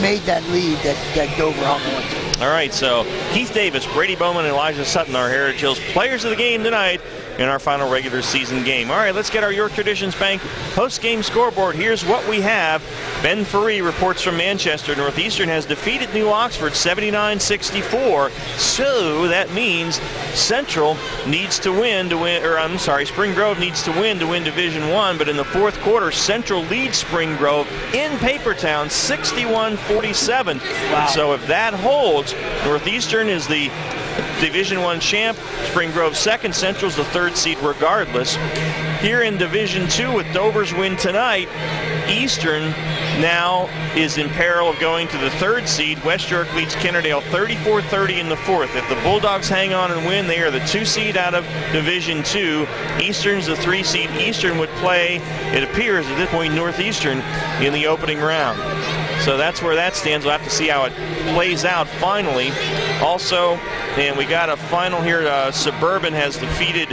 made that lead that Dover hung on to. All right, so Keith Davis, Brady Bowman, and Elijah Sutton, our Heritage Hills players of the game tonight in our final regular season game. All right, let's get our York Traditions Bank post-game scoreboard. Here's what we have. Ben Faree reports from Manchester. Northeastern has defeated New Oxford 79-64. So that means Central needs to win Spring Grove needs to win Division I. But in the fourth quarter, Central leads Spring Grove in Papertown 61-47. Wow. So if that holds, Northeastern is the Division I champ, Spring Grove second, Central's the 3rd seed regardless. Here in Division II with Dover's win tonight, Eastern now is in peril of going to the 3rd seed. West York leads Kennerdale 34-30 in the 4th. If the Bulldogs hang on and win, they are the 2 seed out of Division II. Eastern's the 3 seed. Eastern would play, it appears at this point, Northeastern in the opening round. So that's where that stands. We'll have to see how it plays out finally. Also, and we got a final here. Suburban has defeated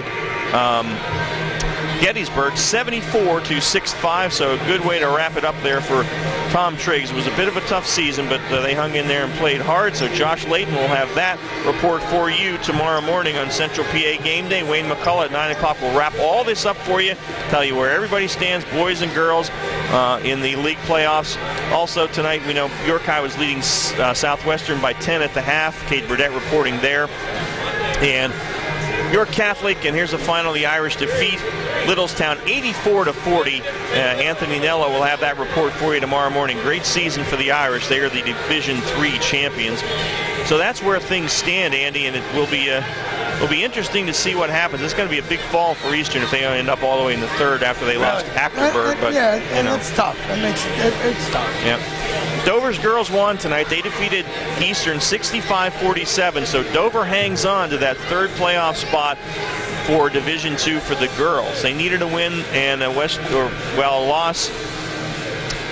Gettysburg 74-65, so a good way to wrap it up there for Tom Triggs. It was a bit of a tough season, but they hung in there and played hard, so Josh Layton will have that report for you tomorrow morning on Central PA Game Day. Wayne McCullough at 9 o'clock will wrap all this up for you, tell you where everybody stands, boys and girls, in the league playoffs. Also tonight, we know York High was leading Southwestern by 10 at the half. Kate Burdett reporting there. And York Catholic, and here's the final, the Irish defeat Littlestown 84-40. Anthony Nella will have that report for you tomorrow morning. Great season for the Irish. They are the Division III champions. So that's where things stand, Andy, and it will be interesting to see what happens. It's going to be a big fall for Eastern if they end up all the way in the 3rd after they lost Hackleburg. But it's tough. It's tough. Yeah. Dover's girls won tonight. They defeated Eastern 65-47. So Dover hangs on to that 3rd playoff spot for Division II for the girls. They needed a win and a loss.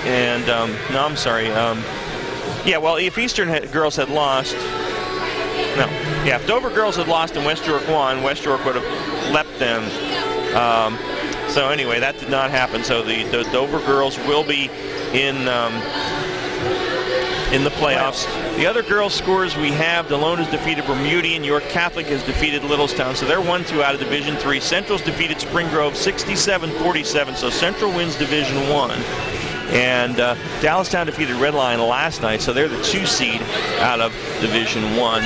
And if Eastern girls had lost, if Dover girls had lost and West York won, West York would have leapt them. So anyway, that did not happen. So the Dover girls will be in the playoffs. The other girls' scores we have, Delone has defeated Bermudian, York Catholic has defeated Littlestown, so they're 1-2 out of Division III. Central's defeated Spring Grove 67-47, so Central wins Division I. And Dallastown defeated Red Lion last night, so they're the 2 seed out of Division I,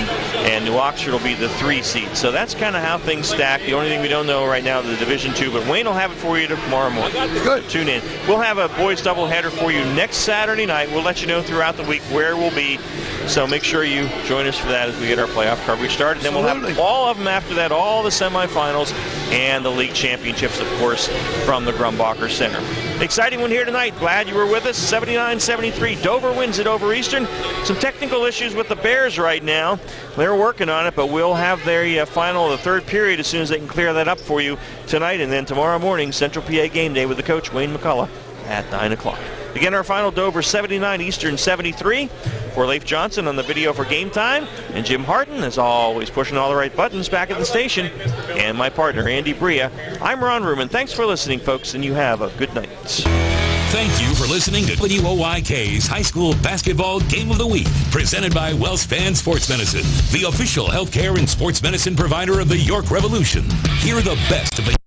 and New Oxford will be the 3 seed. So that's kind of how things stack. The only thing we don't know right now is the Division II, but Wayne will have it for you tomorrow morning. Good. Tune in. We'll have a boys doubleheader for you next Saturday night. We'll let you know throughout the week where we'll be, so make sure you join us for that as we get our playoff coverage started. Then we'll have all of them after that, all the semifinals and the league championships, of course, from the Grumbacher Center. Exciting one here tonight. Glad you were with us. 79-73. Dover wins it over Eastern. Some technical issues with the Bears right now. They're working on it, but we'll have their final of the 3rd period as soon as they can clear that up for you tonight. And then tomorrow morning, Central PA Game Day with the coach, Wayne McCullough, at 9 o'clock. Again, our final, Dover 79, Eastern 73. For Leif Johnson on the video for Game Time, and Jim Harden, as always, pushing all the right buttons back at the station, and my partner, Andy Bria. I'm Ron Ruman. Thanks for listening, folks, and you have a good night. Thank you for listening to WOIK's High School Basketball Game of the Week, presented by WellSpan Sports Medicine, the official healthcare and sports medicine provider of the York Revolution. Hear the best of the